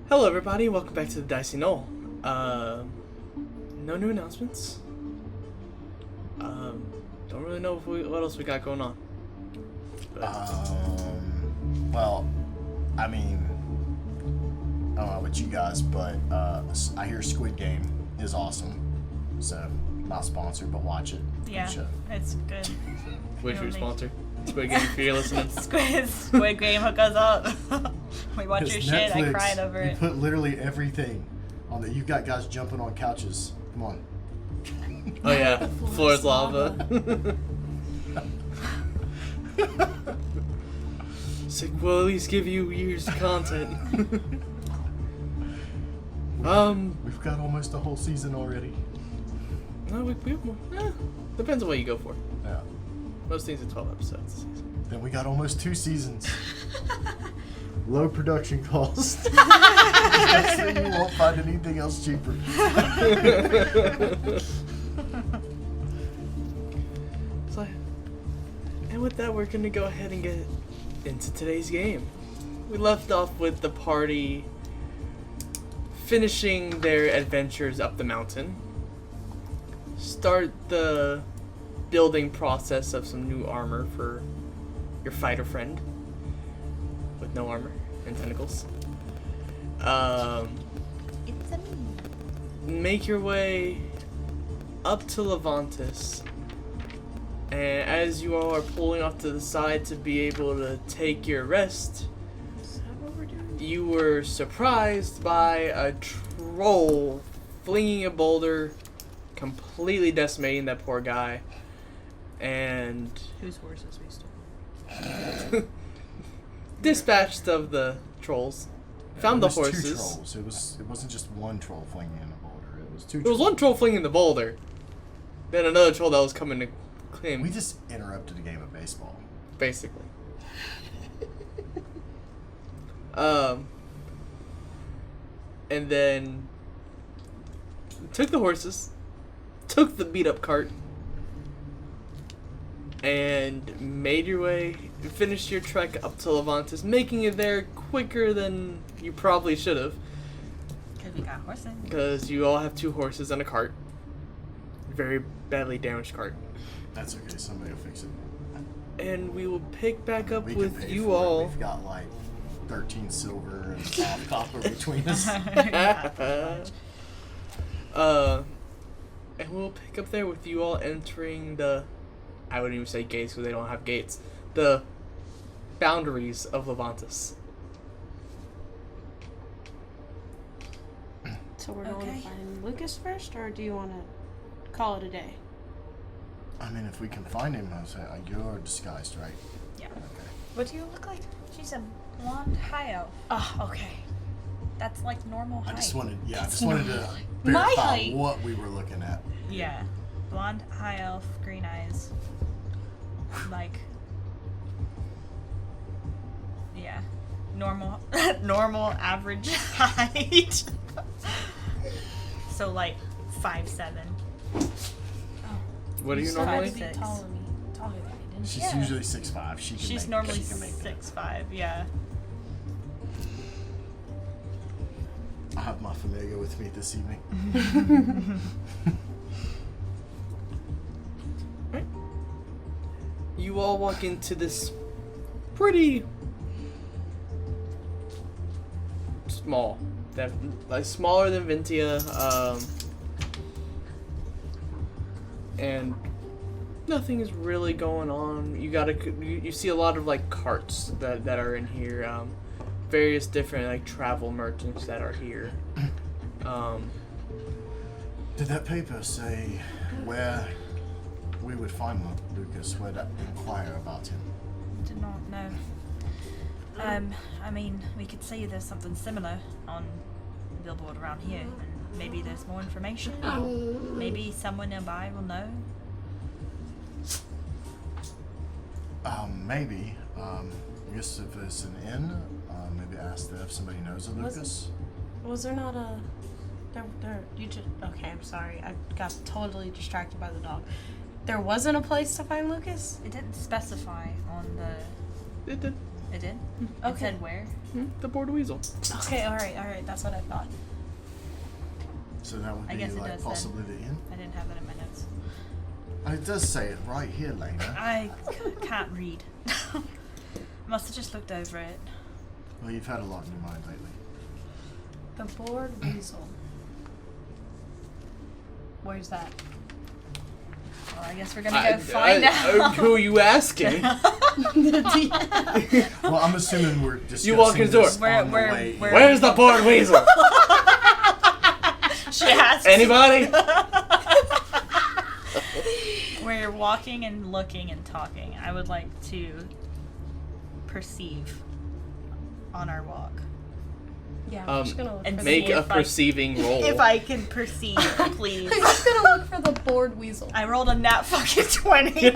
Hello everybody, welcome back to the Dicey Knoll. No new announcements. Don't really know what else we got going on. Well, I mean, I don't know about you guys, but I hear Squid Game is awesome. So, not sponsored, but watch it. Yeah, it's good. Where's your sponsor? Squid Game, if you're listening. Squid Game, hook us up. We watch your shit, I cried over you it. put literally everything on it. You've got guys jumping on couches. Come on. Oh yeah, floor is lava. Sick, we'll at least give you years of content. We've got almost a whole season already. No, we have more. Depends on what you go for. Yeah. Most things are 12 episodes a season. Then we got almost 2 seasons. Low production cost. So you won't find anything else cheaper. And with that, we're going to go ahead and get into today's game. We left off with the party finishing their adventures up the mountain. Start the building process of some new armor for your fighter friend with no armor and tentacles. It's a me. Make your way up to Lavontas, and as you all are pulling off to the side to be able to take your rest, Is that what we're doing? you were surprised by a troll flinging a boulder, completely decimating that poor guy. And Whose horses we stole? dispatched of the trolls. Found the horses. 2 trolls. It wasn't just one troll flinging in a boulder. It was 2 There was one troll flinging the boulder. Then another troll that was coming to claim. We just interrupted a game of baseball. Basically. And then took the horses, took the beat up cart, and made your way, finished your trek up to Lavontas, making it there quicker than you probably should have. Because we got horses. Because you all have 2 horses and a cart. Very badly damaged cart. That's okay. Somebody will fix it. And we will pick back up We can with pay you for it. all. We've got like 13 silver and 5 copper between us. And we'll pick up there with you all entering the, I wouldn't even say gates because they don't have gates, the boundaries of Lavontas. So we're going to find Lucas first, or do you want to call it a day? I mean, if we can find him, I'll say, you're disguised, right? Yeah. Okay. What do you look like? She's a blonde high elf. Oh, okay. That's like normal height. I just wanted to My verify height. what we were looking at. Yeah. Blonde high elf, green eyes. Like. Yeah. Normal average height. So like 5'7". What are you Five, normally? six. Taller than me, didn't she? She's usually 6'5". She's normally 6'5", yeah. I have my familiar with me this evening. You all walk into this pretty small, like smaller than Brynthia, and nothing is really going on. You see a lot of like carts that are in here, various different like travel merchants that are here. Did that paper say where we would find Lucas, where to inquire about him? Did not know. I mean, we could say there's something similar on the billboard around here, and maybe there's more information. Maybe someone nearby will know. Maybe. I guess if it's an inn, maybe ask if somebody knows of Lucas. Was there not a... Okay, I'm sorry. I got totally distracted by the dog. There wasn't a place to find Lucas? It didn't specify on the... It did. It did? It Okay. said where? The board weasel. Okay, alright, that's what I thought. So that would I be guess it like does possibly the inn. I didn't have that in my notes. It does say it right here, Laena. I can't read. Must have just looked over it. Well, you've had a lot in your mind lately. The board weasel. Where's that? Well, I guess we're gonna go find out. Who are you asking? Well, I'm assuming we're discussing You walk in the door. this on the way. Where's the board weasel? She asks. Anybody? We're walking and looking and talking. I would like to perceive on our walk. Yeah, I'm just gonna look and for Make see a if I- perceiving roll. If I can perceive, please. I'm just gonna look for the board weasel. I rolled a nat fucking 20.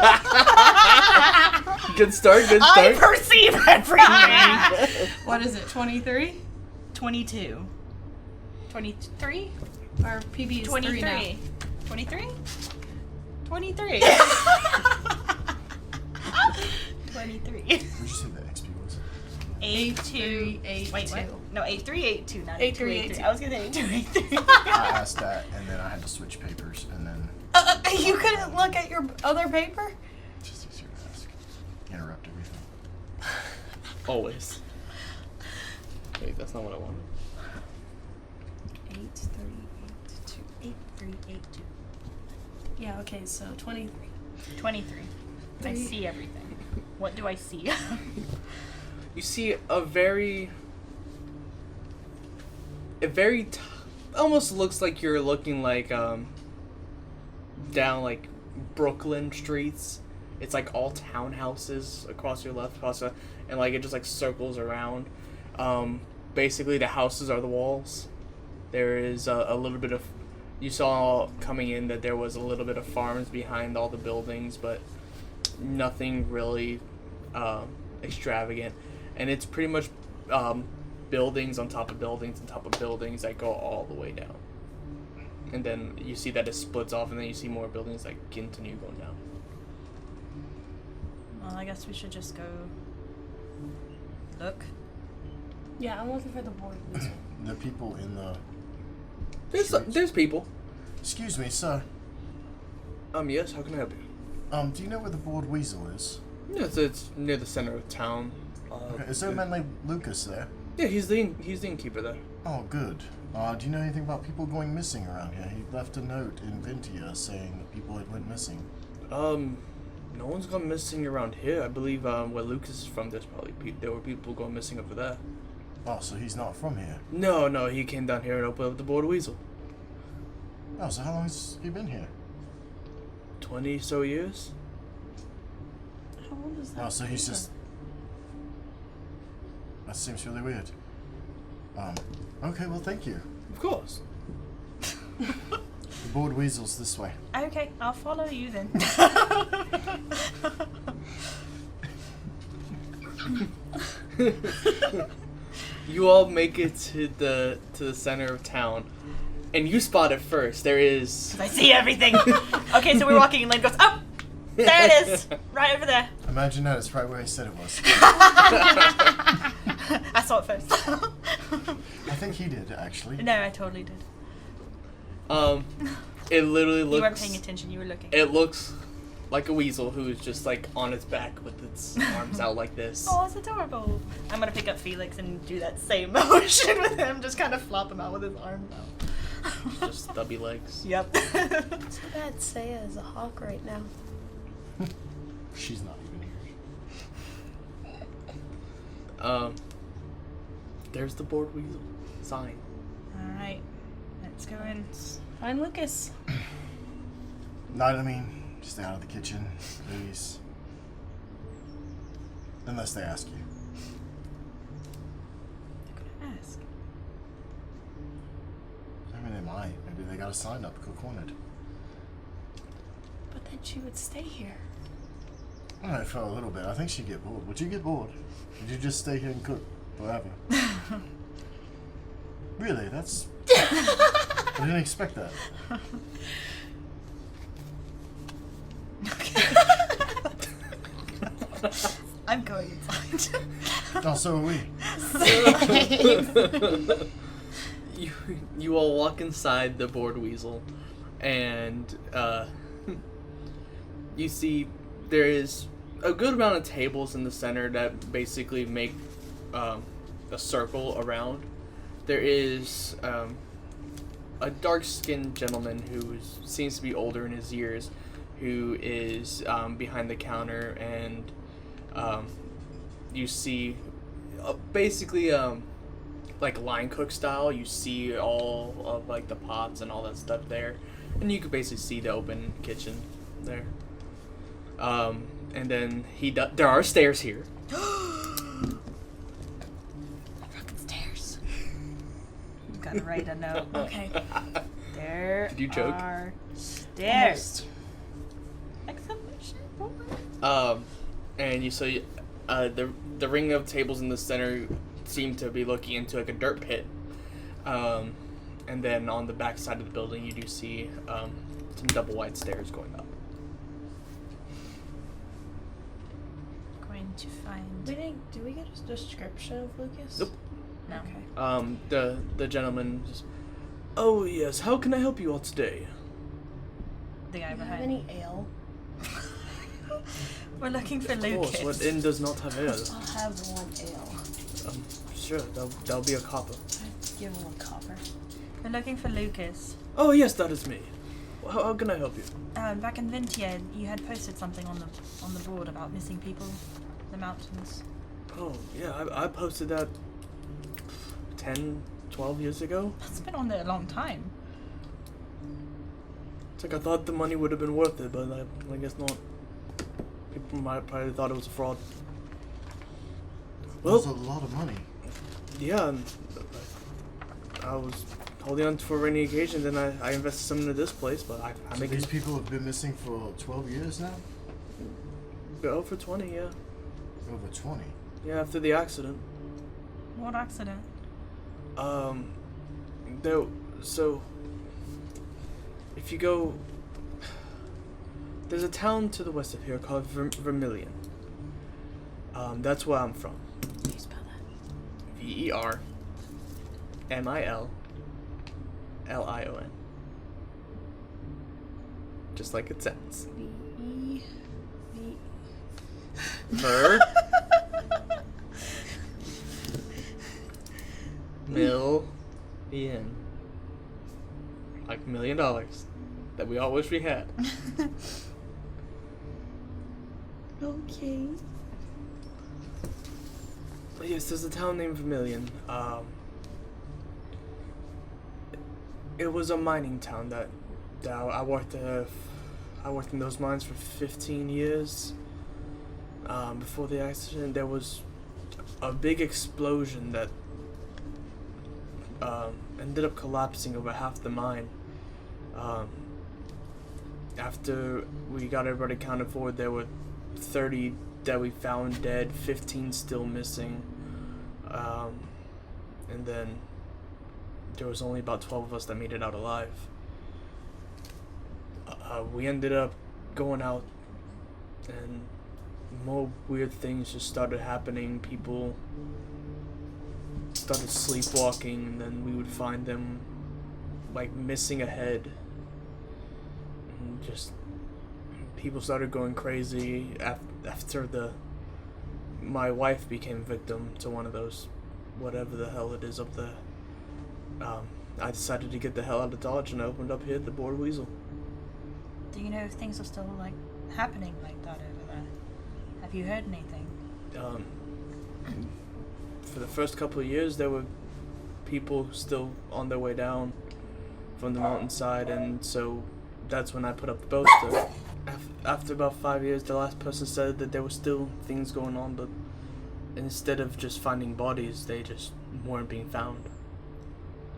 Good start, good I start. perceive everything. What is it, 23? 22. 23? Our PB is 3 now. 23? 23. 23. Where'd you say the XP was? 82. 8382. Wait, what? No, 8382, not 8382. 8283. I was gonna say 8283. I asked that, and then I had to switch papers, and then You couldn't look at your other paper? it's just easier to ask. Interrupt everything. Always. Wait, that's not what I wanted. 8382. Yeah, okay, so 23. 23. I Three. see everything. What do I see? You see a very almost looks like you're looking like down like Brooklyn streets. It's like all townhouses across your left, and like it just like circles around. Basically, the houses are the walls. There is a little bit of. You saw coming in that there was a little bit of farms behind all the buildings, but nothing really extravagant. And it's pretty much buildings on top of buildings on top of buildings that go all the way down. And then you see that it splits off, and then you see more buildings that continue going down. Well, I guess we should just go look. Yeah, I'm looking for the board weasel. The people in the. There's people. Excuse me, sir. Yes, how can I help you? Do you know where the board weasel is? Yes, it's near the center of town. Is there a man named Lucas there? Yeah, he's the innkeeper there. Oh, good. Do you know anything about people going missing around here? He left a note in Brynthia saying that people had went missing. No one's gone missing around here. I believe where Lucas is from, there were people going missing over there. Oh, so he's not from here. No, he came down here and opened up the board weasel. Oh, so how long has he been here? 20 so years. How old is that? Oh, so he's paper? just. That seems really weird. Okay, well, thank you. Of course. The board weasel's this way. Okay, I'll follow you then. You all make it to the center of town, and you spot it first. There is. I see everything. Okay, so we're walking, and Lane goes, oh, there it is, right over there. Imagine that, it's right where I said it was. I saw it first. I think he did, actually. No, I totally did. It literally looks. You weren't paying attention. You were looking. It looks like a weasel who is just like on its back with its arms out like this. Oh, it's adorable. I'm gonna pick up Felix and do that same motion with him. Just kind of flop him out with his arms out. Just stubby legs. Yep. So bad Saya is a hawk right now. She's not even here. There's the board weasel sign. All right, let's go in. Find Lucas. No, I mean, stay out of the kitchen, please. Unless they ask you. They're gonna ask. I mean, they might. Maybe they got a sign up, cook wanted. But then she would stay here. I don't know, for a little bit. I think she'd get bored. Would you get bored? Would you just stay here and cook forever? Really? That's... I didn't expect that. I'm going inside. Oh, so are we. You all walk inside the board weasel, and you see there is a good amount of tables in the center that basically make a circle around. There is a dark-skinned gentleman who seems to be older in his years, who is behind the counter, and you see basically like line cook style. You see all of like the pots and all that stuff there, and you could basically see the open kitchen there. And then there are stairs here. Fucking stairs. You gotta write a note. Okay. There Did you joke? are stairs. Exclamation point. And you see the ring of tables in the center seem to be looking into like a dirt pit. And then on the back side of the building, you do see some double wide stairs going up. Going to find. Did we get a description of Lucas? Nope. No. Okay. The gentleman just, oh yes, how can I help you all today? The guy Do you have behind. any ale? We're looking for Of Lucas. course, what inn does not have ale? I'll have one ale. Sure, that'll be a copper. Give him a copper. We're looking for Lucas. Oh yes, that is me. How can I help you? Back in Brynthia, you had posted something on the board about missing people in the mountains. Oh yeah, I posted that 10, 12 years ago. That's been on there a long time. It's like I thought the money would have been worth it, but I guess not. People might probably thought it was a fraud. That was a lot of money. Yeah, and I was holding on for a rainy occasion, then I invested some into this place, but I So make these it people have been missing for 12 years now? go for 20, yeah. Over 20. Yeah, after the accident. What accident? So if you go, there's a town to the west of here called Vermilion. That's where I'm from. Can you spell that? Vermilion. Just like it sounds. V-E-V. Million. Like $1 million that we all wish we had. Okay. But yes, there's a town named Vermilion. It was a mining town that I worked in those mines for 15 years. Before the accident, there was a big explosion that ended up collapsing over half the mine. After we got everybody accounted for, there were 30 that we found dead, 15 still missing, and then there was only about 12 of us that made it out alive. We ended up going out, and more weird things just started happening. People started sleepwalking, and then we would find them like missing a head, and just people started going crazy after my wife became victim to one of those, whatever the hell it is up there. I decided to get the hell out of Dodge, and I opened up here at the Board Weasel. Do you know if things are still like happening like that over there? Have you heard anything? For the first couple of years, there were people still on their way down from the mountainside, and so that's when I put up the poster. After about 5 years, the last person said that there were still things going on, but instead of just finding bodies, they just weren't being found.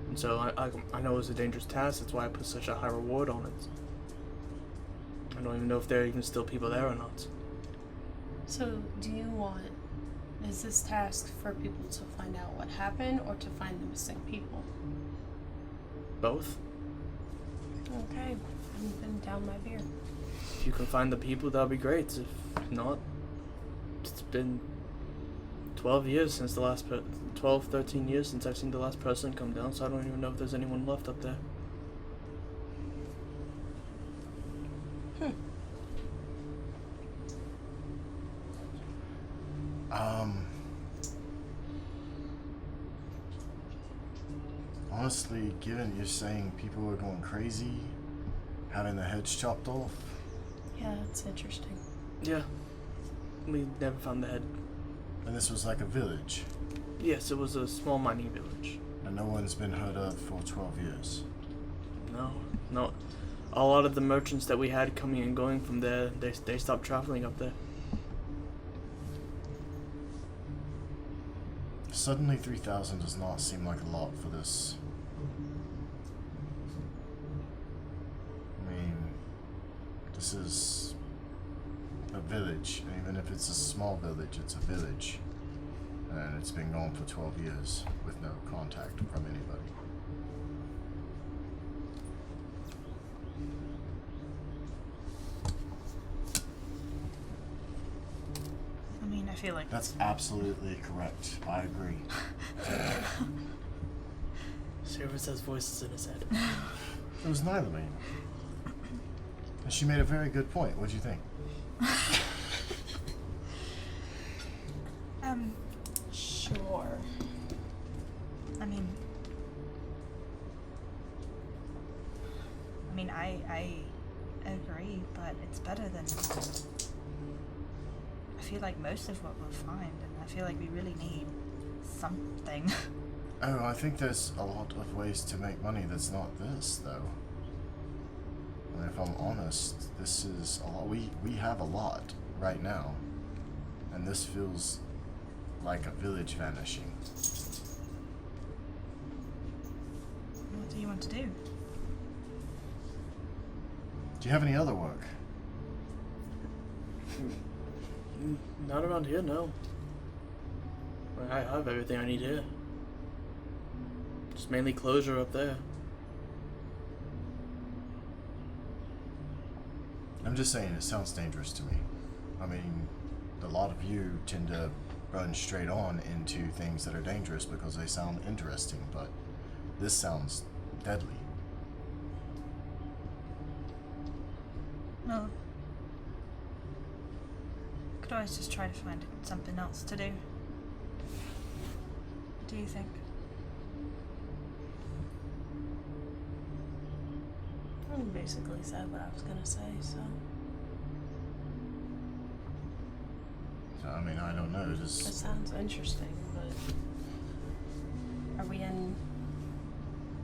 And so I know it was a dangerous task. That's why I put such a high reward on it. I don't even know if there are even still people there or not. So, is this task for people to find out what happened or to find the missing people? Both. Okay, I'm putting down my beer. If you can find the people, that'll be great. If not, it's been 12 years since the last 12, 13 years since I've seen the last person come down, so I don't even know if there's anyone left up there. Honestly, given you're saying people are going crazy, having their heads chopped off, Yeah, that's interesting. Yeah. We never found the head. and this was like a village, Yes, it was a small mining village. and no one's been heard of for 12 years. No. A lot of the merchants that we had coming and going from there, they stopped traveling up there. Suddenly 3,000 does not seem like a lot for this. I mean, this is a village, and even if it's a small village, it's a village. And it's been going for 12 years with no contact from anybody. I mean, I feel like That's absolutely correct. I agree. Seiravis has voices in his head. It was neither me. And she made a very good point. What do you think? Sure. I mean, I agree, but it's better than. I feel like most of what we'll find, and I feel like we really need something. Oh, I think there's a lot of ways to make money that's not this, though. And if I'm honest, this is a lot. We have a lot right now. And this feels like a village vanishing. What do you want to do? Do you have any other work? Not around here, no. I have everything I need here. Just mainly closure up there. I'm just saying, it sounds dangerous to me. I mean, a lot of you tend to run straight on into things that are dangerous because they sound interesting, but this sounds deadly. Well, could always just try to find something else to do. What do you think? I basically said what I was gonna say, so. So, I mean, I don't know, That just... sounds interesting, but. Are we in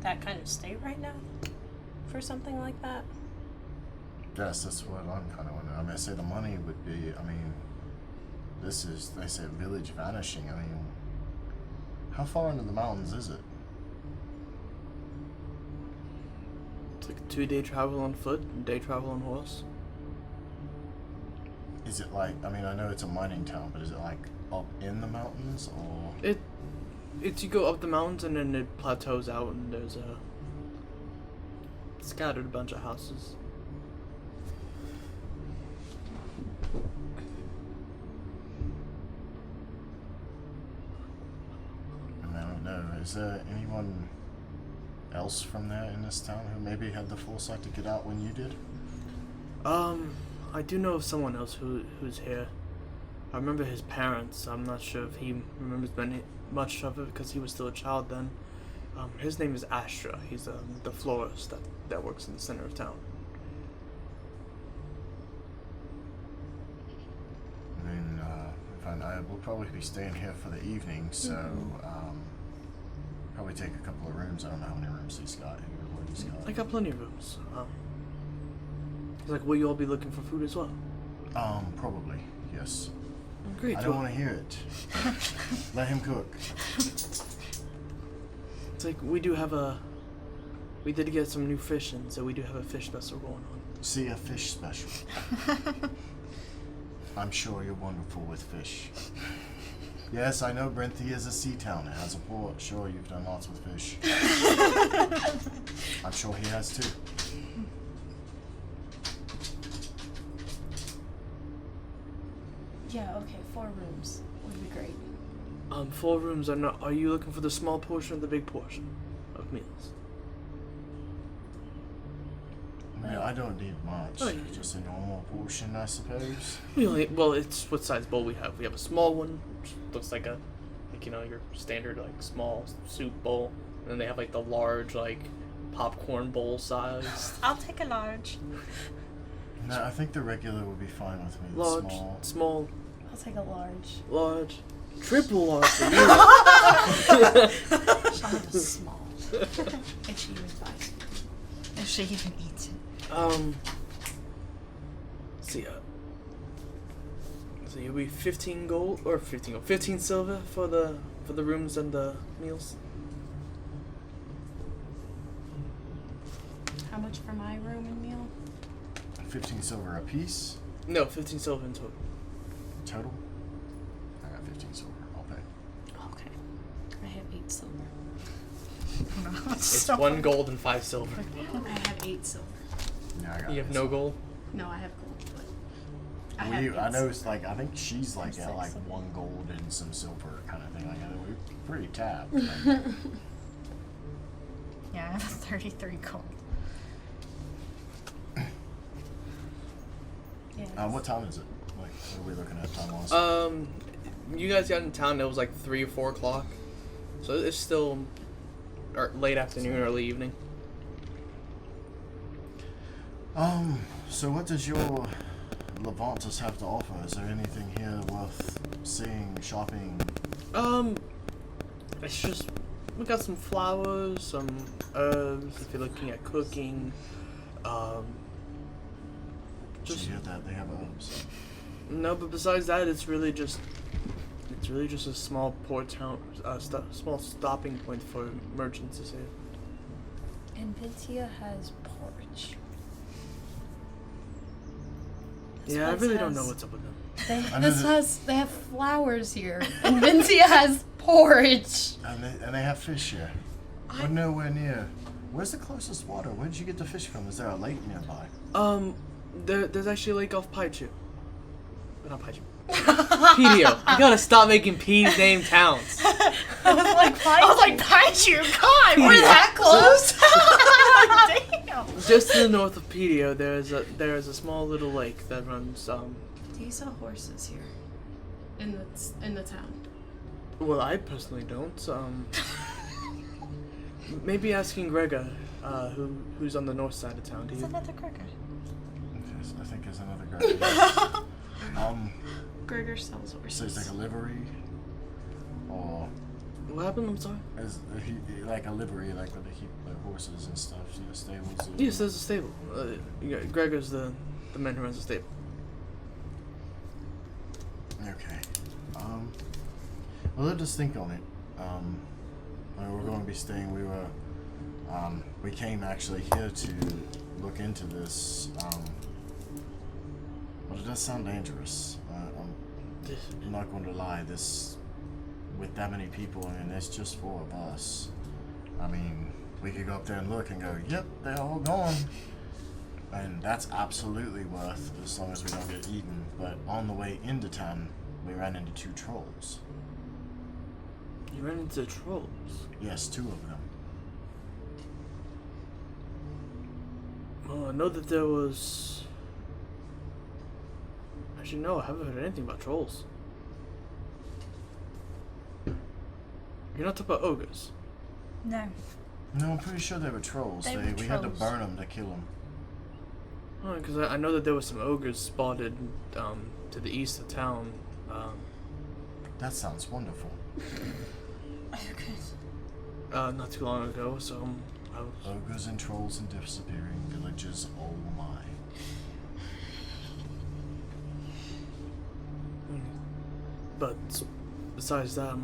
that kind of state right now? For something like that? Yes, that's what I'm kind of wondering. I mean, I say the money would be, I mean, this is, they say village vanishing. I mean, how far into the mountains is it? It's like a 2-day travel on foot, and day travel on horse. Is it like, I mean, I know it's a mining town, but is it like up in the mountains or? It's you go up the mountains and then it plateaus out and there's scattered a bunch of houses. I mean, I don't know. Is there anyone else from there in this town who maybe had the foresight to get out when you did? I do know of someone else who's here. I remember his parents. I'm not sure if he remembers much of it because he was still a child then. His name is Astra. He's the florist that works in the center of town. I mean, I will probably be staying here for the evening, so probably take a couple of rooms. I don't know how many rooms he's got here. What he's got. I got plenty of rooms. He's like, will you all be looking for food as well? Probably yes. Great. I don't want to hear it. Let him cook. It's like we did get some new fish in, so we do have a fish special going on. See, a fish special. I'm sure you're wonderful with fish. Yes, I know Brynthia is a sea town. It has a port. Sure, you've done lots with fish. I'm sure he has too. Yeah, okay, 4 rooms would be great. 4 rooms are not. Are you looking for the small portion or the big portion of meals? Yeah, I don't need much. Oh, yeah. Just a normal portion, I suppose. Well, it's what size bowl we have. We have a small one, which looks like your standard like small soup bowl, and then they have like the large like popcorn bowl size. I'll take a large. No, I think the regular would be fine with me. The Large, small. small, I'll take a large. large, triple large for you. She'll have a small. If she even buys it. If she even eats it. So you'll be 15 gold or 15 silver for the rooms and the meals. How much for my room and meal? 15 silver a piece. No, 15 silver in total. Total? I got 15 silver. I'll pay. Okay. I have 8 silver. It's 1 gold and 5 silver. I have 8 silver. Yeah, I got You have it. no gold? No, I have gold, but I know silver. it's like, I think she's like Six at like silver. 1 gold and some silver kind of thing like that. We're pretty tapped. Like, Yeah, I have 33 gold. Yeah. what time is it? Like, what are we looking at time-wise? You guys got in town. It was like 3 or 4 o'clock, so it's still late afternoon, early evening. So what does your Lavontas have to offer? Is there anything here worth seeing, shopping? It's just we got some flowers, some herbs. If you're looking at cooking, Did just you hear that? They have herbs. no. But besides that, it's really just a small port town, small stopping point for merchants is here. And Brynthia has porridge. Yeah, I really don't know what's up with them. They have flowers here, and Brynthia has porridge. And they have fish here. We're nowhere near. Where's the closest water? Where did you get the fish from? Is there a lake nearby? There's actually a lake off Paichu. Not Paichu. Pedio. You gotta stop making P's name towns. I was like, Paichu, God, Pedio. we're that close. Damn. Just to the north of Pedio, there's a small little lake that runs. Do you sell horses here in the town? Well, I personally don't. Maybe asking Gregor, who's on the north side of town. Do It's you? another Gregor. Yes, I think there's another guy. Gregor sells So horses. it's like a livery, or What happened? I'm sorry. is he like a livery, like where they keep the horses and stuff, stables? Or... Yes, there's a stable. Gregor's the man who runs the stable. Okay. Well, let us think on it. When we're going to be staying, we came actually here to look into this. But it does sound dangerous. I'm not going to lie. This, with that many people, I mean, there's just 4 of us. I mean, we could go up there and look and go, yep, they're all gone. And that's absolutely worth, as long as we don't get eaten. But on the way into town, we ran into 2 trolls. You ran into trolls. Yes, 2 of them. Well, I know that there was. Actually, no, I haven't heard anything about trolls. You're not talking about ogres. No. No, I'm pretty sure they were trolls. They were We had to trolls. burn them to kill them. Oh, because I know that there were some ogres spotted to the east of town. That sounds wonderful. Not too long ago. So I was. Ogres and trolls and disappearing villages. Oh my. But besides that,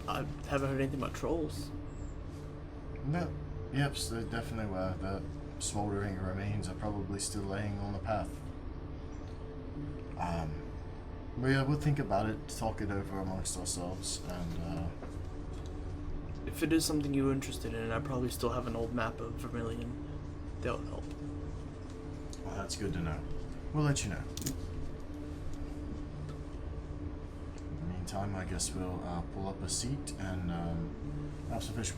I haven't heard anything about trolls. No. Yep, so they definitely were. The smoldering remains are probably still laying on the path. But yeah, we'll think about it, talk it over amongst ourselves, and If it is something you're interested in, I probably still have an old map of Vermilion. They'll help. well, that's good to know. We'll let you know. meantime, I guess we'll pull up a seat and have some fish.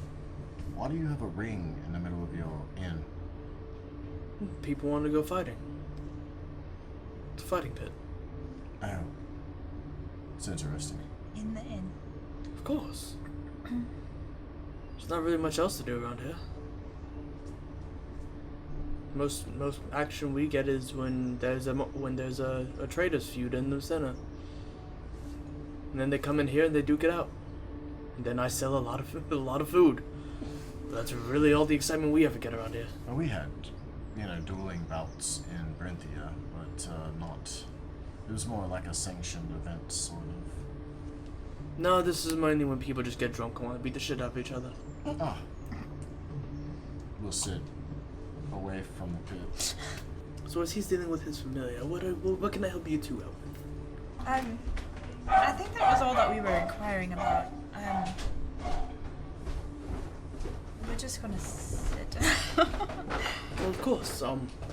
Why do you have a ring in the middle of your inn? People want to go fighting. It's a fighting pit. Oh. It's interesting. In the inn. Of course. There's not really much else to do around here. Most action we get is when there's a traders feud in the center. And then they come in here and they duke it out. And then I sell a lot of food. But that's really all the excitement we ever get around here. Well, we had, dueling bouts in Brynthia, but not. It was more like a sanctioned event, sort of. No, this is mainly when people just get drunk and want to beat the shit out of each other. Ah. We'll sit away from the pit. So as he's dealing with his familiar, what can I help you two out with? I think that was all that we were inquiring about. We're just gonna sit. Well, of course.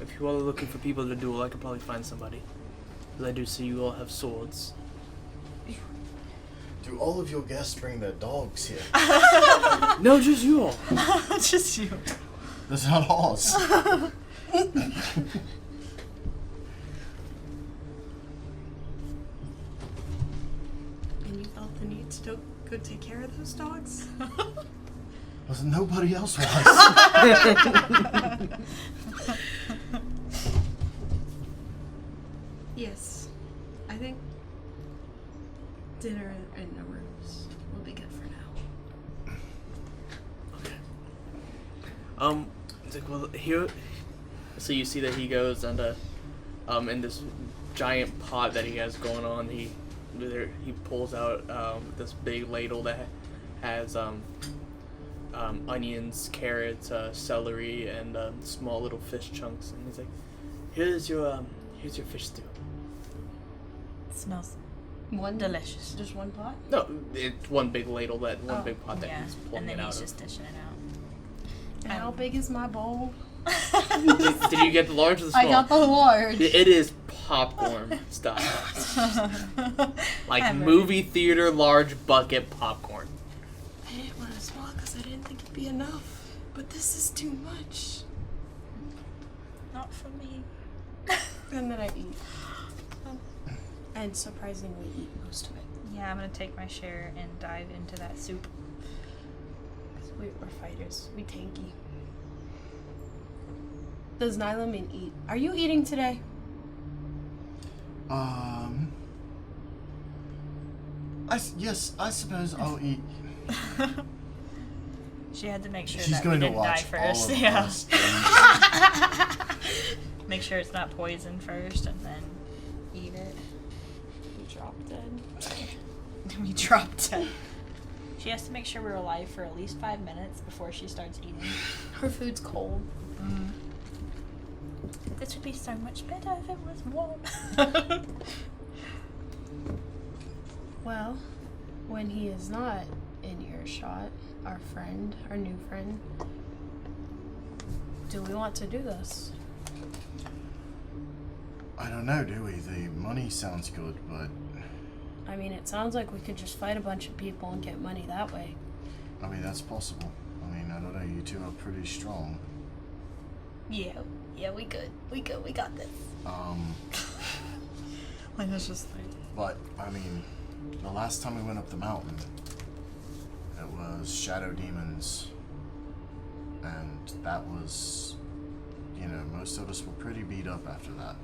If you all are looking for people to duel, I could probably find somebody. Because I do see you all have swords. Do all of your guests bring their dogs here? No, just you all. Just you. That's not ours. And you felt the need to go take care of those dogs? Well, nobody else was. Yes. I think dinner in the rooms will be good for now. Okay. It's like, well, here. So you see that he goes and in this giant pot that he has going on, he pulls out this big ladle that has onions, carrots, celery, and small little fish chunks, and he's like, here's your fish stew. It smells One delicious. Just one pot? No, it's one big ladle, one Oh, big pot that Yeah, he's pulling and then it out he's of. just dishing it out. And how big is my bowl? Did you get the large or the small? I got the large. It is popcorn style. Like I'm movie theater large bucket popcorn. I didn't want to small because I didn't think it'd be enough. But this is too much. Not for me. And then I eat. And surprisingly eat most of it. Yeah, I'm gonna take my share and dive into that soup. 'Cause we're fighters. We tanky. Does Nylaman eat? Are you eating today? Yes, I suppose I'll eat. She had to make sure She's that we going to didn't die watch first. all of Yeah. us. Make sure it's not poison first and then eat it. We dropped dead. We dropped it. She has to make sure we're alive for at least 5 minutes before she starts eating. Her food's cold. This would be so much better if it was warm. Well, when he is not in earshot, our friend, our new friend, do we want to do this? I don't know, do we? The money sounds good, but I mean, it sounds like we could just fight a bunch of people and get money that way. I mean, that's possible. I mean, I don't know, you two are pretty strong. Yeah, we good. We got this. Like, it's just like... But, I mean, the last time we went up the mountain, it was shadow demons, and that was, most of us were pretty beat up after that.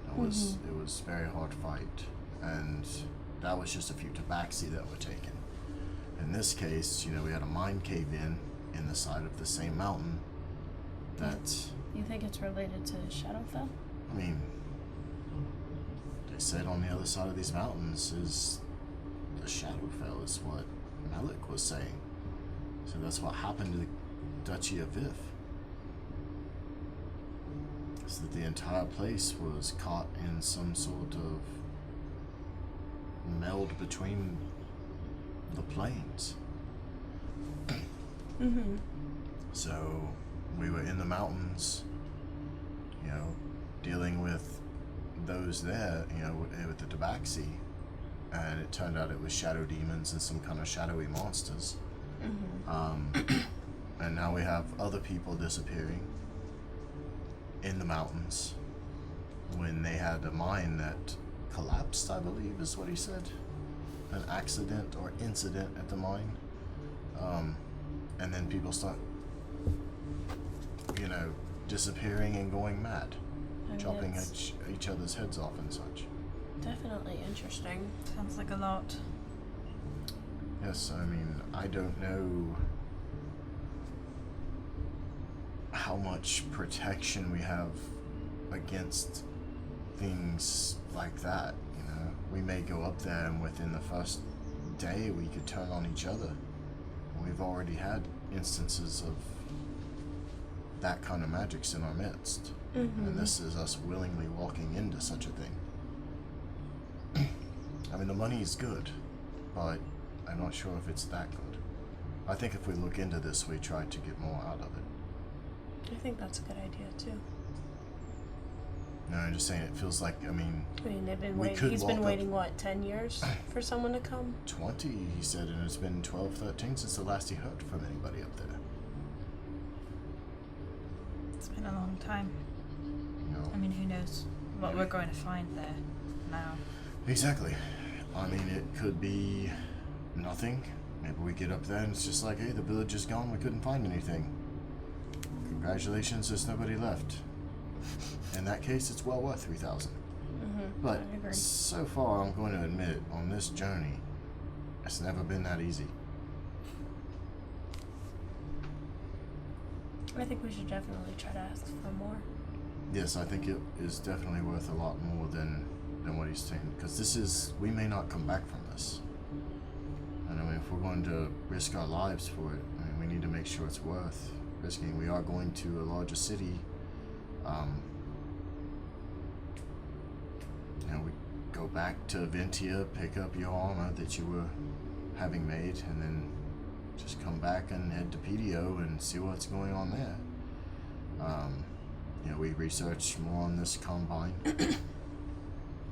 It was a very hard fight, and that was just a few tabaxi that were taken. In this case, we had a mine cave in the side of the same mountain that, You think it's related to Shadowfell? I mean, they said on the other side of these mountains is the Shadowfell is what Malik was saying. So that's what happened to the Duchy of Vif. So that the entire place was caught in some sort of meld between the planes. Mm-hmm. So we were in the mountains, dealing with those there, with the tabaxi, and it turned out it was shadow demons and some kind of shadowy monsters. And now we have other people disappearing in the mountains when they had a mine that collapsed, I believe is what he said. An accident or incident at the mine. And then people start, disappearing and going mad. Chopping each other's heads off and such. Definitely interesting. Sounds like a lot. Yes, I mean, I don't know how much protection we have against things like that, We may go up there and within the first day we could turn on each other. We've already had instances of that kind of magics in our midst. And this is us willingly walking into such a thing. I mean, the money is good, but I'm not sure if it's that good. I think if we look into this, we try to get more out of it. I think that's a good idea too. No, I'm just saying it feels like, they've been we waiting. could He's been walk waiting, 10 years for someone to come? 20, he said, and it's been 12, 13 since the last he heard from anybody up there. It's been a long time. You I mean, who knows what we're going to find there now. Exactly. I mean, it could be nothing. Maybe we get up there and it's just like, hey, the village is gone, we couldn't find anything. Congratulations, there's nobody left. In that case, it's well worth 3,000. But I agree. so far, I'm going to admit, on this journey, it's never been that easy. I think we should definitely try to ask for more. Yes, I think it is definitely worth a lot more than what he's saying. Because we may not come back from this. And I mean, if we're going to risk our lives for it, we need to make sure it's worth risking. We are going to a larger city. We go back to Brynthia, pick up your armor that you were having made, and then just come back and head to PDO and see what's going on there. We research more on this combine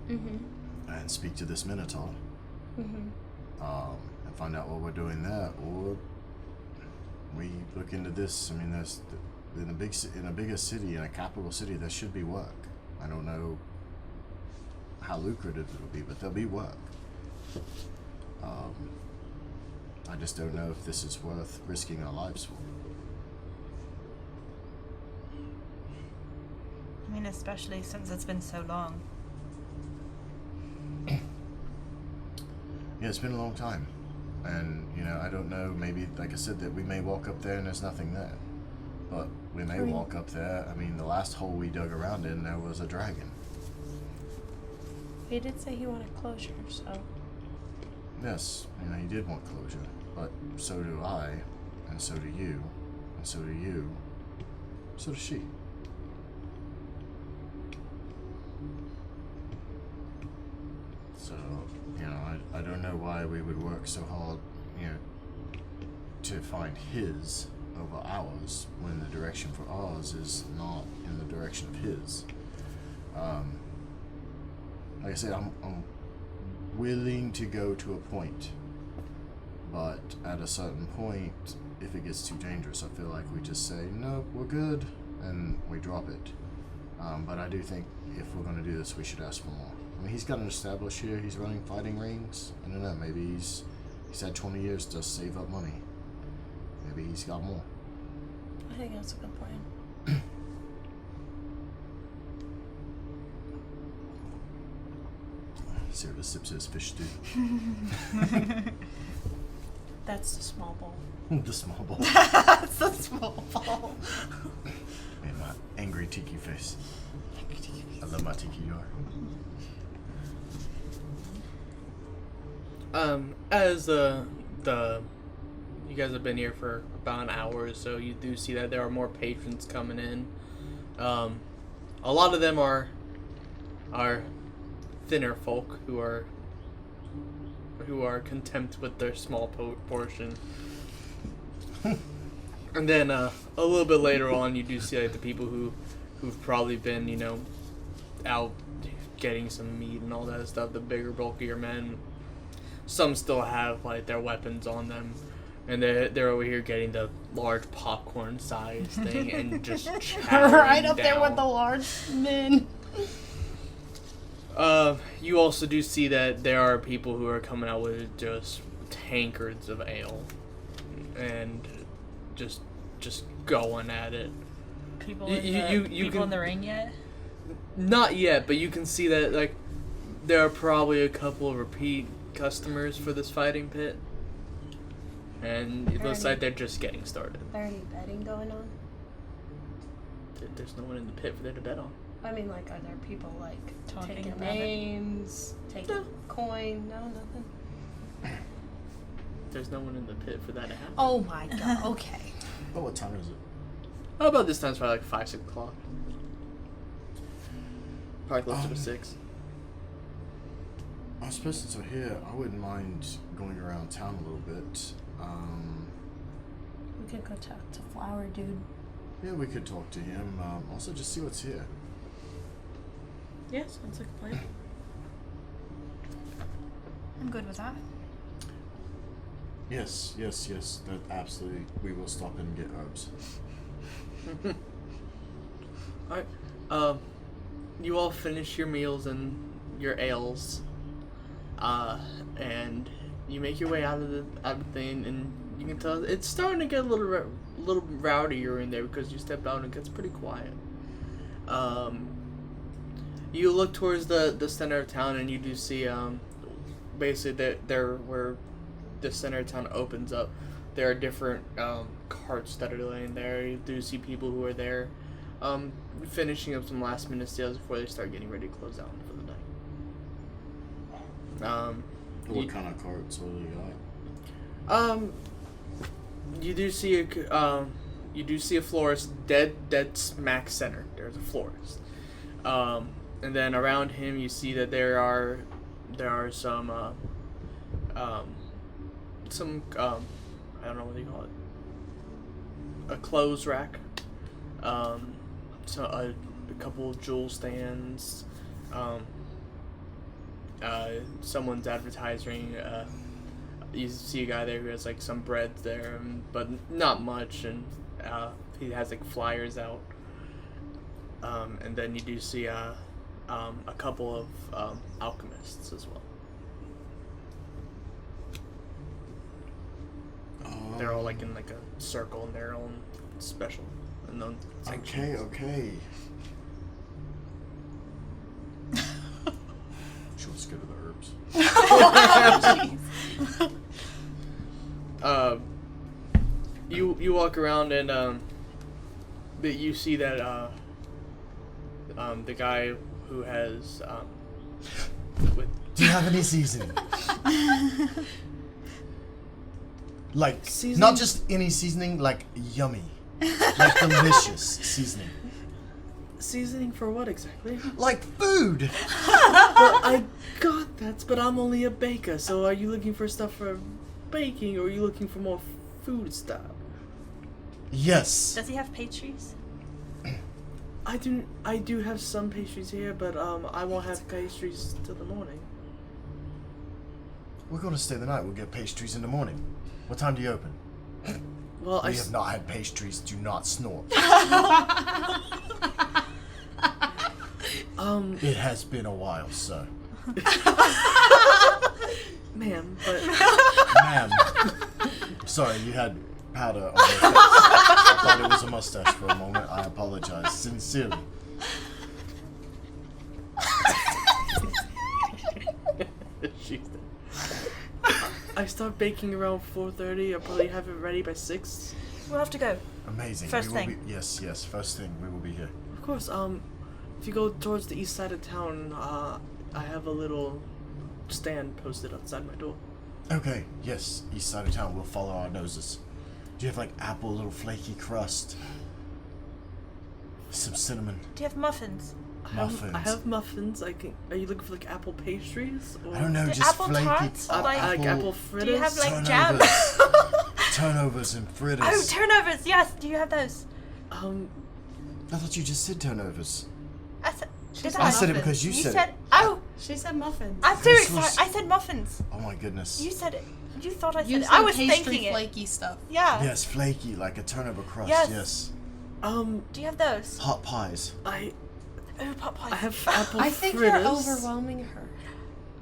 and speak to this Minotaur and find out what we're doing there, or we look into this. I mean, there's in a bigger city, in a capital city, there should be work. I don't know how lucrative it'll be, but there'll be work. I just don't know if this is worth risking our lives for. I mean, especially since it's been so long. Yeah, it's been a long time. And, I don't know, maybe, like I said, that we may walk up there and there's nothing there. But we may walk up there. I mean, the last hole we dug around in, there was a dragon. He did say he wanted closure, so... Yes, he did want closure. But so do I, and so do you, and so do you, so does she. So, I don't know why we would work so hard, to find his over ours when the direction for ours is not in the direction of his. Like I said, I'm willing to go to a point, but at a certain point, if it gets too dangerous, I feel like we just say, nope, we're good, and we drop it. But I do think if we're going to do this, we should ask for more. I mean, he's got an established here, he's running fighting rings. I don't know, maybe he's had 20 years to save up money. Maybe he's got more. I think that's a good plan. Seiravis sips his fish stew. That's the small bowl. The small bowl. That's a small ball. And my angry tiki face. I love my tiki jar. As you guys have been here for about an hour or so, you do see that there are more patrons coming in. A lot of them are thinner folk who are content with their small portion. And then a little bit later on, you do see like the people who've probably been out getting some meat and all that stuff. The bigger, bulkier men some still have like their weapons on them, and they're over here getting the large popcorn size thing and just Right up there down. with the large men. You also do see that there are people who are coming out with just tankards of ale, and just going at it. People You people can- in the ring yet? Not yet, but you can see that like there are probably a couple of repeat customers for this fighting pit, and it looks like they're just getting started. Is there any betting going on? There's no one in the pit for them to bet on. I mean, like, are there people, like, Talking taking about it? names, taking coin? No, nothing. There's no one in the pit for that to happen. Oh my god, okay. Oh, what time is it? How about this time? It's probably like 5, 6 o'clock. Probably closer to 6. I suppose since we're here, I wouldn't mind going around town a little bit. We could go talk to Flower Dude. Yeah, we could talk to him. Also, just see what's here. Yeah, sounds like a plan. I'm good with that. Yes. That absolutely. We will stop and get herbs. Alright. You all finish your meals and your ales. And you make your way out of the thing, and you can tell it's starting to get a little rowdier in there because you step out and it gets pretty quiet. You look towards the center of town, and you do see basically there where the center of town opens up, there are different carts that are laying there. You do see people who are there finishing up some last minute sales before they start getting ready to close out for the night. What kind of carts? What do you got? You do see a florist dead smack center. There's a florist. And then around him you see that there are some I don't know what you call it. A clothes rack. So a couple of jewel stands. Someone's advertising. You see a guy there who has like some bread there, but not much, and he has like flyers out. And then you do see a couple of alchemists as well. They're all like in like a circle in their own special and own section. Okay. Sure, let's go to the herbs. You walk around and you see that the guy who has with Do you have any seasoning? Like, Seasoning? not just any seasoning, like yummy. Like delicious seasoning. seasoning for what exactly? Like food! Well, I got that, but I'm only a baker. So are you looking for stuff for baking, or are you looking for more food stuff? Yes. Does he have pastries? I do have some pastries here, but I won't have pastries till the morning. We're going to stay the night. We'll get pastries in the morning. What time do you open? Well, We have not had pastries. Do not snort. It has been a while, sir. ma'am, but Ma'am. Sorry, you had powder on your face. I thought it was a mustache for a moment. I apologize. Sincerely. I start baking around 4:30. I'll probably have it ready by 6. We'll have to go. Amazing. First we will thing. Be, yes, first thing. We will be here. Of course. If you go towards the east side of town, I have a little stand posted outside my door. Okay, yes. East side of town. We'll follow our noses. Do you have, like, apple, little flaky crust? Some cinnamon. Do you have muffins? Muffins. I have muffins. Are you looking for like apple pastries? Or I don't know, The just apple flaky. tarts? Like apple fritters. Do you have like turnovers. jam? Turnovers and fritters. Oh, turnovers! Yes. Do you have those? I thought you just said turnovers. I said. Did I said it because you You said said. it. Oh, She said muffins. I'm too This was- excited. I said muffins. Oh my goodness. You said it. You thought I said You it. said I was pastry thinking it. flaky stuff. Yeah. Yes, flaky, like a turnover crust. Yes. Yes. Do you have those? Hot pies. I Oh, pot pies. have apple I think fritters, you're overwhelming her.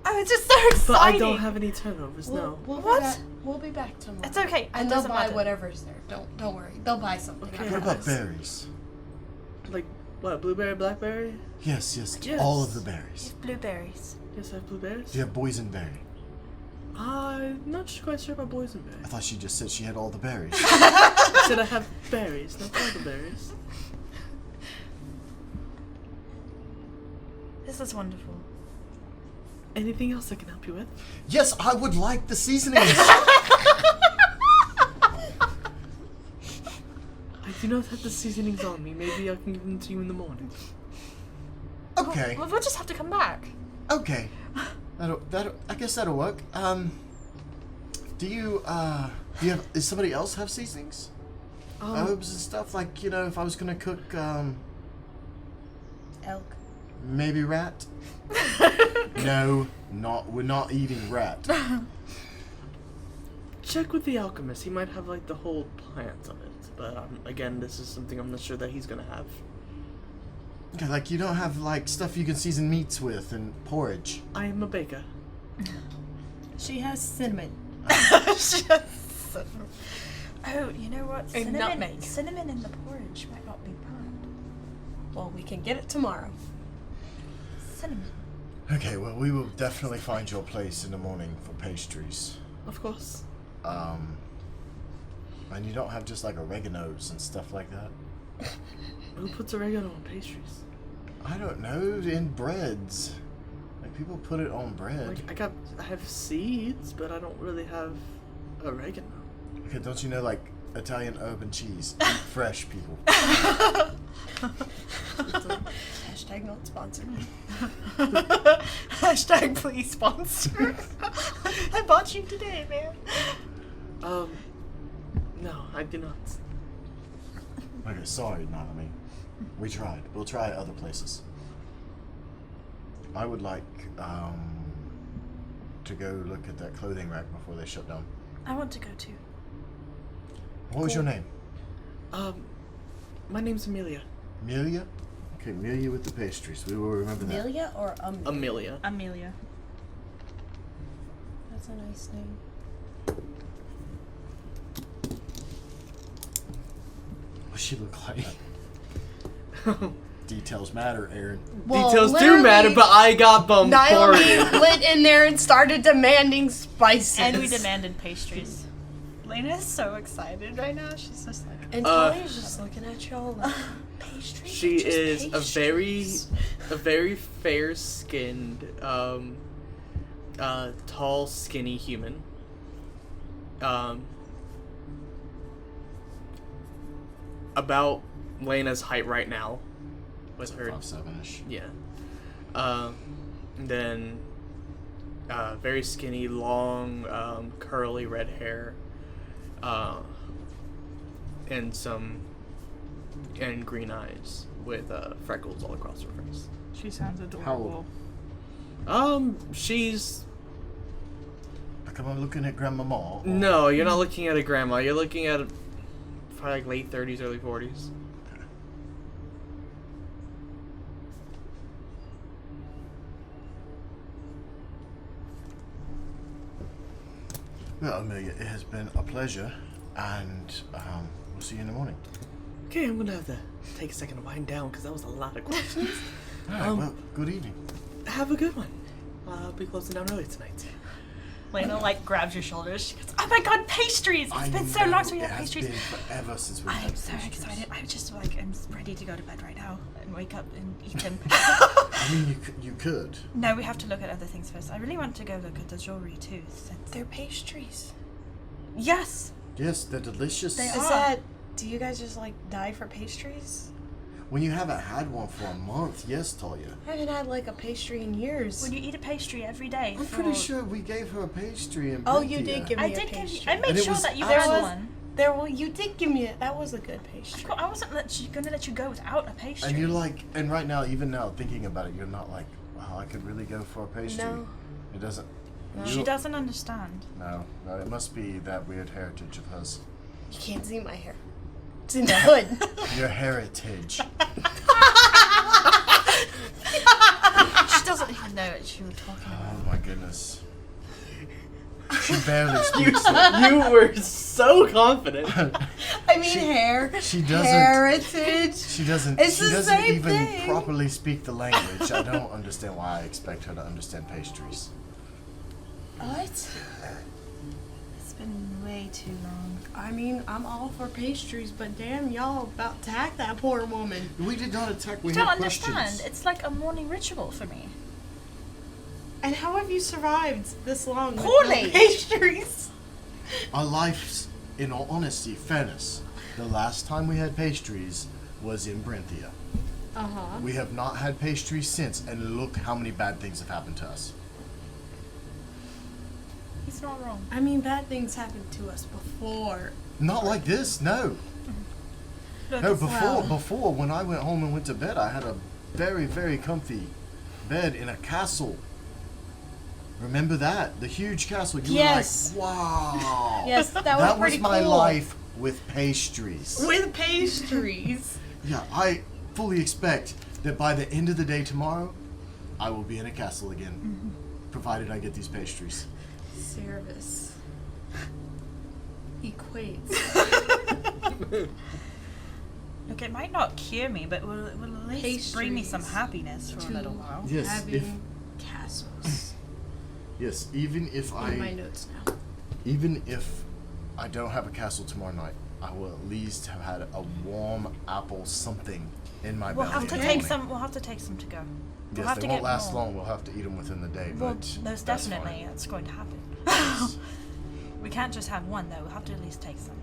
I was just so excited. but I don't have any turnovers. No. We'll be back tomorrow. It's okay. It And they'll doesn't buy matter. whatever's there. Don't worry. They'll buy something. Okay. What about berries? Like what? Blueberry, blackberry? Yes, yes, Yes. all of the berries. Blueberries. Yes, I have blueberries. Do you have boysenberry? I'm not quite sure about boysenberry. I thought she just said she had all the berries. I said I have berries, not all the berries. This is wonderful. Anything else I can help you with? Yes, I would like the seasonings. I do not have the seasonings on me. Maybe I can give them to you in the morning. Okay, Well, we'll just have to come back. okay. I guess that'll work. Do you have, does somebody else have seasonings? Herbs and stuff? Like, you know, if I was gonna cook, Elk. maybe rat? No, we're not eating rat. Check with the alchemist. He might have like the whole plant of it. But again, this is something I'm not sure that he's gonna have. Okay, like you don't have like stuff you can season meats with and porridge. I am a baker. She has cinnamon. Oh, you know what? And nutmeg. Cinnamon in the porridge might not be bad. Well, we can get it tomorrow. Cinnamon. Okay, well we will definitely find your place in the morning for pastries. Of course. And you don't have just like oreganos and stuff like that? Who puts oregano on pastries? I don't know, in breads. Like people put it on bread. Like I have seeds, but I don't really have oregano. Okay, don't you know like Italian herb and cheese? Eat fresh, people. Hashtag not sponsored. Hashtag please sponsor. I bought you today, man. No, I do not. Okay, sorry, Nanami. We tried. We'll try other places. I would like to go look at that clothing rack before they shut down. I want to go too. What was your name? My name's Amelia. Amelia? Okay, Amelia with the pastries. We will remember that. Amelia or Amelia. Amelia. That's a nice name. What she look like? Details matter, Aaron. Details do matter, but I got bombarded. Naomi went in there and started demanding spices. And we demanded pastries. Laena is so excited right now. She's just like, And Talia's just looking at y'all like, pastries? She Just is pastries. a very fair-skinned, tall, skinny human. About Lena's height right now, with her 5'7"-ish. yeah. Then, very skinny, long, curly red hair, and green eyes with freckles all across her face. she sounds How adorable. old? She's Like I'm looking at Grandmama. or- no, you're not looking at a grandma. You're looking at probably like late 30s, early 40s. Well, Amelia, it has been a pleasure, and we'll see you in the morning. Okay, I'm gonna have to take a second to wind down because that was a lot of questions. Alright, well, good evening. Have a good one. I'll be closing down early tonight. Laena like grabs your shoulders. She goes, "Oh my god, pastries! It's been so long since we had pastries." It has been forever since we I had am so pastries. excited. I'm just like, I'm ready to go to bed right now and wake up and eat them. I mean, you could. No, we have to look at other things first. I really want to go look at the jewelry too. Since They're pastries. yes, Yes, they're delicious. They Is are. that, do you guys just like die for pastries? When you haven't had one for a month, yes, Talia. I haven't had like a pastry in years. when you eat a pastry every day. I'm pretty sure we gave her a pastry in Oh, you Brynthia. did give me I a did give you. pastry. I made And it sure was that you There had was- one. Well, you did give me it. That was a good pastry. I wasn't gonna let you go without a pastry. And you're like, and right now, even now, thinking about it, you're not like, Well, I could really go for a pastry. No. It doesn't. She doesn't understand. No, it must be that weird heritage of hers. You can't see my hair. It's in the hood. Your heritage. She doesn't even know what she was talking about. Oh my goodness. She barely speaks it. You were so confident. I mean, hair. She doesn't. Heritage. She doesn't. It's she the doesn't same even thing. properly speak the language. I don't understand why I expect her to understand pastries. What? It's been way too long. I mean, I'm all for pastries, but damn, y'all about to attack that poor woman. We did not attack. We You don't had understand. questions. It's like a morning ritual for me. And how have you survived this long? with Poorly. no pastries. Our lives, in all honesty, fairness. The last time we had pastries was in Brynthia. We have not had pastries since, and look how many bad things have happened to us. He's not wrong. I mean, bad things happened to us before. Not like this, no. Look, No, it's- before when I went home and went to bed, I had a very, very comfy bed in a castle. Remember that? The huge castle. You Yes. were like, wow. Yes, that was That was pretty my cool. life with pastries. With pastries. Yeah, I fully expect that by the end of the day tomorrow, I will be in a castle again. Provided I get these pastries. Seiravis equates. Look, it might not cure me, but it will at least bring me some Pastries happiness for a to- little while. Yes, Having castles. yes, even if In my notes now. even if I don't have a castle tomorrow night, I will at least have had a warm apple something in my We'll belly. have in to the take morning. some. We'll have to take some to go. We'll Yes, have they to won't get last more. long. We'll have to eat them within the day. Well, But most that's definitely, fine. it's going to happen. Yes. We can't just have one though. We'll have to at least take some.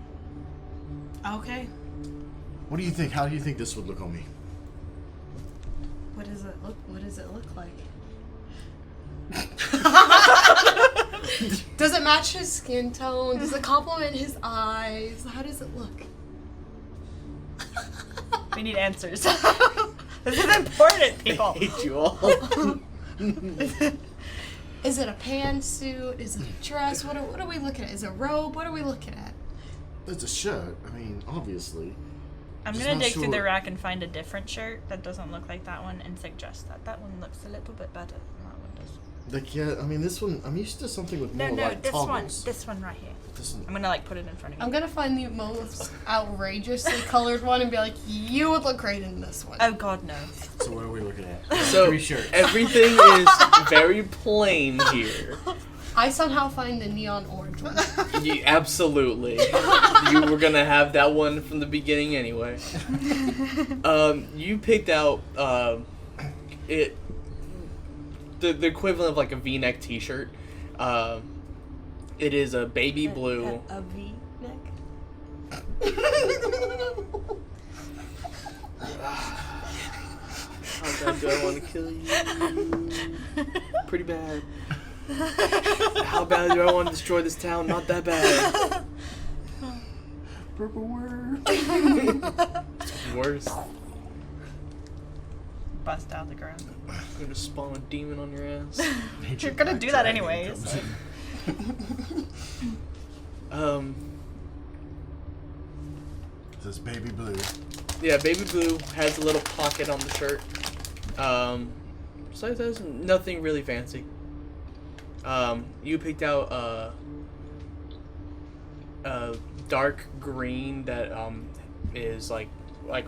Okay. What do you think? How do you think this would look on me? What does it look? What does it look like? Does it match his skin tone? Does it complement his eyes? How does it look? We need answers. This is important, people. I hate you all. Is it a pantsuit? Is it a dress? What are we looking at? Is it a robe? What are we looking at? It's a shirt. I mean, obviously. I'm Just gonna not dig through the sure. rack and find a different shirt that doesn't look like that one and suggest that. That one looks a little bit better than that one does. Like, yeah, I mean, this one, I'm used to something with more No, like this toggles. one right here. This one. I'm gonna like put it in front of you. I'm gonna find the most outrageously colored one and be like, you would look great in this one. Oh God, no. So what are we looking at? So Three shirts. everything is very plain here. I somehow find the neon orange one. Absolutely. You were gonna have that one from the beginning anyway. You picked out it the equivalent of like a V-neck T-shirt. It is a baby blue. A V-neck? How bad do I want to kill you? Pretty bad. How bad do I want to destroy this town? Not that bad. Purple worm. Worse. Bust out the ground. I'm gonna spawn a demon on your ass. You're gonna do that anyways. This is baby blue. Yeah, baby blue has a little pocket on the shirt. Besides that, nothing really fancy. You picked out dark green that is like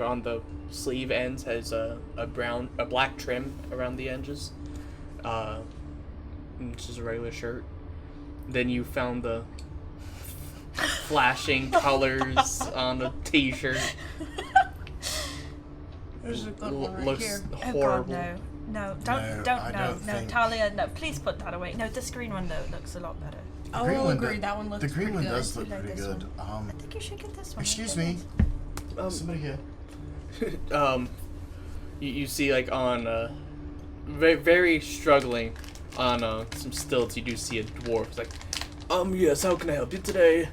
on the sleeve ends has a black trim around the edges. Which is a regular shirt. Then you found the flashing colors on a t-shirt. There's a good one right Looks here. Oh horrible. God, no. No, No, I no, don't think- Talia, no, please put that away. No, this green one though looks a lot better. I green will one agree, do- that one looks The green pretty one good. does look I like pretty this good. I think you should get this one. Excuse me. Somebody here. You see like on very, very struggling on some stilts, you do see a dwarf. It's like, yes, how can I help you today?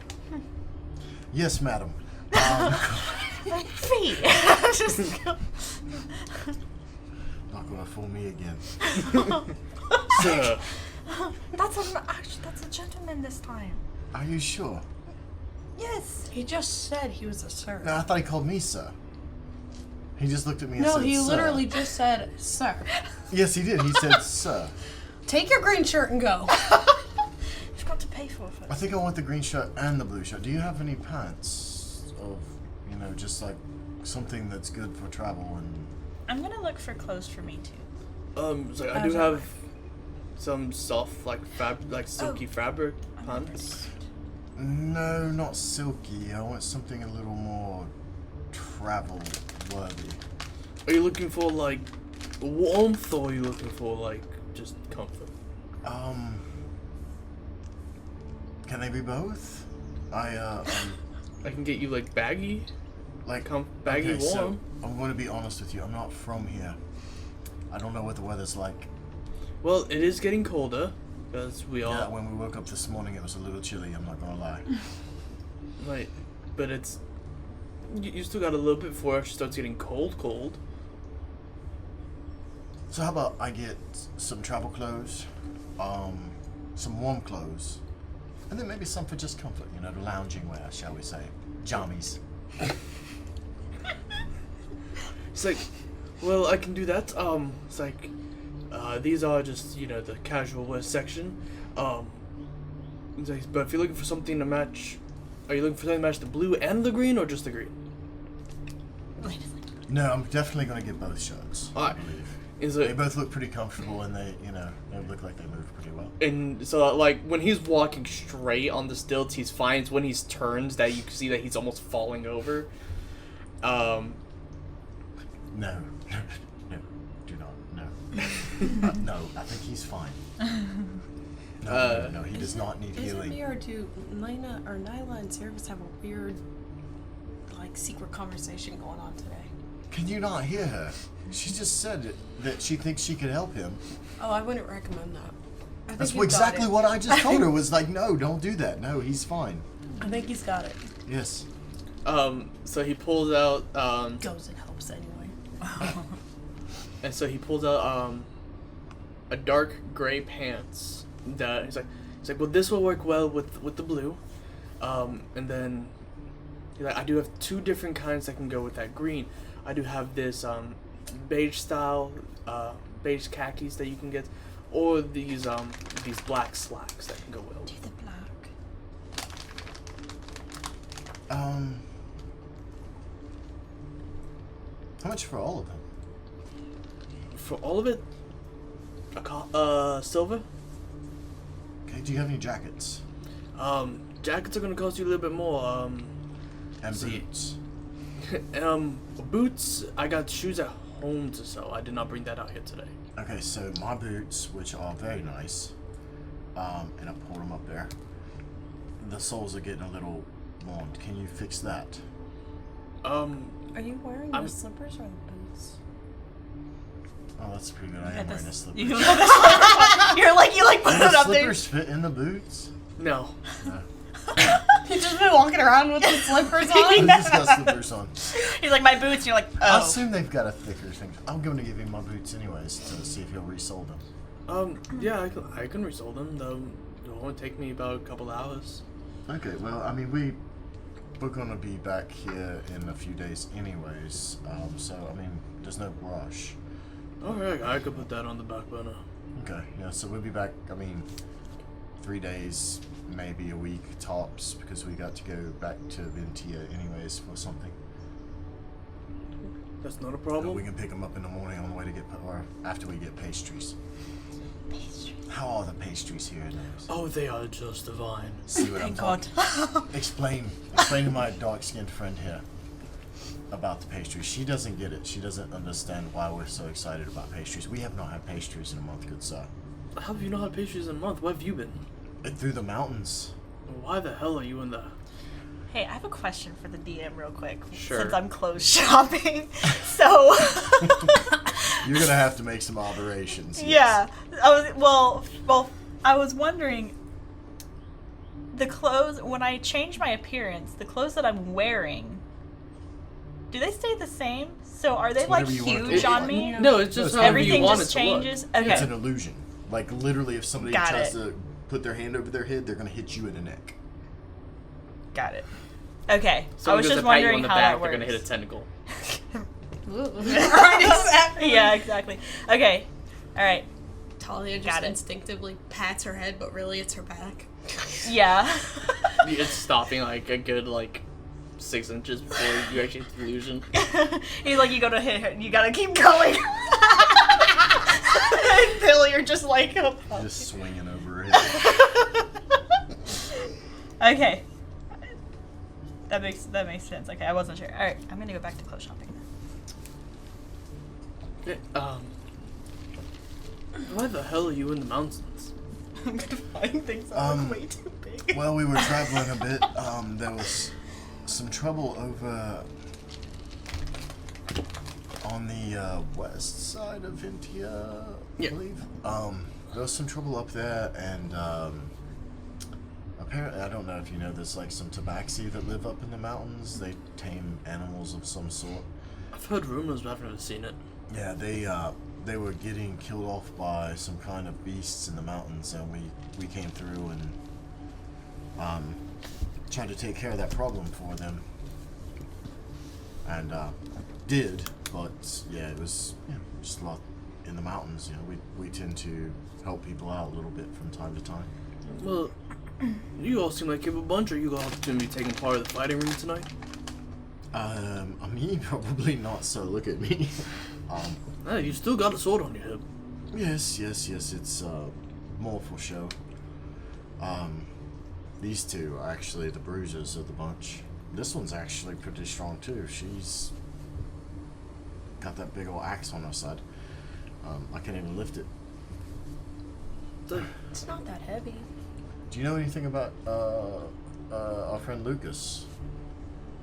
Yes, madam. Feet. Just Not not gonna fool me again. Sir. That's a gentleman this time. Are you sure? Yes. He just said he was a sir. No, I thought he called me sir. He just looked at me and No, said, he sir. literally just said, sir. Yes, he did. He said, sir. Take your green shirt and go. You've got to pay for it first. I think I want the green shirt and the blue shirt. Do you have any pants of, just like something that's good for travel and... I'm gonna look for clothes for me too. So I do have some soft, like silky fabric pants. No, not silky. I want something a little more travel worthy. Are you looking for like warmth, or are you looking for like just comfort? Can they be both? I can get you like baggy, baggy okay, warm. So I'm going to be honest with you. I'm not from here. I don't know what the weather's like. Well, it is getting colder, because we all... Yeah, when we woke up this morning, it was a little chilly, I'm not gonna lie. Right, but it's... You still got a little bit before it starts getting cold. So how about I get some travel clothes, some warm clothes, and then maybe some for just comfort, the lounging wear, shall we say. Jammies. It's like, well, I can do that. It's like, these are just, the casual wear section. It's like, but if you're looking for something to match, are you looking for something to match the blue and the green, or just the green? No, I'm definitely gonna get both shirts, I Alright. believe. They both look pretty comfortable, and they look like they move pretty well. And so, like, when he's walking straight on the stilts, he's fine. It's when he turns that you can see that he's almost falling over. No, do not, no. No, I think he's fine. No, he does not need Is it healing. me, or do Laena or Nyla and Seiravis have a weird, secret conversation going on today? Can you not hear her? She just said that she thinks she could help him. Oh, I wouldn't recommend that. I think That's you've got exactly it. what I just told her, was like, no, don't do that. No, he's fine. I think he's got it. Yes. So he pulls out, Goes and helps anyway. and so he pulls out, a dark gray pants that he's like, well, this will work well with the blue. And then he's like, I do have two different kinds that can go with that green. I do have this, beige style, beige khakis that you can get, or these black slacks that can go well. Do the black. How much for all of them? For all of it, silver. Okay, do you have any jackets? Jackets are gonna cost you a little bit more. And see. boots? Boots, I got shoes at home to sew. I did not bring that out here today. Okay, so my boots, which are very nice, and I pulled them up there. The soles are getting a little worn. Can you fix that? Are you wearing I'm- the slippers or the boots? Oh, that's pretty good. I am wearing the slippers. You got the slippers. You put Do it the up there. slippers fit in the boots? No. No. He's just been walking around with his slippers on. He's just got slippers on. He's like, my boots. And you're like, I oh. assume they've got a thicker thing. I'm going to give him my boots anyways to see if he'll resole them. Yeah, I can resole them, though it won't take me about a couple hours. Okay, well, I mean, we're going to be back here in a few days anyways, so, I mean, there's no rush. Alright, I could put that on the back burner. Okay, yeah, so we'll be back, 3 days, maybe a week tops, because we got to go back to Brynthia anyways for something. That's not a So problem. we can pick them up in the morning on the way to get, or after we get pastries. How are the pastries here, Nose? Oh, they are just divine. See what Thank I'm God. talking. Explain to my dark-skinned friend here about the pastries. She doesn't get it. She doesn't understand why we're so excited about pastries. We have not had pastries in a month, good sir. How have you not had pastries in a month? Where have you been? Through the mountains. Why the hell are you in the... Hey, I have a question for the DM real quick. Sure. Since I'm clothes shopping. So. You're gonna have to make some alterations. Yeah. I was wondering, the clothes, when I change my appearance, the clothes that I'm wearing, Do they stay the same? So are they It's like whatever you want it to huge look on like. me? No, it's just No, however you Everything want just it to look. changes? Okay. It's an illusion. Like, literally, if somebody Got tries it. to put their hand over their head, they're going to hit you in the neck. Got it. Okay. I Someone was goes just to pat you on wondering the how back, that works. they're gonna hit a tentacle. Exactly. Yeah, exactly. Okay. All right. Talia Got just it. instinctively pats her head, but really it's her back. Yeah. It's stopping like a good 6 inches before you actually hit the illusion. He's like, you gotta hit her. You gotta keep going. Until you're just like, Just swinging over her head. okay. That makes sense. Okay, I wasn't sure. All right, I'm gonna go back to clothes shopping. Okay, why the hell are you in the mountains? I'm gonna find things that Um, look way too big. Well, we were traveling a bit. There was some trouble over on the west side of India, Yeah. I believe. There was some trouble up there, and apparently, I don't know if you know, there's some tabaxi that live up in the mountains. They tame animals of some sort. I've heard rumors, but I've never seen it. Yeah, they were getting killed off by some kind of beasts in the mountains, and we came through and tried to take care of that problem for them. And did, but yeah, it was just a lot in the mountains. We tend to help people out a little bit from time to time. Well, you all seem like you have a bunch. Are you all going to be taking part of the fighting ring tonight? I mean, probably not. So look at me. Hey, you still got a sword on your hip. Yes. It's more for show. These two are actually the bruisers of the bunch. This one's actually pretty strong too. She's got that big old axe on her side. I can't even lift it. It's not that heavy. Do you know anything about our friend Lucas?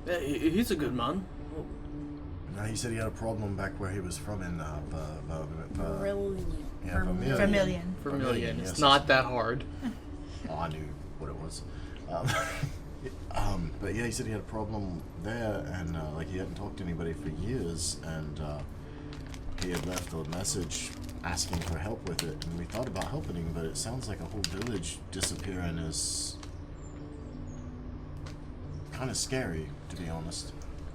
Yeah, he's a good man. No, he said he had a problem back where he was from in Brilliant. yeah, Vermilion. Vermilion. Yes, It's not that hard. Oh, I knew what it was. But yeah, he said he had a problem there, and he hadn't talked to anybody for years, and he had left a message asking for help with it, and we thought about helping him, but it sounds like a whole village disappearing is kind of scary, to be honest.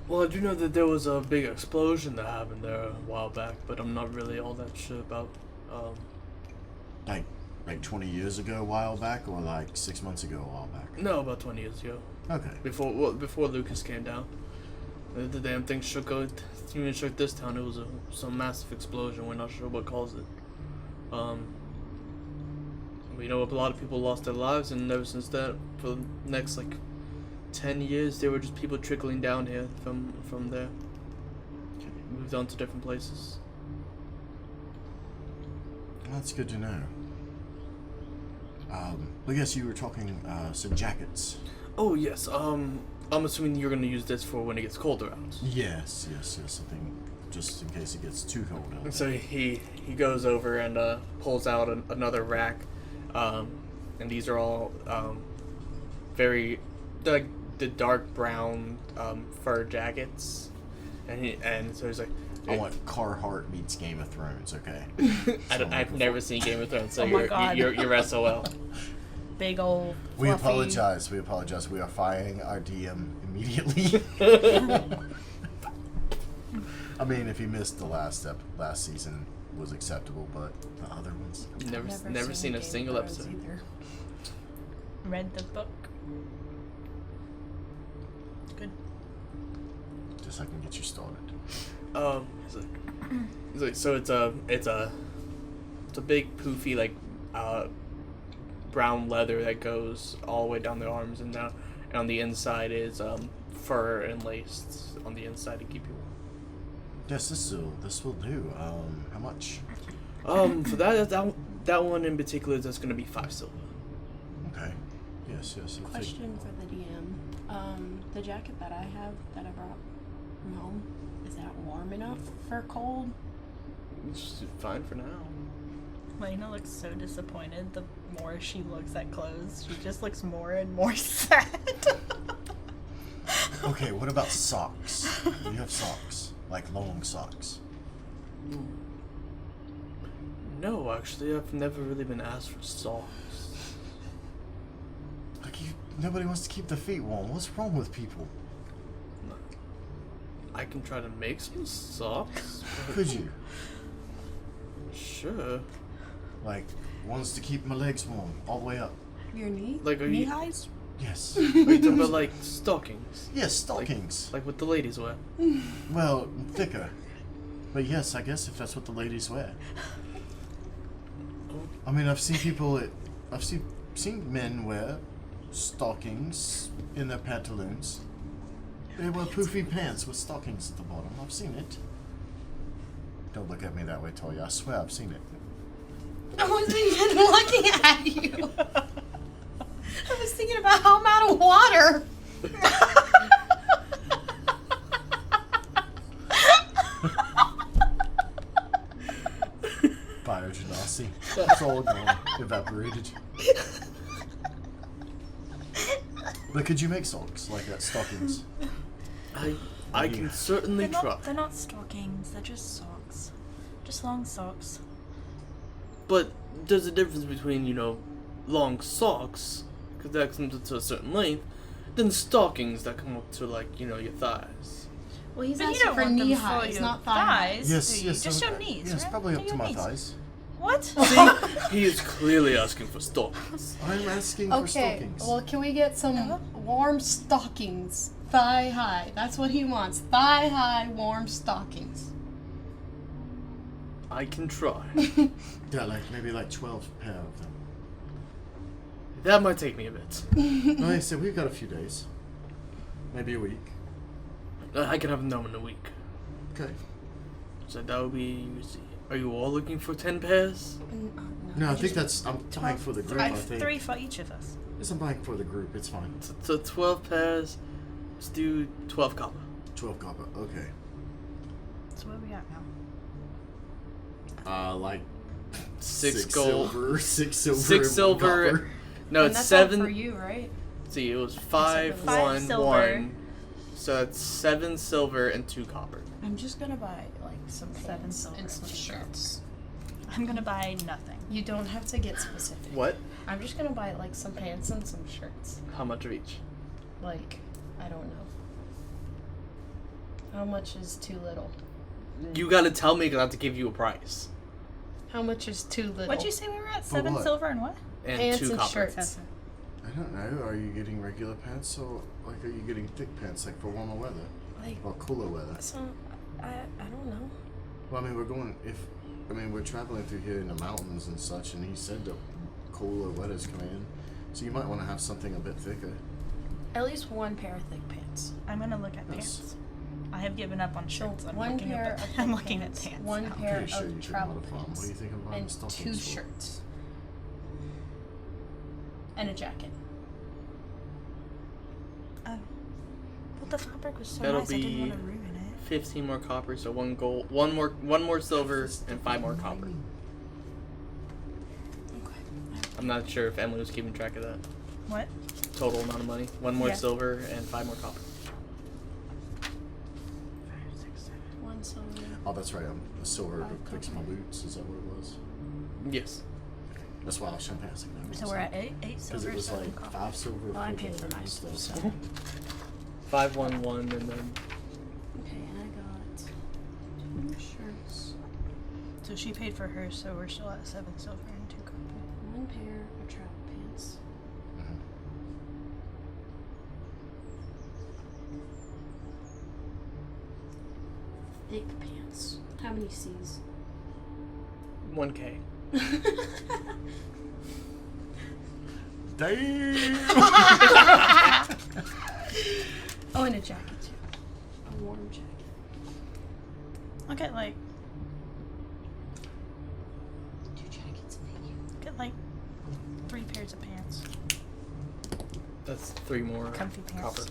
Well, I do know that there was a big explosion that happened there a while back, but I'm not really all that sure about. Like 20 years ago, a while back, or 6 months ago, a while back? No, about 20 years ago. Okay. Before Lucas came down. The damn thing shook even shook this town. It was some massive explosion. We're not sure what caused it. We know a lot of people lost their lives, and ever since that, for the next 10 years, there were just people trickling down here from there. Moved on to different places. That's good to know. I guess you were talking some jackets. Oh yes. I'm assuming you're gonna use this for when it gets colder out. Yes. I think just in case it gets too cold out. So he goes over and pulls out another rack, and these are all very the dark brown fur jackets, and so he's like, I want Carhartt meets Game of Thrones. Okay. I've never seen Game of Thrones, so Oh my God. you're SOL. Big old. We fluffy- apologize. We are firing our DM immediately. I mean, if he missed the last season, was acceptable, but the other ones. Never seen a Game of single Thrones episode. either. Read the book. Good. Just so I can get you started. He's like, so it's a big poofy brown leather that goes all the way down the arms and down, and on the inside is fur and laced on the inside to keep you warm. Yes, this will do. How much? For that one in particular, that's gonna be 5 silver. Okay. Yes. I'll take- Question for the DM. The jacket that I have that I brought from home, is that warm enough for cold? It's fine for now. Laena looks so disappointed the more she looks at clothes. She just looks more and more sad. Okay, what about socks? Do you have socks? Like long socks? No, actually, I've never really been asked for socks. Like nobody wants to keep their feet warm. What's wrong with people? I can try to make some socks. Could you? Sure. Like ones to keep my legs warm all the way up? Your knee? Like, are knee you- highs? Yes. Are you talking about like stockings? Yes, stockings. Like what the ladies wear? Well, thicker. But yes, I guess if that's what the ladies wear. I mean, I've seen seen men wear stockings in their pantaloons. They wear poofy pants with stockings at the bottom. I've seen it. Don't look at me that way, Toya. I swear I've seen it. I wasn't even looking at you. I was thinking about how I'm out of water. Biogenasi. It's all gone. Evaporated. But could you make socks like that? Stockings? I can certainly try. They're not stockings. They're just socks. Just long socks. But there's a difference between, long socks, because that comes up to a certain length, than stockings that come up to, like, your thighs. Well, he's But you asking don't for want knee them for highs, your not thigh highs. thighs. Yes, do you? yes. Just so- your knees, Yes, right? probably up To to your my knees. thighs. What? See? He is clearly asking for stockings. I'm asking for Okay, stockings. well, can we get some warm stockings? Thigh high. That's what he wants. Thigh high warm stockings. I can try. Yeah, maybe 12 pair of them. That might take me a bit. Like I said, we've got a few days. Maybe a week. I can have them in a week. Okay. So that would be, are you all looking for 10 pairs? No, I think I'm buying for the group, I think. 3 for each of us. Yes, I'm buying for the group, it's fine. So 12 pairs, let's do 12 copper. 12 copper, okay. So where are we at now? Like... 6 gold. Silver, 6 silver, 6 and silver. 1 copper. No, And it's that's 7. all for you, right? See, it was 5, 5 1, silver. 1. So it's 7 silver and 2 copper. I'm just gonna buy some 7 pants silver and some and 2 shirts. I'm gonna buy nothing. You don't have to get specific. What? I'm just gonna buy some pants and some shirts. How much of each? I don't know. How much is too little? You gotta tell me because I have to give you a price. How much is too little? What'd you say we were at? 7 what? silver and what? And Pants 2 and copper. shirts. I don't know, are you getting regular pants or are you getting thick pants for warmer weather? Or cooler weather? So, I don't know. Well, I mean, we're traveling through here in the mountains and such, and he said that cooler weather's coming in. So you might want to have something a bit thicker. At least 1 pair of thick pants. I'm gonna look at Yes. pants. I have given up on shirts. I'm 1 looking pair at of I'm thick looking pants, at pants. 1 now. pair Pretty sure you of could travel modify 'em. pants. What do you think of buying And stockings 2 for? shirts. And a jacket. Oh. But the fabric was so That'll nice. I didn't be want to ruin it. 15 more copper, so 1 gold, one more silver, and 5 more copper. Okay. I'm not sure if Emily was keeping track of that. What? Total amount of money. 1 more Yeah. silver and 5 more copper. 1 silver. Oh, that's right. A silver Five to fix my boots. Is that what it was? Yes. That's why I was trying to ask him. So we're at 8 Because silver, it was 7 copper. 5 silver. Well, I 4 paid for gold, my and stuff, stuff. so. 5, 1, 1, and then Okay, and I got 2 shirts, So she paid for hers, so we're still at 7 silver and 2 copper. 1 pair of travel pants. Mhm. Thick pants. How many C's? 1K. Damn! Oh, and a jacket too. A warm jacket. I'll get 2 jackets, maybe. 3 pairs of pants. That's 3 more Comfy pants. copper.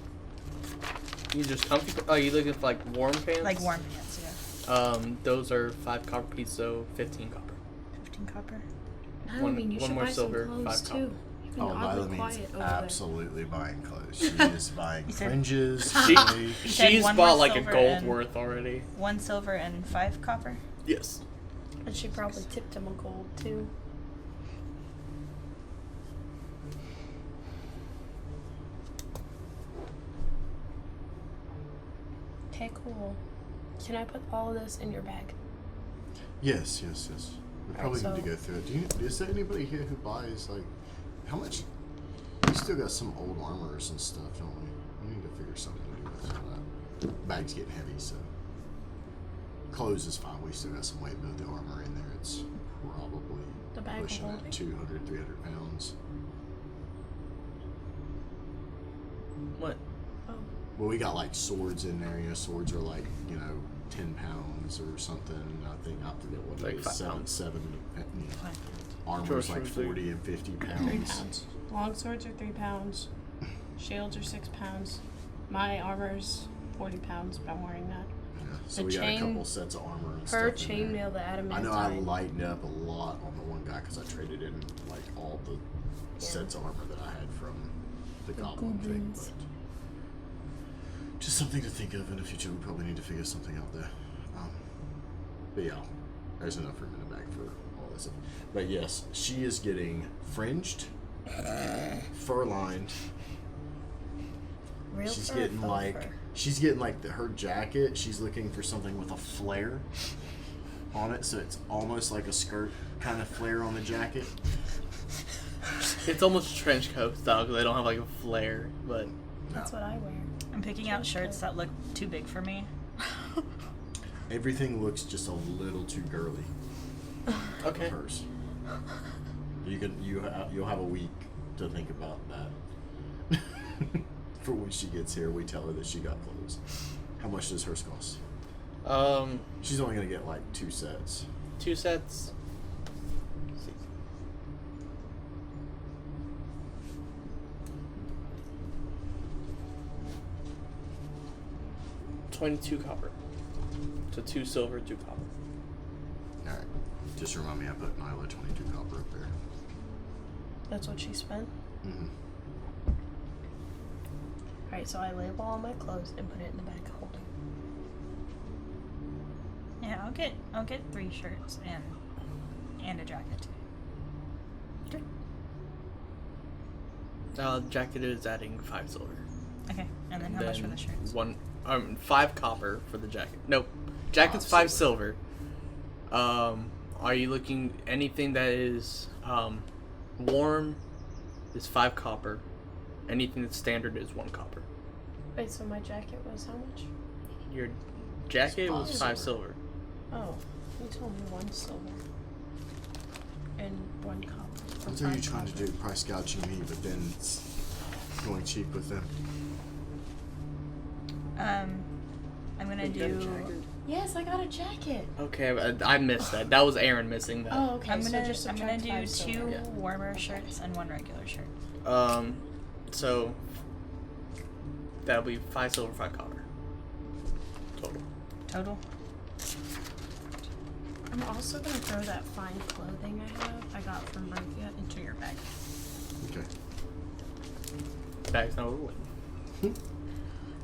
You just comfy? Oh, you looking for warm pants? Like warm pants, yeah. Those are 5 copper piece, so 15 copper. 15 copper. I One- mean, you one should more buy silver, some clothes 5 too. copper. Been Oh, oddly Lila means quiet over absolutely buying clothes. She is buying You said- fringes. She- jewelry. said She's one bought more like a silver gold and- worth already. 1 silver and 5 copper. Yes. there. And she probably tipped him a gold too. Okay, cool. Can I put all of this in your bag? Yes. We probably Alright, need to go through it. Is there anybody here who buys, like, how much? We still got some old armors and stuff, don't we? We need to figure something to do with some of that. Bag's getting heavy, so. Clothes is fine. We still got some weight, but the armor in there, it's probably The bag will pushing hold at it? 200, 300 pounds. What? Oh. Well, we got like swords in there. You know, swords are like 10 pounds or something. I forget what Like it is. 5 pounds. Seven. Armor's Short like swords are 40 and 50 3 pounds. pounds. Long swords are 3 pounds. Shields are 6 pounds. My armor's 40 pounds, but I'm wearing that. Yeah, so The we got a chain- couple sets of armor and Her stuff in there. chainmail, the I adamantine. know I lightened up a lot on the one guy because I traded in like all the sets of armor that I had from the goblin thing. goblins. But just something to think of in the future. We probably need to figure something out there. But yeah, there's enough room in the bag for all this stuff. But yes, she is getting fringed, fur-lined. Real She's fur, getting faux like fur. she's getting like her jacket. She's looking for something with a flare on it, so it's almost like a skirt kind of flare on the jacket. It's almost trench coat style because they don't have like a flare, but That's what I wear. I'm picking out shirts that look too big for me. Everything looks just a little too girly okay. for hers. You'll have a week to think about that. For when she gets here, we tell her that she got clothes. How much does hers cost? She's She's only gonna get like 2 sets. 2 sets. Let's see. $22 copper. So 2 silver, 2 copper. Alright. Just remind me I put Nyla 22 copper up there. That's what she spent. Mm-hmm. Alright, so I label all my clothes and put it in the bag of holding. Yeah, I'll get 3 shirts and a jacket too. Jacket is adding 5 silver. Okay, and then how much for the shirts? 5 copper for the jacket. Nope. Jacket's 5 5 silver. Are you looking anything that is warm is 5 copper. Anything that's standard is 1 copper. Wait, so my jacket was how much? Your jacket It's was 5 5 silver. Oh, you told me 1 silver. And 1 copper. What are you trying to do? Price gouging me, but then it's going cheap with them. I'm gonna do. Yes, I got a jacket. Okay, I missed that. That was Aaron missing that. Oh, okay. I'm so gonna just I'm gonna subtract do 5 2 silver. Yeah. warmer shirts and 1 regular shirt. So that'll be 5 silver, 5 copper. Total. Total. I'm also gonna throw that fine clothing I got from Brynthia into your bag. Okay. Bag's not overweight.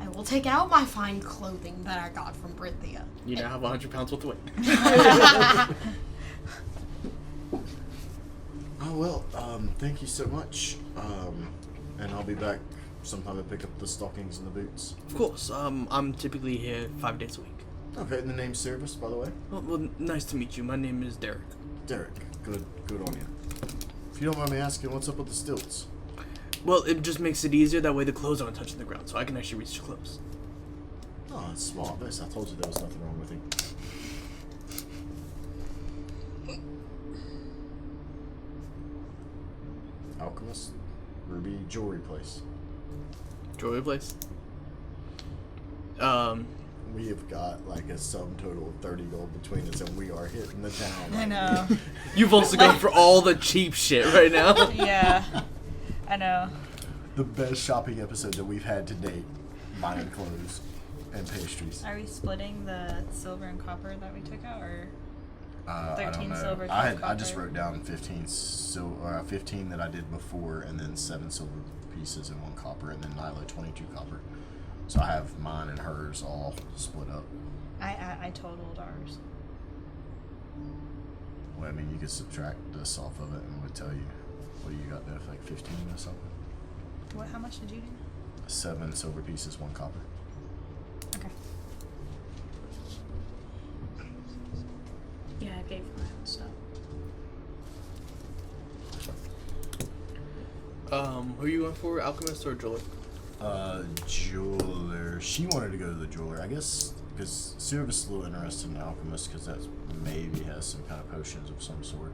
I will take out my fine clothing that I got from Brynthia. You now have 100 pounds worth of weight. Oh well, thank you so much. And I'll be back sometime to pick up the stockings and the boots. Of course. I'm typically here 5 days a week. Okay, and the name's Seiravis, by the way. Well, nice to meet you. My name is Derek. Derek, good on you. If you don't mind me asking, what's up with the stilts? Well, it just makes it easier. That way the clothes aren't touching the ground, so I can actually reach the clothes. Oh, that's smart. This, I told you there was nothing wrong with him. Alchemist, Ruby Jewelry Place. Jewelry place. We have got like a sum total of 30 gold between us, and we are hitting the town. I know. You've also gone for all the cheap shit right now. Yeah, I know. The best shopping episode that we've had to date, buying clothes and pastries. Are we splitting the silver and copper that we took out, or I don't 13 know. silver, 12 I just copper. wrote down 15 that I did before, and then 7 silver pieces and 1 copper, and then Nyla 22 copper. So I have mine and hers all split up. I totaled ours. Well, I mean, you could subtract this off of it, and it would tell you. What do you got there? Like 15 or something? What? How much did you do? 7 silver pieces, 1 copper. Okay. Yeah, I gave my own stuff. Who are you going for? Alchemist or jeweler? Jeweler. She wanted to go to the jeweler, I guess, because Seiravis is a little interested in alchemist because that maybe has some kind of potions of some sort.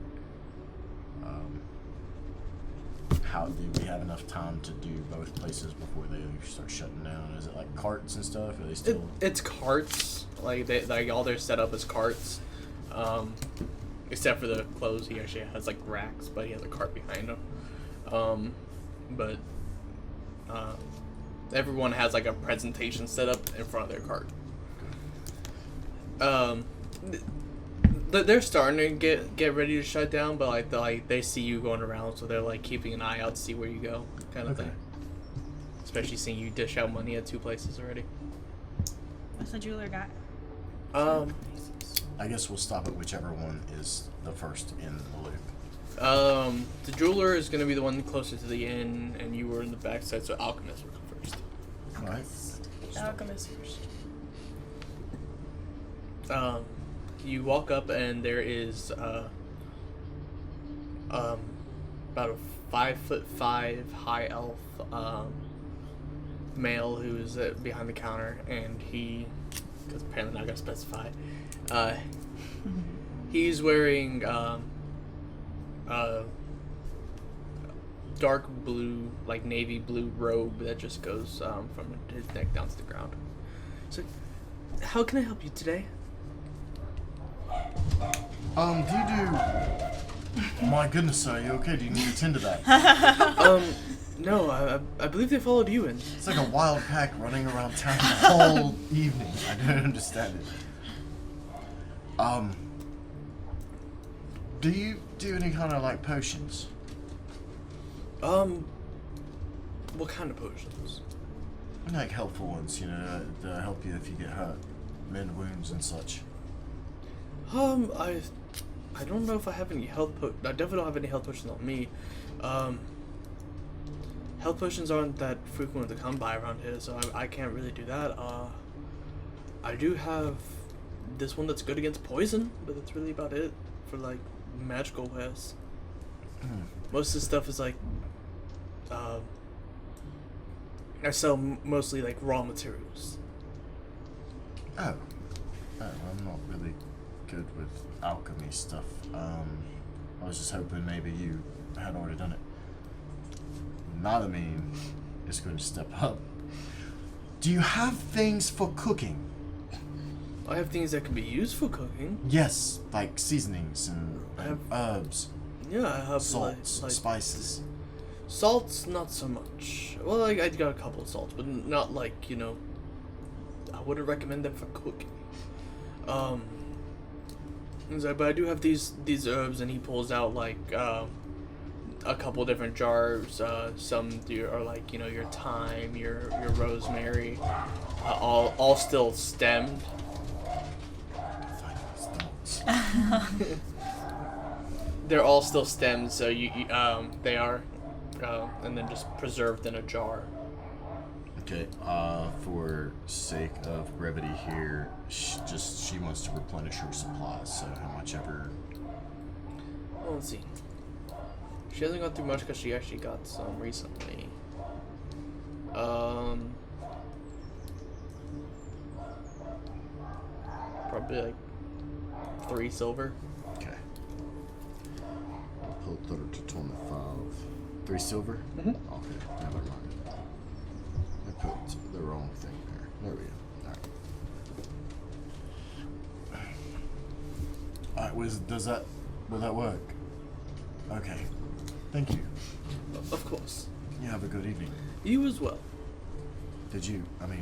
How do we have enough time to do both places before they start shutting down? Is it like carts and stuff? Are they still? It's carts. Like all their setup is carts. Except for the clothes, he actually has like racks, but he has a cart behind him. But everyone has like a presentation set up in front of their cart. They're starting to get ready to shut down, but they see you going around, so they're like keeping an eye out to see where you go, kind of Okay. thing. Especially seeing you dish out money at 2 places already. What's the jeweler got? I guess we'll stop at whichever one is the first in the loop. The jeweler is gonna be the one closer to the inn, and you were in the backside, so alchemist will come first. Alright. Alchemist first. You walk up and there is about a 5'5" high elf male who's behind the counter, and he, because apparently not gonna specify, he's wearing dark blue, like navy blue robe that just goes from his neck down to the ground. So, how can I help you today? Do you do... My goodness, sir, are you okay? Do you need to tend to that? No, I believe they followed you in. It's like a wild pack running around town the whole evening. I don't understand it. Do you do any kind of like potions? What kind of potions? Like helpful ones, you know, to help you if you get hurt, mend wounds and such. I don't know if I have any health I definitely don't have any health potions on me. Health potions aren't that frequent to come by around here, so I can't really do that. I do have this one that's good against poison, but that's really about it for like magical wares. Most of the stuff is like, I sell mostly like raw materials. Oh, I'm not really good with alchemy stuff. I was just hoping maybe you had already done it. Nalamine is going to step up. Do you have things for cooking? I have things that can be used for cooking. Yes, like seasonings and I have- herbs, Yeah, I have salts, like spices. salts, not so much. Well, like I got a couple of salts, but not like, you know, I wouldn't recommend them for cooking. But I do have these herbs, and he pulls out like a couple different jars. Some are like, you know, your thyme, your rosemary, all still stemmed. They're all still stemmed, so they are, and then just preserved in a jar. Okay, for sake of brevity here, she wants to replenish her supplies, so how much ever... Well, let's see. She hasn't gone through much because she actually got some recently. Probably like 3 silver. Okay. I'll put that to 25. 3 silver? Mm-hmm. Okay, never mind. I put the wrong thing there. There we go. Alright, will that work? Okay. Thank you. Of course. You have a good evening. You as well.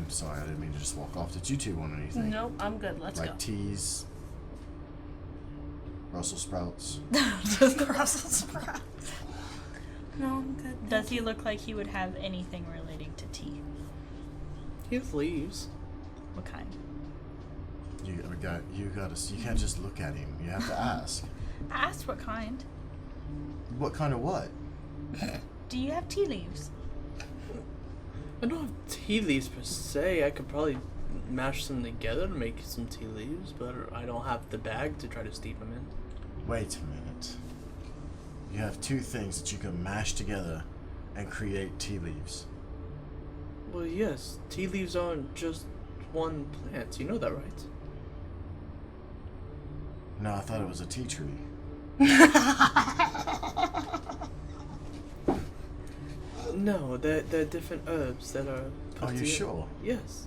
Sorry, I didn't mean to just walk off. Did you two want anything? Nope, I'm good. Let's like go. teas? Brussels sprouts. Just Brussels sprouts. No, I'm good. Does he look like he would have anything relating to tea? He has leaves. What kind? You can't just look at him. You have to ask. I asked what kind. What kind of what? Do you have tea leaves? I don't have tea leaves per se. I could probably mash them together to make some tea leaves, but I don't have the bag to try to steep them in. Wait a minute. You have two things that you can mash together and create tea leaves. Well, yes. Tea leaves aren't just one plant. You know that, right? No, I thought it was a tea tree. No, they're different herbs that are put Are you together. sure? Yes.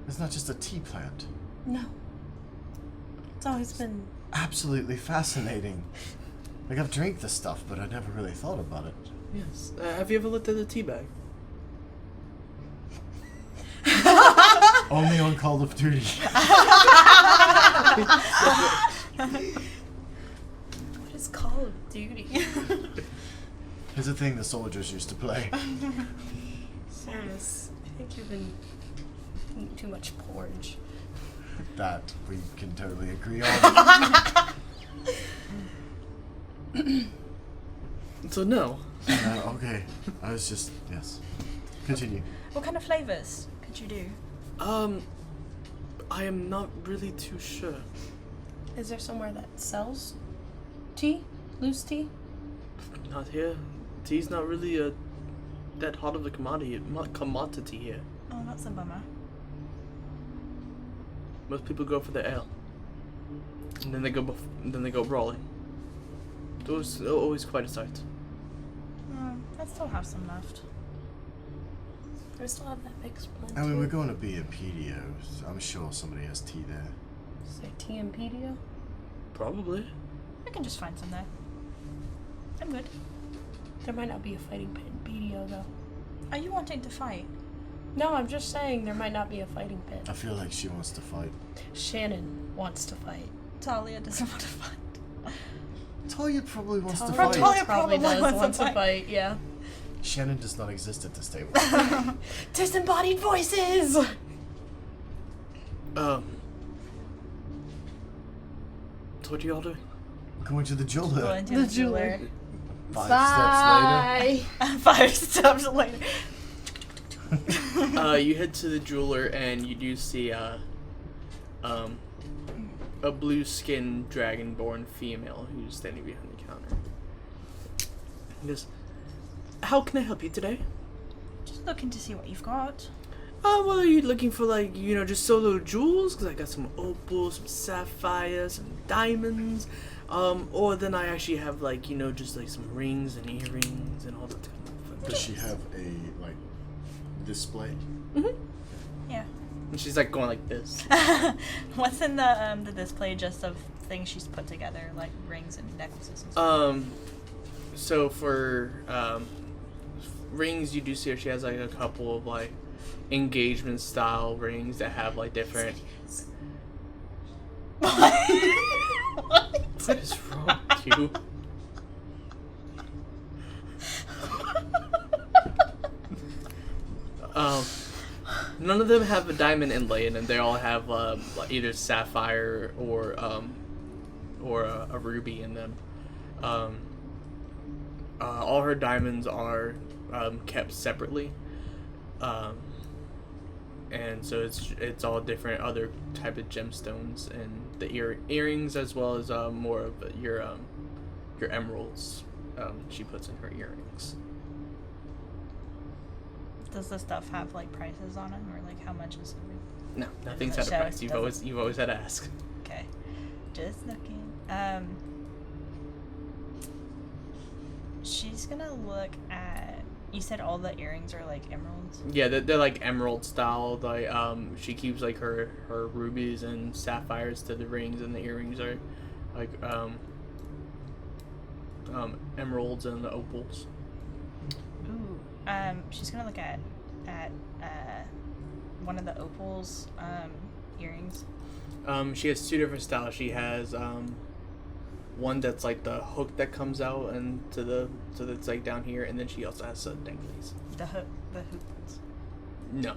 It's not just a tea plant. No. It's always been. Absolutely fascinating. Like, I've drank this stuff, but I never really thought about it. Yes. Have you ever looked at the tea bag? Only on Call of Duty. What is Call of Duty? It's a thing the soldiers used to play. Seiravis, I think you've been eating too much porridge. That we can totally agree on. So no. Okay. I was just, yes. Continue. What kind of flavors could you do? I am not really too sure. Is there somewhere that sells tea? Loose tea? Not here. Tea's not really that hot of a commodity here. Oh, that's a bummer. Most people go for the ale, and then they go brawling. It was always quite a sight. I still have some left. I still have that big splint. I mean, we're going to be in PDO. So I'm sure somebody has tea there. Say tea and pedio? Probably. I can just find some there. I'm good. There might not be a fighting pit in pedio, though. Are you wanting to fight? No, I'm just saying there might not be a fighting pit. I feel like she wants to fight. Shannon wants to fight. Talia doesn't want to fight. Talia probably wants to Talia fight. probably probably does wants to want to fight. fight, yeah. Shannon does not exist at this table. Disembodied voices! So what are y'all doing? Going to the jeweler. Going to the jeweler. 5 steps later. 5 steps later. You head to the jeweler and you do see a blue-skinned dragonborn female who's standing behind the counter. He goes, "How can I help you today?" Just looking to see what you've got. Well, are you looking for just solo jewels? Because I got some opals, some sapphires, some diamonds. Or then I actually have just some rings and earrings and all that kind of fun. Does she have a, display? Yeah. And she's going like this. What's in the display just of things she's put together, like rings and necklaces and stuff? So for rings, you do see she has a couple of engagement style rings that have different. What is wrong with you? None of them have a diamond inlay in them. They all have either sapphire or a ruby in them. All her diamonds are kept separately, and so it's all different other type of gemstones and the earrings as well as more of your emeralds. She puts in her earrings. Does the stuff have prices on them, or how much is it? No, nothing's Doesn't at a show, price. doesn't- You've always had to ask. Okay, just looking. She's gonna look at. You said all the earrings are emeralds. Yeah, they're emerald style. She keeps her rubies and sapphires to the rings, and the earrings are emeralds and the opals. Ooh. She's gonna look at one of the opals earrings. She has two different styles. She has one that's like the hook that comes out and so that's like down here, and then she also has some danglies. The hook ones. No.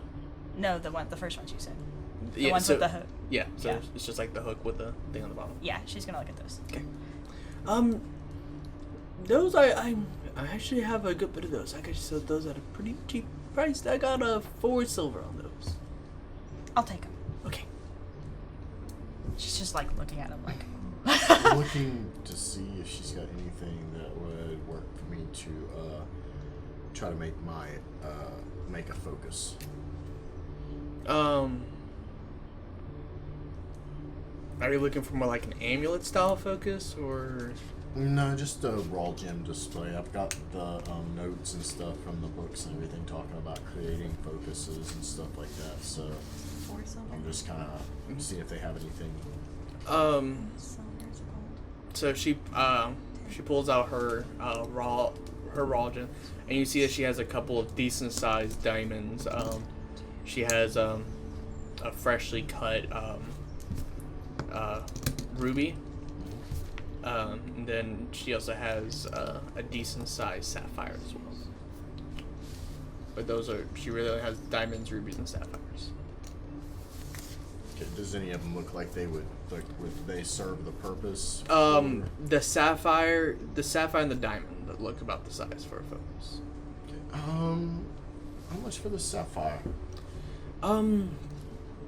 No, the first ones you said. The Yeah, ones so, with the hook. Yeah, so Yeah. it's just like the hook with the thing on the bottom. Yeah, she's gonna look at those. Okay. Those I actually have a good bit of those. I got you those at a pretty cheap price. I got 4 silver on those. I'll take them. Okay. She's just like looking at them like. I'm looking to see if she's got anything that would work for me to try to make my make a focus. Are you looking for more like an amulet style focus, or? No, just a raw gem display. I've got the notes and stuff from the books and everything talking about creating focuses and stuff like that. So 4 silver. I'm just kind of seeing if they have anything. Silver's gold. So she pulls out her raw gem, and you see that she has a couple of decent sized diamonds. She has a freshly cut ruby. And then she also has a decent sized sapphire as well. But she really only has diamonds, rubies, and sapphires. Okay, does any of them look like they would they serve the purpose? The sapphire and the diamond that look about the size for a focus. Okay. How much for the sapphire?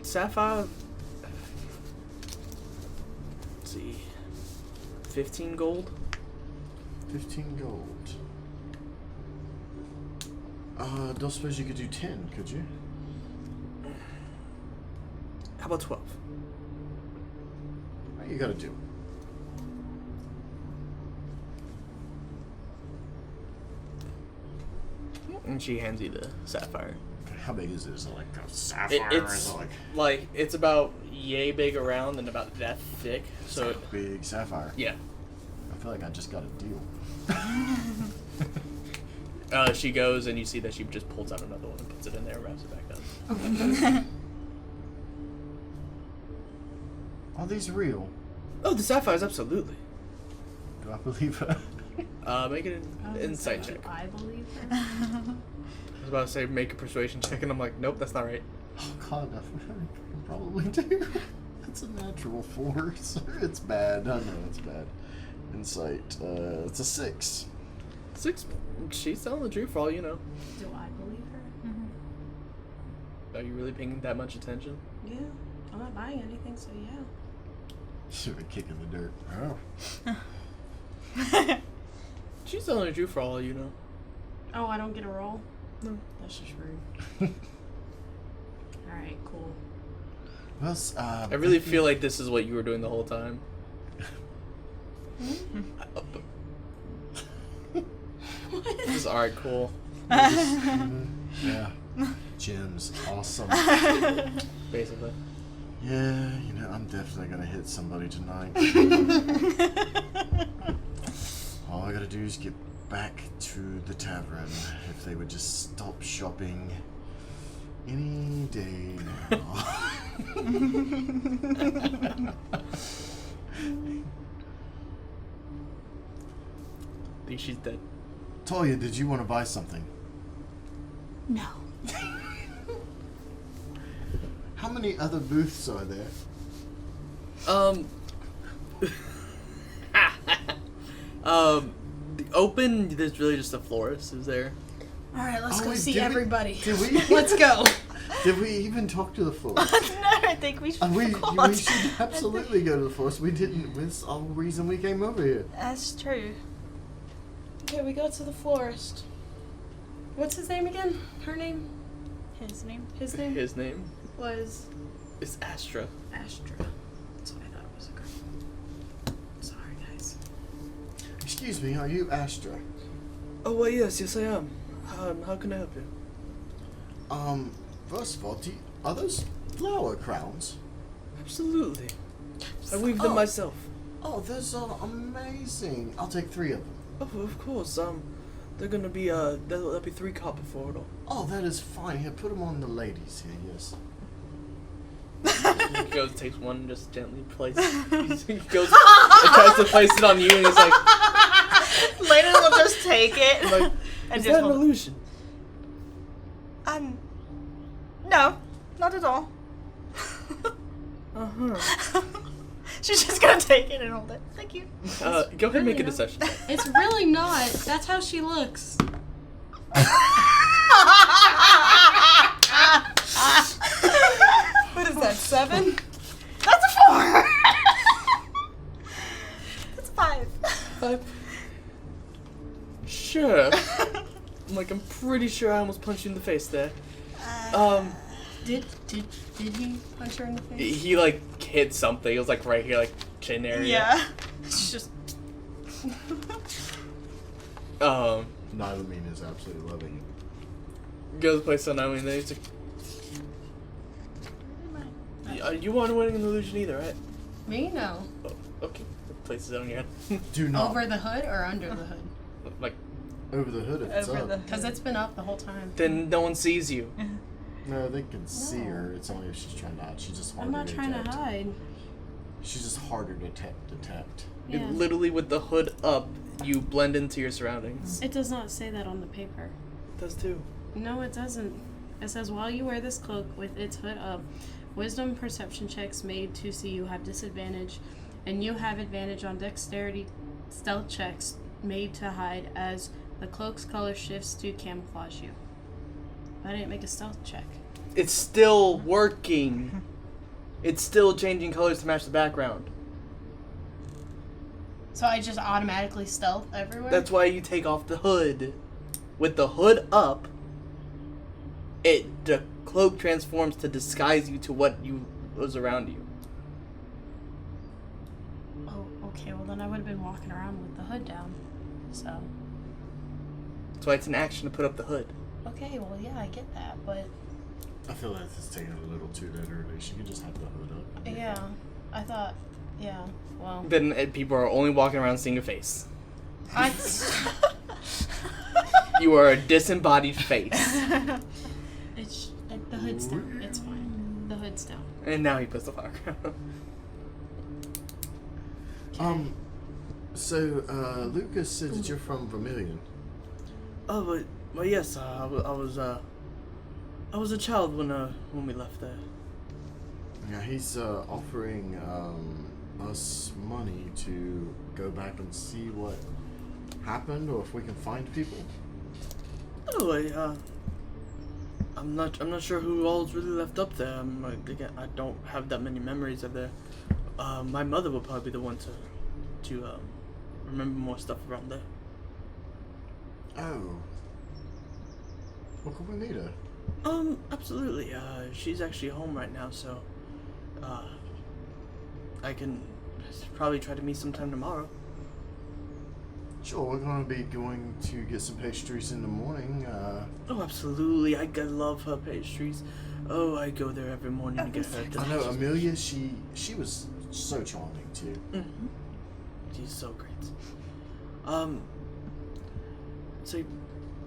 Sapphire. Let's see. 15 gold. 15 gold. Don't suppose you could do 10, could you? How about 12? What you gotta do? And she hands you the sapphire. How big is it? Is it like a sapphire? Or is It's it like it's about yay big around and about that thick. So a big sapphire? yeah. I feel like I just got a deal. She goes and you see that she just pulls out another one and puts it in there and wraps it back up. Are these real? Oh, the sapphires, absolutely. Do I believe her? Make it an insight check. I believe her. I was about to say make a persuasion check, and I'm like, nope, that's not right. Oh god, I probably do. That's a natural 4, so it's bad. I know it's bad. Insight, it's a 6. 6. She's telling the truth for all you know. Do I believe her? Mm-hmm. Are you really paying that much attention? Yeah. I'm not buying anything, so yeah. Should have kicked in the dirt. Oh. She's telling the truth for all you know. Oh, I don't get a roll? No. That's just rude. Alright, cool. Well, I really feel like this is what you were doing the whole time. This is alright, cool. yeah. Gems, awesome. Basically. Yeah, you know, I'm definitely gonna hit somebody tonight. All I gotta do is get back to the tavern. If they would just stop shopping any day now. I think she's dead. Talia, did you want to buy something? No. How many other booths are there? The open, there's really just a florist who's there. Alright, let's Oh, go wait, see did we- everybody. did we- Let's go. Did we even talk to the florist? No, I think we should. We pause. should absolutely go to the florist. We didn't. That's the whole reason we came over here. That's true. Okay, we go to the florist. What's his name again? Her name? His name. His name His name was is Astra. Astra. That's what I thought it was a girl. Sorry, guys. Excuse me, are you Astra? Oh, well, yes, I am. How can I help you? First of all, are those flower crowns? Absolutely. I weave them Oh. myself. Oh, those are amazing. I'll take 3 of them. Oh, of course. They're gonna be that'll be 3 copper for it all. Oh, that is fine. Here, put them on the ladies here, yes. He goes, takes one, and just gently places. He goes and tries to place it on you, and he's like, Laena will just take it. like and is just that an hold it. illusion? No, not at all. She's just gonna take it and hold it. Thank you. Go ahead and make a deception check. It's really not. That's how she looks. What is that, 7? That's a 4! That's a 5. 5. Sure. I'm pretty sure I almost punched you in the face there. Did he punch her in the face? He hit something. It was right here, chin area. Yeah. It's just... Nylamine is absolutely loving it. Goes to place on Nylamine, and then he's like, you weren't winning an illusion either, right? Me? No. Oh, okay. Places it on your head. Do not. Over the hood or under the hood? Over the hood if it's Over up. the Because it's been up the whole time. Then no one sees you. No, they can see her. It's only if she's trying to hide. She's just harder I'm not to trying detect. to hide. She's just harder to detect. Yeah. Literally, with the hood up, you blend into your surroundings. It does not say that on the paper. It does too. No, it doesn't. It says, while you wear this cloak with its hood up, wisdom perception checks made to see you have disadvantage, and you have advantage on dexterity stealth checks made to hide as the cloak's color shifts to camouflage you. I didn't make a stealth check. It's still working. It's still changing colors to match the background. So I just automatically stealth everywhere? That's why you take off the hood. With the hood up, the cloak transforms to disguise you to what was around you. Oh, okay. Well, then I would have been walking around with the hood down. So. That's why it's an action to put up the hood. Okay, well, yeah, I get that, but... I feel like it's taking a little too literally. She could just have the hood up. Yeah, I thought... Yeah, well... Then people are only walking around seeing a face. You are a disembodied face. The hood's down. It's fine. The hood's down. And now he puts the fire. So, Lucas said that you're from Vermilion. Oh, but yes, I was a child when we left there. Yeah, he's offering us money to go back and see what happened, or if we can find people. Oh, I'm not sure who all's really left up there. Again, I don't have that many memories of there. My mother would probably be the one to remember more stuff around there. Oh. Well, could we meet her? Absolutely. She's actually home right now, so I can probably try to meet sometime tomorrow. Sure, we're going to be going to get some pastries in the morning. Oh, absolutely. I love her pastries. Oh, I go there every morning to get her. I know Amelia, she was so charming too. Mm-hmm. She's so great. So,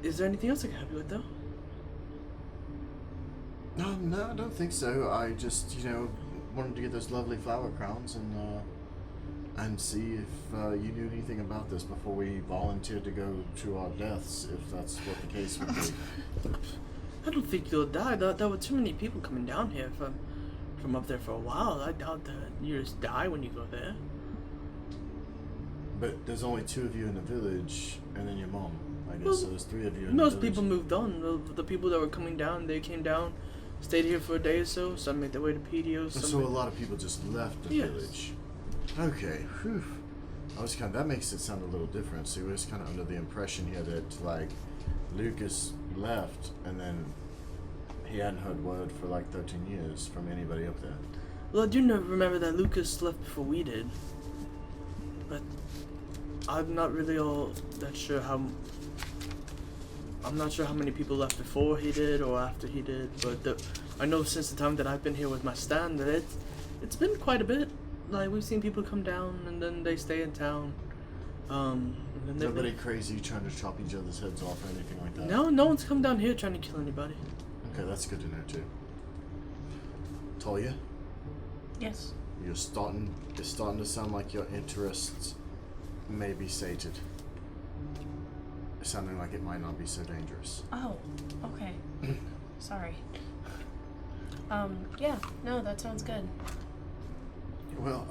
is there anything else I can help you with, though? No, I don't think so. I just, wanted to get those lovely flower crowns and see if you knew anything about this before we volunteered to go to our deaths, if that's what the case would be. I don't think you'll die. There were too many people coming down here from up there for a while. I doubt that you just die when you go there. But there's only 2 of you in the village, and then your mom, I guess. Well, So there's 3 of you in the most village. people moved on. The people that were coming down, they came down, stayed here for a day or so. Some made their way to PDO. So a lot of people just left the Yes. village. Okay, whew. That makes it sound a little different. So we was kind of under the impression here that, Lucas left, and then he hadn't heard word for 13 years from anybody up there. Well, I do remember that Lucas left before we did. But I'm not really all that sure I'm not sure how many people left before he did or after he did, but I know since the time that I've been here with my stand that it's been quite a bit. We've seen people come down and then they stay in town. And then Nobody crazy trying to chop each other's heads off or anything like that? No one's come down here trying to kill anybody. Okay, that's good to know too. Talia? Yes. It's starting to sound like your interests may be sated. It's sounding like it might not be so dangerous. Oh, okay. Sorry. Yeah, no, that sounds good. Well,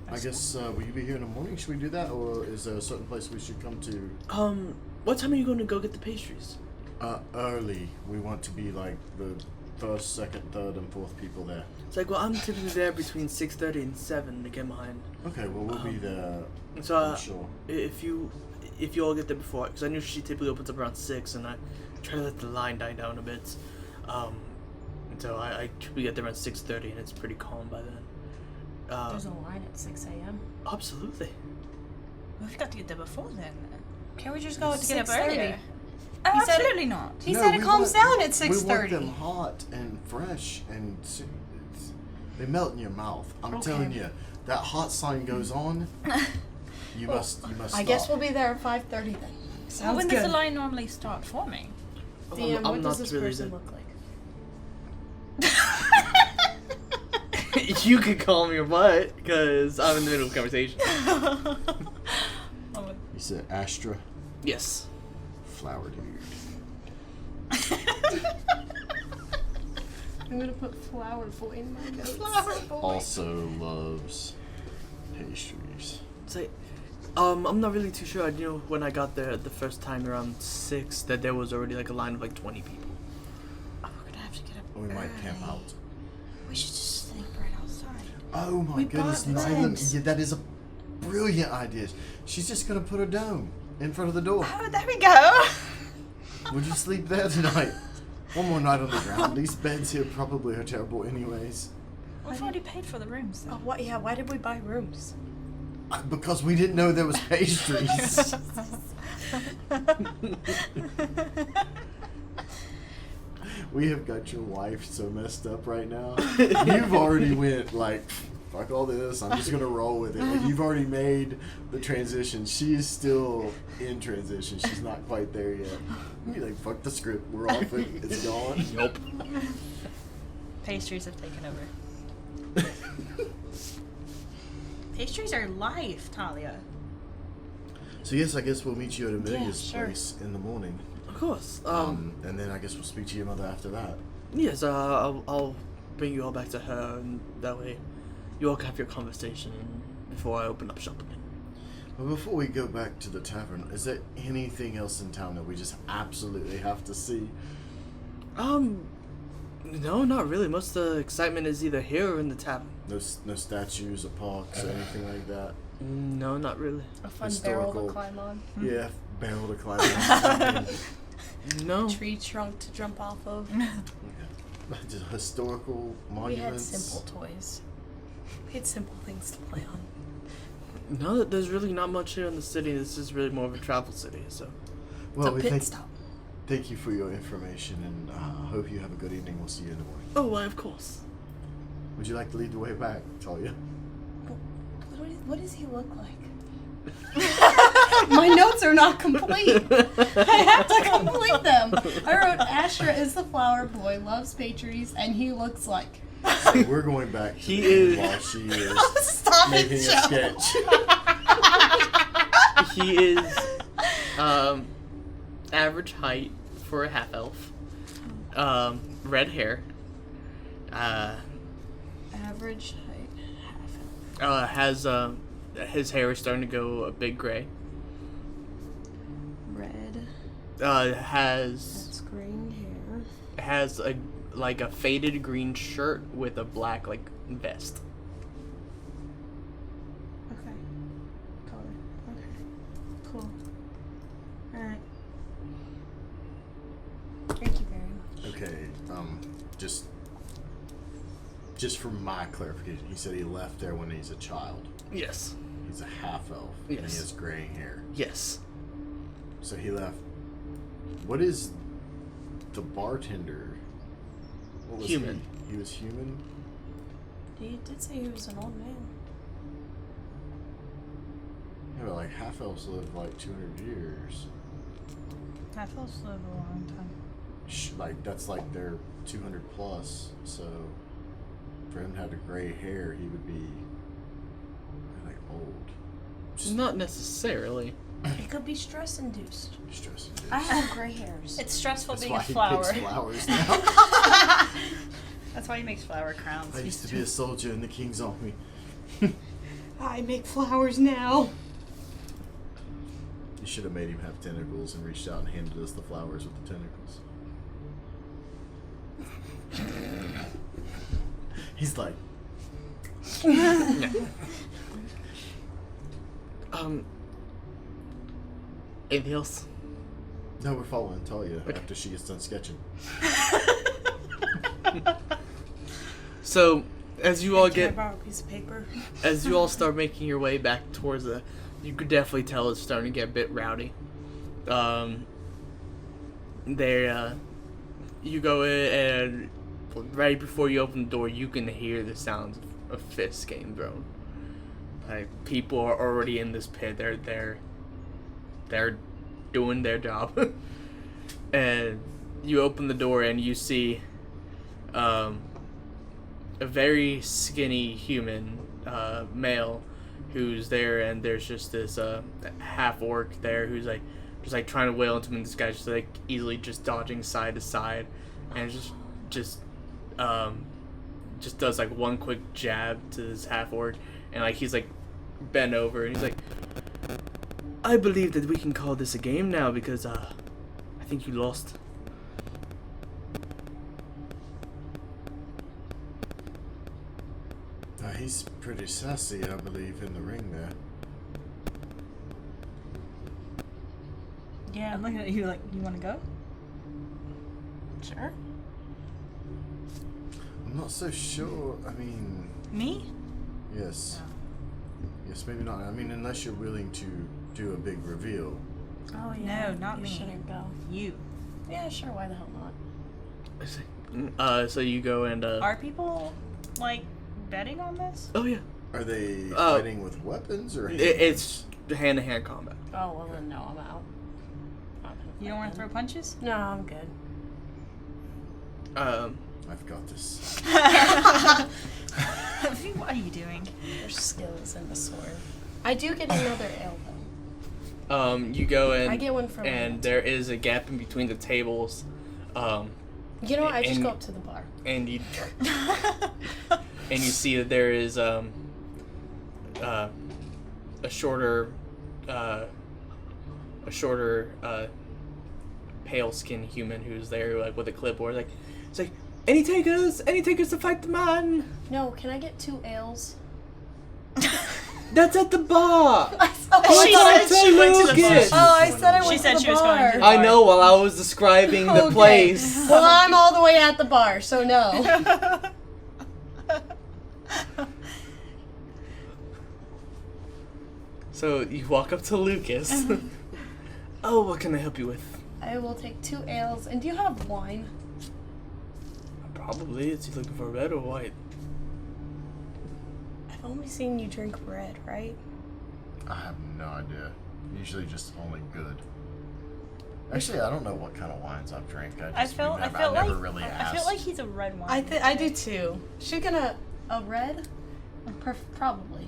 I guess, will you be here in the morning? Should we do that? Or is there a certain place we should come to? What time are you going to go get the pastries? Early. We want to be like the first, second, third, and fourth people there. It's like, well, I'm typically there between 6:30 and 7 to get mine. Okay, well, we'll be there, So, I'm sure. if you all get there before, because I knew she typically opens up around 6, and I try to let the line die down a bit. So I typically get there around 6:30, and it's pretty calm by then. There's a line at 6 a.m. Absolutely. We've got to get there before then. Can't we just go to get up 6:30. earlier? Oh, He said it- absolutely not. He No, said it we calms want- down at We 6:30. want them hot and fresh, and they melt in your mouth. I'm Okay. telling you, that hot sign goes on. You must I stop. guess we'll be there at 5:30 then. Well, Sounds when good. does the line normally start forming? DM, what I'm does not this really person the- look like? You could call me what? Because I'm in the middle of a conversation. You said Astra, Yes. flower dude. I'm gonna put flower boy in my notes. Flower boy. Also loves pastries. It's like, I'm not really too sure. I knew when I got there the first time around 6 that there was already like a line of like 20 people. Oh, we're gonna have to get up. Or we might camp early. out. We should just sleep right outside. Oh my We've goodness, got Nyla, tents. yeah, that is a brilliant idea. She's just gonna put a dome in front of the door. Oh, there we go. Would you sleep there tonight? One more night on the ground. These beds here probably are terrible anyways. We've already paid for the rooms. Oh, what? Yeah, why did we buy rooms? Because we didn't know there was pastries. We have got your wife so messed up right now. You've already went like, fuck all this, I'm just gonna roll with it. Like, you've already made the transition. She is still in transition. She's not quite there yet. You're like, fuck the script, we're off it, it's gone. Nope. Pastries have taken over. Pastries are life, Talia. So yes, I guess we'll meet you at Amelia's sure. place in the morning. Of course. And then I guess we'll speak to your mother after that. Yes, I'll bring you all back to her, and that way you all can have your conversation before I open up shop again. But before we go back to the tavern, is there anything else in town that we just absolutely have to see? No, not really. Most of the excitement is either here or in the tavern. No statues or parks or anything like that? No, not really. A fun barrel Historical. to climb on. Yeah, barrel to climb on. No. Tree trunk to jump off of. Just historical monuments. We had simple toys. We had simple things to play on. No, there's really not much here in the city. This is really more of a travel city, so. Well, we it's a pit stop. thank you for your information, and hope you have a good evening. We'll see you in the morning. Oh, why, of course. Would you like to lead the way back, Talia? What does he look like? My notes are not complete. I have to complete them. I wrote Astra is the flower boy, loves pastries, and he looks like. So we're going back to He the is- while she is Stop making it, a Joe. sketch. He is, average height for a half elf. Red hair. Average height, Has, his hair is starting to go a bit gray. red. Has That's green hair. has a faded green shirt with a black vest. Okay. Color. Okay. Cool. Alright. Thank you very much. Okay, just for my clarification, he said he left there when he's a child. Yes. He's a half elf. And he Yes. has graying hair. Yes. So he left. What is the bartender? What was Human. He was human? He did say he was an old man. Yeah, but like half elves live like 200 years. Half elves live a long time. Like that's like they're 200 plus. So for him to have the gray hair, he would be like old. Not necessarily. It could be stress induced. Stress. I have gray hairs. It's stressful That's being why a he flower. picks flowers now. That's why he makes flower crowns. I used to be a soldier in the King's Army. I make flowers now. You should have made him have tentacles and reached out and handed us the flowers with the tentacles. He's like, Anything else? no, we're following Talia after she gets done sketching. So, as you all Can I get, borrow a piece of paper? as you all start making your way back towards the, you could definitely tell it's starting to get a bit rowdy. You go in and right before you open the door, you can hear the sounds of fists getting thrown. Like people are already in this pit. They're doing their job. And you open the door and you see a very skinny human male who's there, and there's just this half orc there who's like just like trying to wail into him, and this guy's just like easily just dodging side to side, and just does like one quick jab to this half orc, and like he's like bent over and he's like, I believe that we can call this a game now because I think you lost. He's pretty sassy, I believe, in the ring there. Yeah, I'm looking at you like, you want to go? Sure. I'm not so sure. I mean, Me? yes. Yes, maybe not. I mean, unless you're willing to do a big reveal. Oh No, not you me. shouldn't go. You. Yeah, sure. Why the hell not? So you go and Are people, like, betting on this? oh yeah, Are they fighting with weapons or hands? it's hand-to-hand combat. Oh well, then no, I'm out. Not gonna You don't fight want to them. throw punches? No, I'm good. I've got this. What are you doing? There's skills in the sword. I do get another ale though. You go in I get one from and there is a gap in between the tables. You know what? I just and- go up to the bar. And you and you see that there is a shorter pale skinned human who's there like with a clipboard. Like it's like any takers to fight the man. No, can I get 2 ales? That's at the bar. I She thought said she went to the Lucas. bar. Oh, I said I went She to said the she was going to the bar. I know. While I was describing the Okay. place. Well, I'm all the way at the bar, so no. So you walk up to Lucas. Oh, what can I help you with? I will take 2 ales. And do you have wine? Probably. Is he looking for red or white? I've only seen you drink red, right? I have no idea. Usually just only good. Actually, I don't know what kind of wines I've drank. I feel never like really I asked. feel like he's a red one. I do too. Should we get a red? Probably.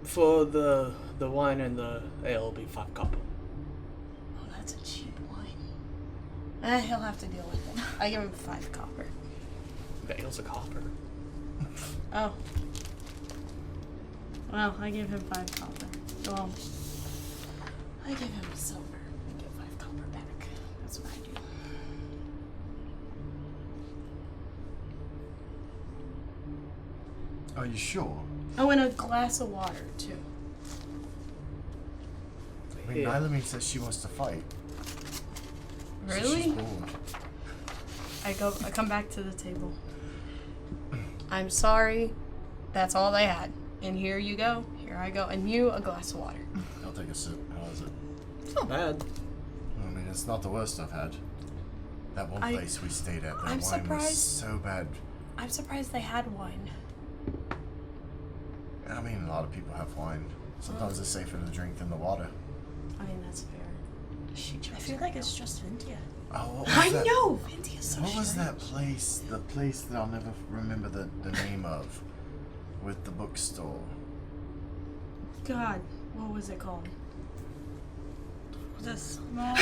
For the wine and the ale will be 5 copper. Oh, that's a cheap wine. He'll have to deal with it. I give him 5 copper. The ale's a copper. Oh. Well, I gave him 5 copper. Well, I give him silver and get 5 copper back. That's what I do. Are you sure? Oh, and a glass of water too. I mean, Nylamine says she wants to fight. So Really? she's bored. I come back to the table. I'm sorry. That's all they had. And here you go. Here I go. And you a glass of water. I'll take a sip. How is it? It's not bad. I mean, it's not the worst I've had. That one I- place we stayed at, that I'm wine was surprised. so bad. I'm surprised they had wine. I mean, a lot of people have wine. Sometimes it's safer to drink than the water. I mean, that's fair. She chose I feel her like it's ale. just Brynthia. Oh, what was I that? know! Vynthia's so What was strange. that place? The place that I'll never remember the name of, with the bookstore. God, what was it called? The small.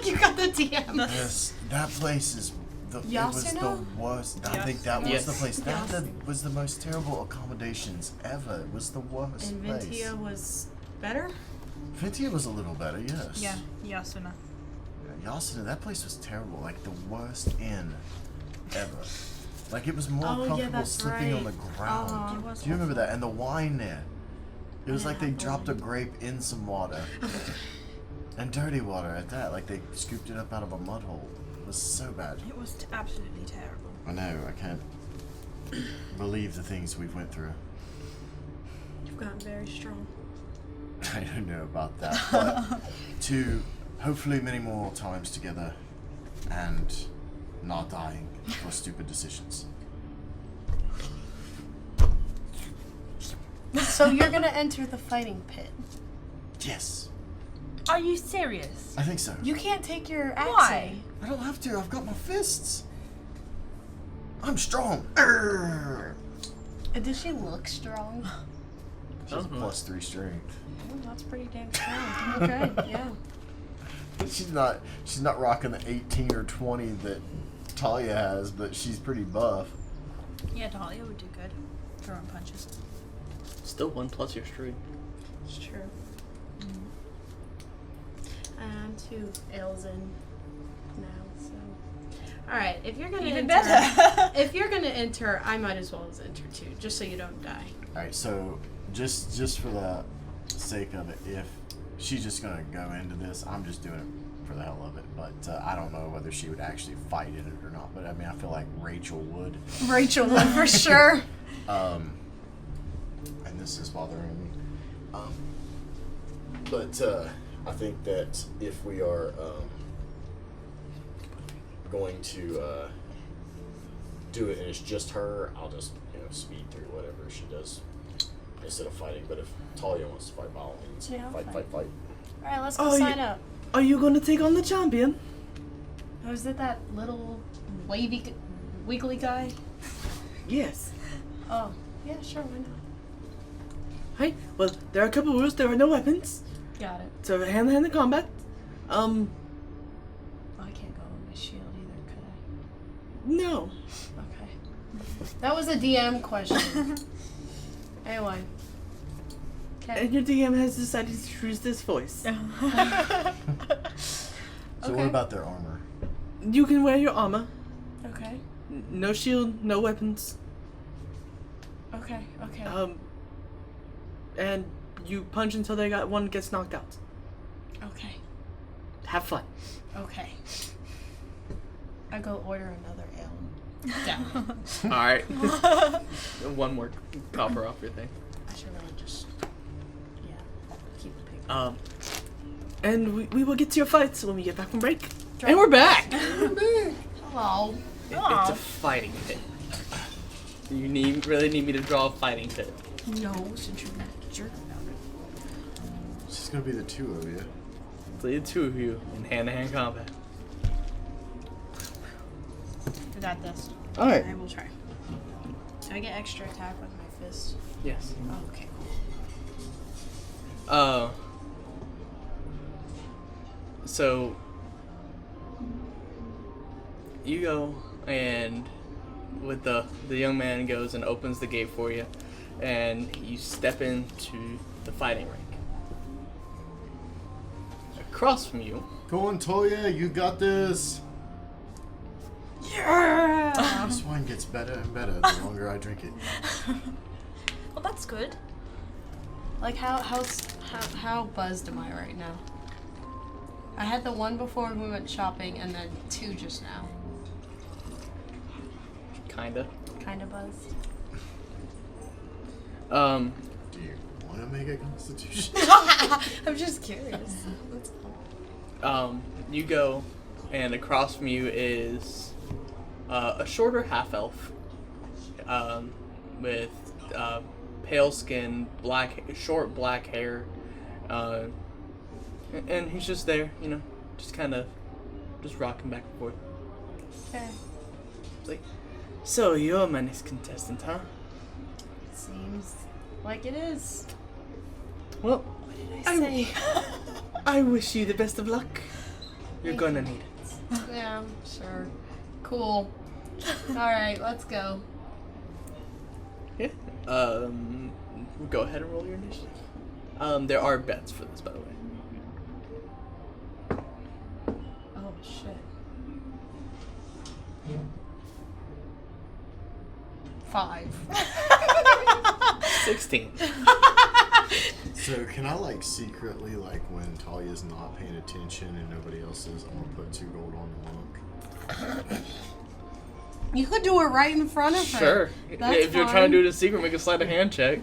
You got the DM. Yes, that place is. It was the Yasuna? worst. I Yes. think that was Yes. the place. That Yes. was the most terrible accommodations ever. It was the worst And place. Vynthiya was better? Vynthiya was a little better, yes. Yeah, Yasuna. Yasuna, that place was terrible. Like the worst inn ever. Like it was more Oh, yeah, comfortable that's sleeping on the right. ground. It was Do you remember that? And the wine there. It was I like they have the dropped a wine. grape in some water. And dirty water at that. Like they scooped it up out of a mud hole. It was so bad. It was absolutely terrible. I know, I can't believe the things we've went through. You've gotten very strong. I don't know about that, but to hopefully many more times together and not dying for stupid decisions. So you're gonna enter the fighting pit. Yes, Are you serious? I think so. You can't take your axe. Why? I don't have to, I've got my fists. I'm strong. Arrgh. And does she look strong? She has a +3 strength. Oh, that's pretty damn strong. Okay, yeah. She's not rocking the 18 or 20 that Talia has, but she's pretty buff. Yeah, Talia would do good. Throwing punches. Still 1 plus your strength. It's true. And 2 ales in now, so. Alright, if you're gonna Even enter. better. If you're gonna enter, I might as well as enter too, just so you don't die. Alright, so just for the sake of it, if she's just gonna go into this, I'm just doing it for the hell of it. But I don't know whether she would actually fight in it or not. But I mean, I feel like Rachel would. Rachel would for sure. And this is bothering me. But I think that if we are going to do it and it's just her, I'll just speed through whatever she does instead of fighting. But if Talia wants to fight, by all means, Yeah, I'll fight. Alright, let's go Oh, sign up. Are you gonna take on the champion? Oh, is it that little wavy, wiggly guy? Yes. Oh, yeah, sure, why not? Hey, well, there are a couple rules. There are no weapons. Got it. So hand-to-hand combat. Oh, I can't go with my shield either, could No. I? Okay. That was a DM question. Anyway. Okay. And your DM has decided to use this voice. So what Okay. about their armor? You can wear your armor. Okay. No shield, no weapons. Okay. Okay. And you punch until one gets knocked out. Okay. Have fun. Okay. I go order another ale. Down. Alright. 1 more copper off your thing. I should really just. Yeah. Keep the pig. And we will get to your fights when we get back from break. And we're back! Hello. It's a fighting pit. You really need me to draw a fighting pit. No, since you're not a jerk about it. It's just gonna be the two of you. It's the 2 of you in hand-to-hand combat. I got this. Alright. I will try. Do I get extra attack with my fist? Yes. Oh, okay. So you go and with the young man goes and opens the gate for you, and you step into the fighting ring. Across from you, Go on, Talia, you got this. Yeah! This wine gets better and better the longer I drink it. Well, that's good. Like how buzzed am I right now? I had the 1 before we went shopping, and then 2 just now. kinda. Kind of buzzed. Do you want to make a constitution? I'm just curious. That's all. You go, and across from you is a shorter half-elf with pale skin, short black hair, and he's just there, just kind of just rocking back and forth. Okay. Like, so you're my next contestant, huh? Seems like it is. Well, What did I say? I wish you the best of luck. You're Thank gonna you. need it. Yeah, sure. Cool. Alright, let's go. Yeah. Go ahead and roll your initiative. There are bets for this, by the way. Oh, shit. 5. 16. So can I like secretly, like when Talia's not paying attention and nobody else is, I'm gonna put 2 gold on the monk. You could do it right in front of her. Sure. That's If you're fine. trying to do it in secret, make a sleight of hand check.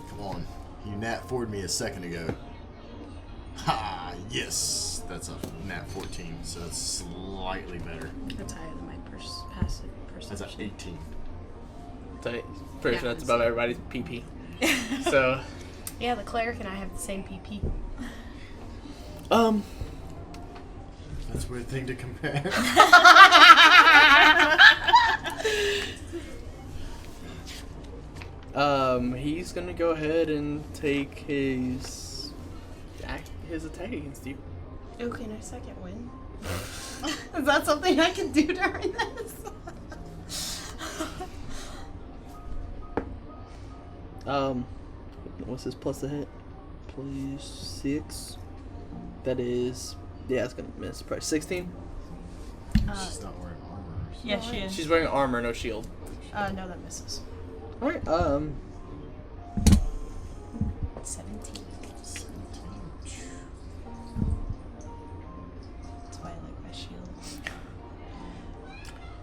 Come on, you nat 4'd me a second ago. Ha! Yes, that's a nat 14, so that's slightly better. That's higher than my passive That's perception. at 18. So, pretty Yeah, sure that's it's- above everybody's PP. So, Yeah, the cleric and I have the same PP. That's a weird thing to compare. he's gonna go ahead and take his attack against you. Oh, can I second win? Is that something I can do during this? What's his plus the hit? Plus 6. That is, yeah, it's gonna miss. Probably 16. She's not wearing armor. So. Yeah, she is. She's wearing armor, no shield. No, that misses. All right. 17. 17. That's why I like my shield.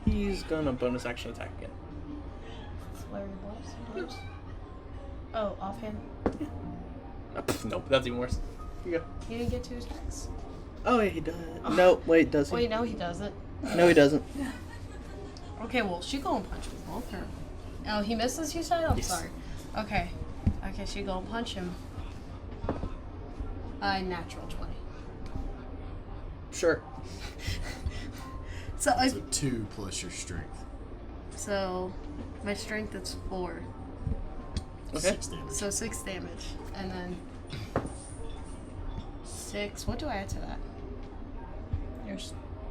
He's gonna bonus action attack again. Flurry blows. Oh, offhand. Nope, that's even worse. Here you go. He didn't get 2 attacks. Oh yeah, he does. No, wait, does he? Wait, no, he doesn't. No, he doesn't. Okay, well, she gonna punch me both her. Oh, he misses, you said? I'm Yes. sorry. Okay. Okay, she gonna punch him. Natural 20. Sure. So, I, So 2 plus your strength. so my strength is 4. Okay. 6 damage. So 6 damage. And then 6. What do I add to that?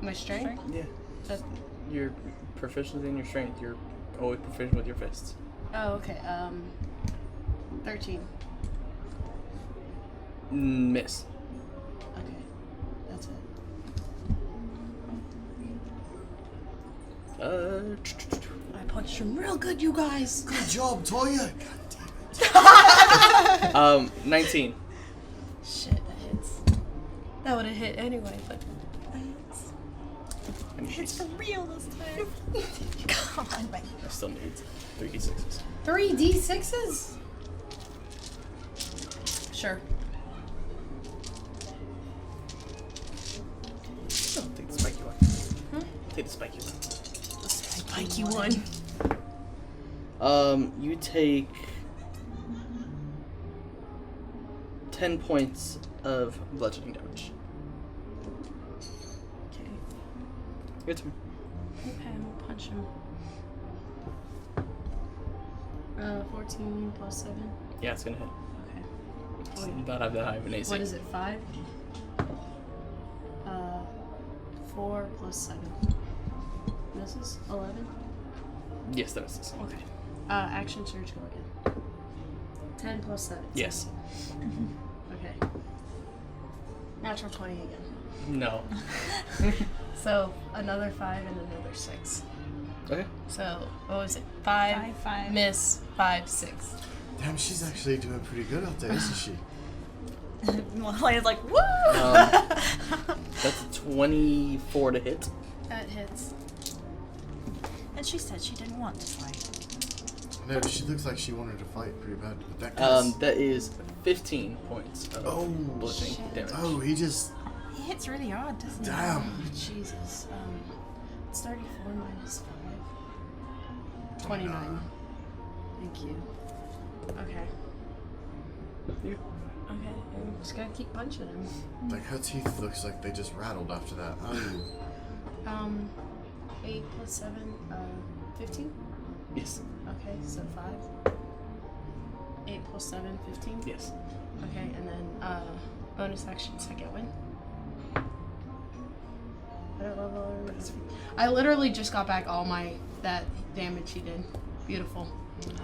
My strength? Yeah. That's- Your proficiency in your strength. You're always proficient with your fists. Oh, okay. 13. Miss. Okay. That's it. I punched him real good, you guys. Good job, Toya! God damn it. 19. Shit, that hits. That would have hit anyway, but It's for real this time. Come on, baby. I still need 3d6s. 3d6s? Sure. Oh, take the spiky one. Take the spiky one. Spiky one. You take 10 points of bludgeoning damage. Okay. Your turn. Okay, I'm gonna punch him. 14 plus 7. Yeah, it's gonna hit. Okay. It's not have that high of an AC. What is it, 5? 4 plus 7. This is 11? Yes, that misses. Okay. Action surge go again. 10 plus 7. Yes. Okay. Natural 20 again. No. So another 5 and another 6. Okay. So what was it? 5, 5. miss, 5, 6. Damn, she's actually doing pretty good out there, isn't she? Lena's like, woo! That's a 24 to hit. That hits. And she said she didn't want to fight. No, she looks like she wanted to fight pretty bad. But that guy's... That is 15 points of Oh, bludgeoning shit. damage. Oh, he just... He hits really hard, doesn't he? Damn. Jesus. It's 34 minus 5. 29. Thank you. Okay. You. Okay, I'm just gonna keep punching him. Like her teeth looks like they just rattled after that. Oh. 8 plus 7, 15? Yes. Okay, so 5. 8 plus 7, 15? Yes. Okay, and then, bonus action, second win. Better level. I literally just got back all that damage he did. Beautiful.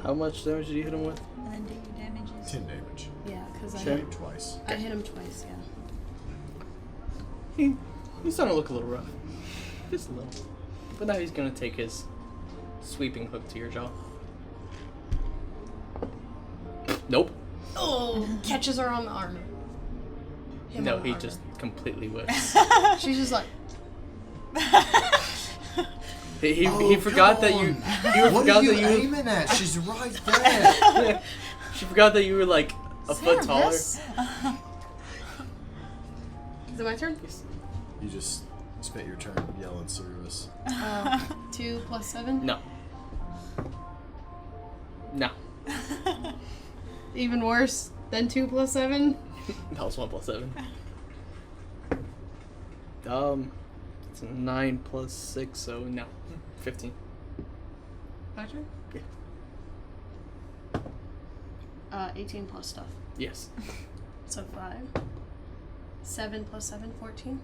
How much damage did you hit him with? And then do your damages. 10 damage. Yeah, because Okay. Hit him twice. I hit him twice, yeah. He's starting to look a little rough. Just a little. But now he's gonna take his sweeping hook to your jaw. Nope. Oh, catches her on the arm. Him No, on the he armor. just completely whips. She's just like, He forgot that you. He What forgot are you that you. aiming at? She's right there. She forgot that you were like a foot taller. Seiravis? Is it my turn? You just spent your turn yelling Seiravis. 2 plus 7? No. No. Even worse than 2 plus 7? That was 1 plus 7. It's 9 plus 6, so no. 15. My turn? Yeah. 18 plus stuff. Yes. So 5. 7 plus 7, 14.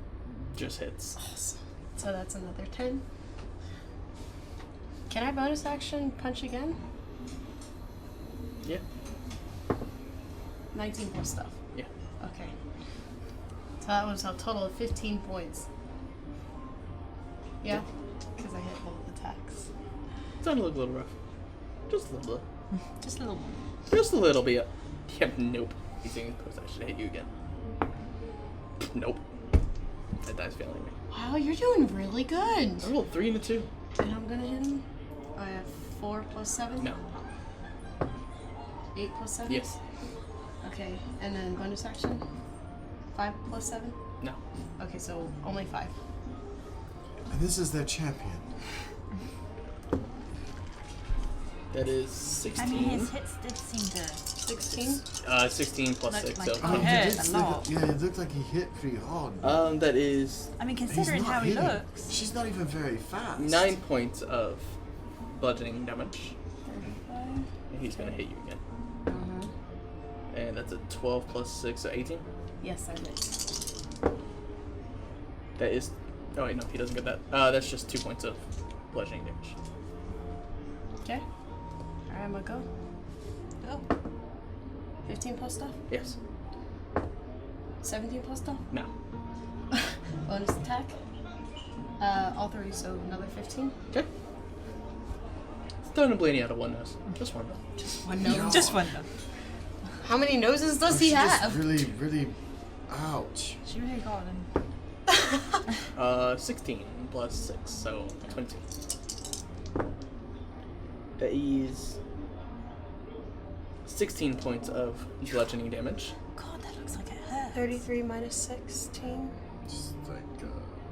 Just hits. Awesome. So that's another 10. Can I bonus action punch again? Yeah. 19 plus stuff. Yeah. Okay. So that was a total of 15 points. Yeah? Because I hit both attacks. It's starting to look a little rough. Just a little bit. Just a little. Just a little bit. Yep, nope. He's thinking I should hit you again. Nope. That dice failing me. Wow, you're doing really good. I rolled 3 and a 2. And I'm gonna hit him. I have 4 plus 7? No. 8 plus 7? Yes. Okay, and then bonus action? 5 plus 7? No. Okay, so only 5. And this is their champion. That is 16. I mean, his hits did seem to. 16? 16 plus Looked 6, like so it. Oh, He he hurt did a look- lot. yeah, it looked like he hit pretty hard. that is I mean, He's considering not how he hitting. looks. She's not even very fast. 9 points of bludgeoning damage. 35. And he's gonna hit you again. Uh-huh. And that's a 12 plus 6, so 18. Yes, I did. That is. Oh, wait, no, he doesn't get that. That's just 2 points of bludgeoning damage. Okay. Alright, I'm gonna go. Oh. 15 plus stuff? Yes. 17 plus stuff? No. Bonus attack? All 3, so another 15. Okay. Throwing a Blaney out of one nose. Just one though. Just one nose. Just one though. How many noses does Oh, he she have? just really, really. Ouch. She really got him. 16 plus 6, so 20. That is 16 points of bludgeoning damage. God, that looks like it hurts. 33 minus 16. Just like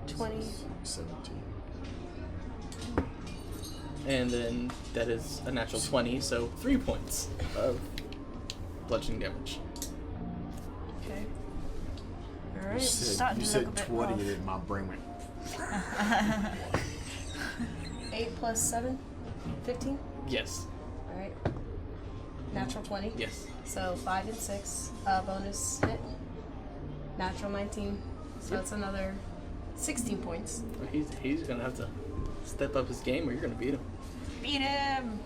20. 17. And then that is a natural 20, so 3 points of bludgeoning damage. Okay. You Alright. starting you to said look a bit 20 rough. and my brain went. 8 plus 7? 15? Yes. Alright. Natural 20. Yes. So 5 and 6. Bonus hit. Natural 19. So that's another 16 points. He's gonna have to step up his game or you're gonna beat him. Beat him.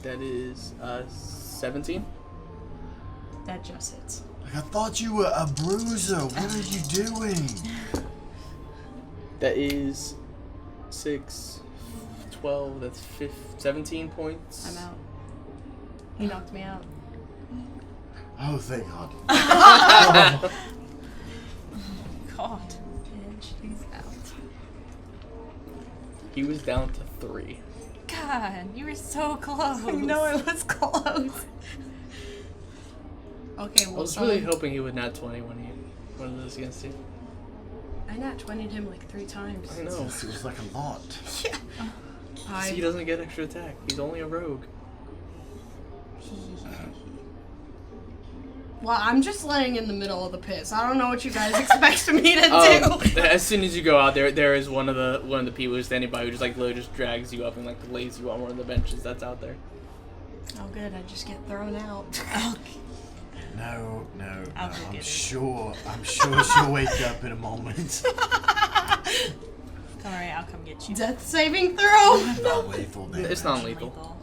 That is 17. That just hits. Like, I thought you were a bruiser. What are you doing? That is 6, 12, that's 17 points. I'm out. He knocked me out. Oh, thank God. God. And she's out. He was down to 3. God, you were so close. I know it was close. Okay, I well, was really hoping he would not 20 when he won this against you. I nat 20'd him like 3 times. I know. It was like a lot. He doesn't get extra attack. He's only a rogue. Well, I'm just laying in the middle of the pit, so I don't know what you guys expect me to do. As soon as you go out there is one of the people who's standing by who just like literally just drags you up and like lays you on one of the benches that's out there. Oh, good. I just get thrown out. No. I'll go I'm get her. sure she'll wake up in a moment. Don't worry, I'll come get you. Death saving throw. Not lethal damage. It's not lethal.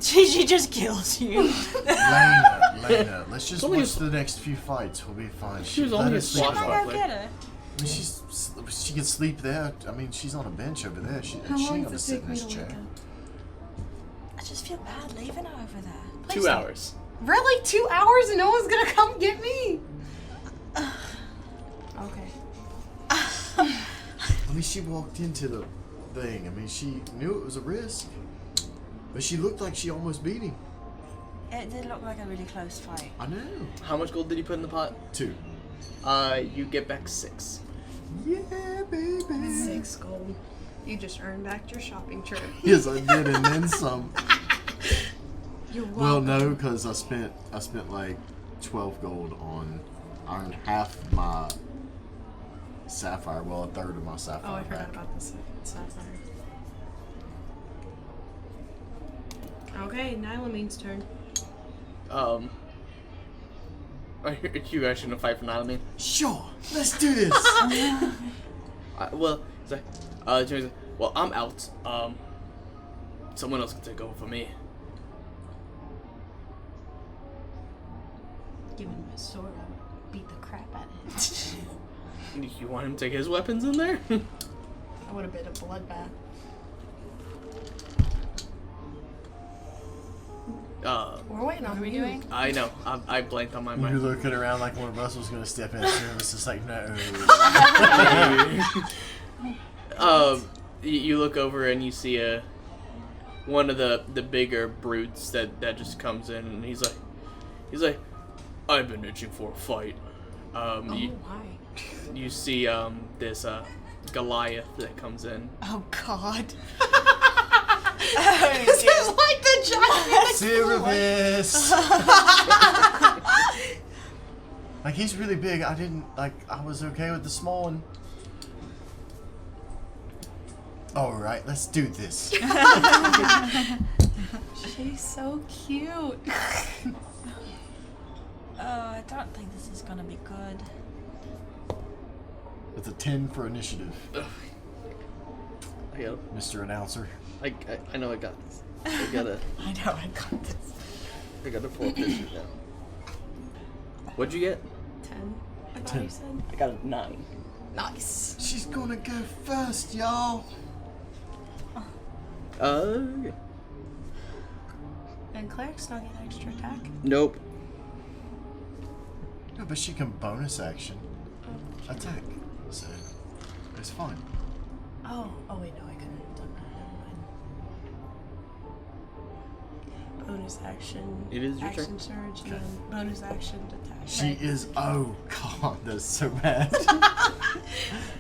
She just kills you. Lena, let's just Somebody- watch the next few fights. We'll be fine. She was let only her a sleep swat there. I'll Lovely. go get her. I mean, she can sleep there. I mean, she's on a bench over there. She How ain't long gonna does sit it in take me this to wake chair. up? I just feel bad leaving her over there. 2 hours. Really? 2 hours and no one's gonna come get me? Okay. I mean, she walked into the thing. I mean, she knew it was a risk, but she looked like she almost beat him. It did look like a really close fight. I know. How much gold did you put in the pot? 2. You get back 6. Yeah, baby. 6 gold. You just earned back your shopping trip. Yes, I did, and then some. You're Well, welcome. no, because I spent like 12 gold on. I earned half my sapphire. Well, a third of my sapphire. Oh, I forgot back. about the sapphire. Okay, Nylamene's turn. Are you guys gonna fight for Nylamine? Sure, let's do this. Well, it's like, Jimmy's like, well, I'm out. Someone else can take over for me. Give him a sword. I'll beat the crap out of it. You want him to take his weapons in there? I would have been a bloodbath. We're waiting on What are we you. doing? I know. I blanked on my You're mind. looking around like one of us was gonna step in. Seiravis is like, no. You look over and you see one of the bigger brutes that just comes in, and he's like, I've been itching for a fight. Why? You see this Goliath that comes in. Oh God. This is like the giant. Seiravis. Like, he's really big. I was okay with the small one. Alright, let's do this. She's so cute. I don't think this is gonna be good. It's a 10 for initiative, I know. Mr. Announcer. I know I got this. I gotta pull up this now. What'd you get? 10. I thought 10. you said. I got a 9. Nice. She's gonna go first, y'all. Okay. And clerics don't get extra attack. Nope. No, but she can bonus action attack. So, it's fine. Oh wait, no, I couldn't have done that. Never mind. Bonus action. It is your action surge and then bonus action attack. She is. Oh God, that's so bad.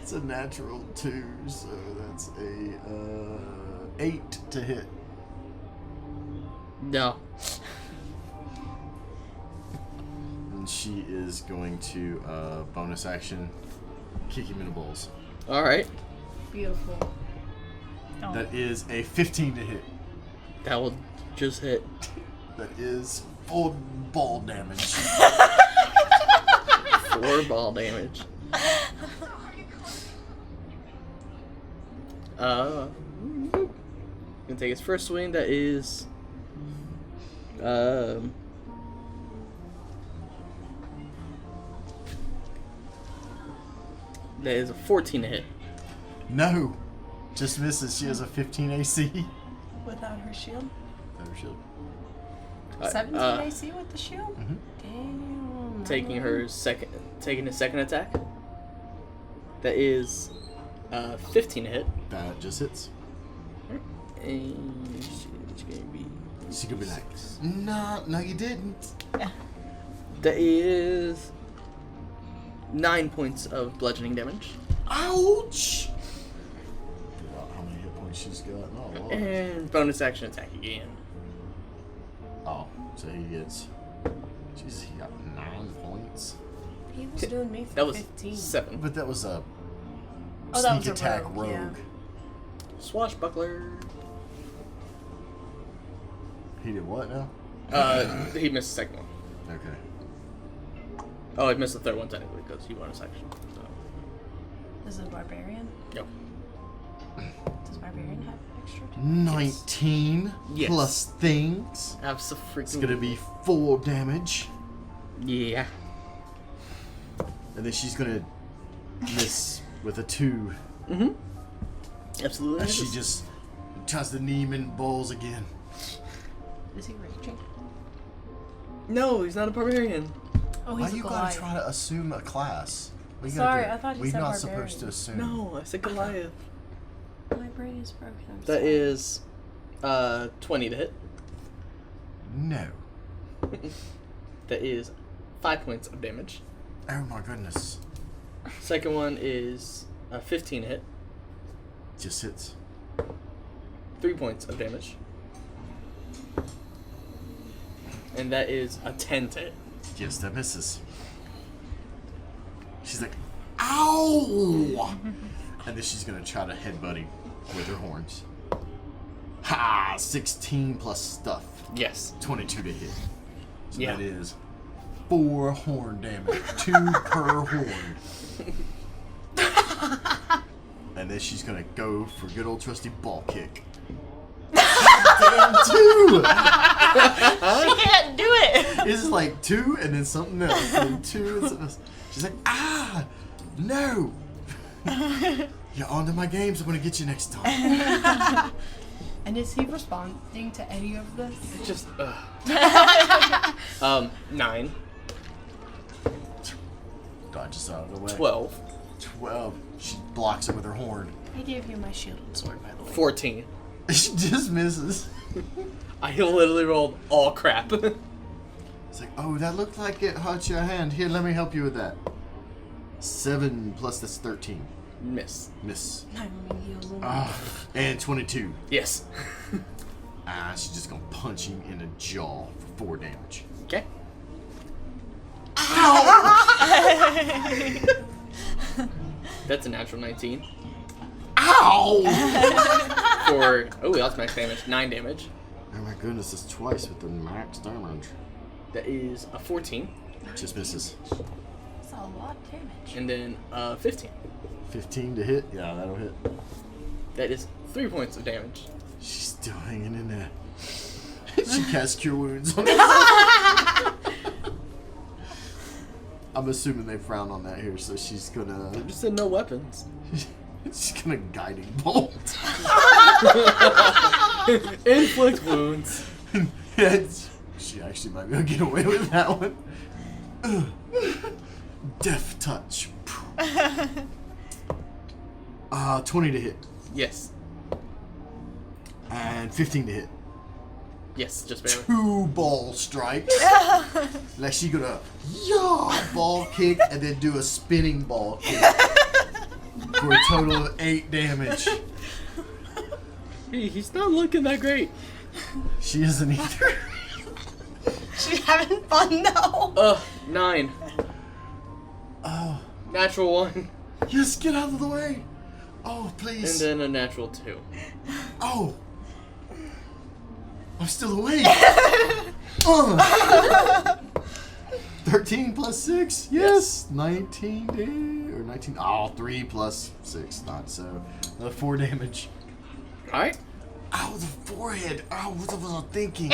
It's a natural 2, so that's a 8 to hit. No. And she is going to bonus action kick him in the balls. All right. Beautiful. Oh. That is a 15 to hit. That will just hit. That is 4 ball damage. 4 ball damage. Gonna take his first swing. That is that is a 14 to hit. No, just misses. She has a 15 AC. Without her shield. Better shield. 17 uh, AC with the shield. Mhm. Damn. Taking his second attack. That is 15 to hit. That just hits. And she's gonna be. She could be like, no, you didn't. That is 9 points of bludgeoning damage. Ouch! Figure out how many hit points she's got. Oh, wow. And bonus action attack again. Oh, so he gets. Jesus, he got 9 points. He was doing me for That was 15. 7. But that was a Oh, that sneak was a attack rogue, yeah. Swashbuckler. He did what now? He missed the second one. Okay. Oh, he missed the third one technically because you won a section. So. This is barbarian. Yep. Does barbarian have extra? 19 Yes. plus things. Absolutely. It's gonna be 4 damage. Yeah. And then she's gonna miss with a 2. Mm-hmm. Absolutely. And she just tries to knee him in balls again. Is he raging? No, he's not a barbarian. Oh, Why he's a you gotta Goliath. try to assume a class? We gotta Sorry, do it. I thought you We're said not barbarian. supposed to assume. No, I said Goliath. My brain is broken. I'm That sorry. is 20 to hit. No. That is 5 points of damage. Oh my goodness. Second one is 15 to hit. Just hits. 3 points of damage. And that is a 10 to hit. Yes, that misses. She's like, ow! And then she's gonna try to headbutt him with her horns. Ha! 16 plus stuff. Yes. 22 to hit. So Yeah. that is 4 horn damage. 2 per horn. And then she's gonna go for good old trusty ball kick. Damn, 2! She can't do it! It's like 2 and then something else. And 2 and something else. She's like, ah! No! You're onto my games. I'm gonna get you next time. And is he responding to any of this? It's just, 9, Dodges out of the way. 12, 12. She blocks it with her horn. I gave you my shield and sword, by the way. 14. She just misses. I literally rolled all crap. It's like, oh, that looked like it hurt your hand. Here, let me help you with that. 7 plus that's 13. Miss. Miss. I only heals a lot. Ah, and 22. Yes. She's just gonna punch him in the jaw for 4 damage. Okay. That's a natural 19. Ow! For, oh, that's max damage. 9 damage. Oh my goodness, it's twice with the max damage. That is a 14. Just misses. That's a lot of damage. And then 15. 15 to hit? Yeah, that'll hit. That is 3 points of damage. She's still hanging in there. She casts Cure Wounds on I'm assuming they frown on that here, so she's gonna... Just said no weapons. She's gonna Guiding Bolt. Inflict wounds. She actually might be able to get away with that one. Death Touch. 20 to hit. Yes. And 15 to hit. Yes, just barely. 2 ball strikes. Like she gonna ball kick and then do a spinning ball kick. For a total of 8 damage. He's not looking that great. She isn't either. She's having fun though. 9. Oh, Natural 1. yes, get out of the way. Oh, And please. then a natural 2. Oh. I'm still awake. 13 plus 6. Yes. 19 or 19. Oh, 3 plus 6. Not so. 4 damage. Alright. Ow, the forehead. Ow, what was I thinking?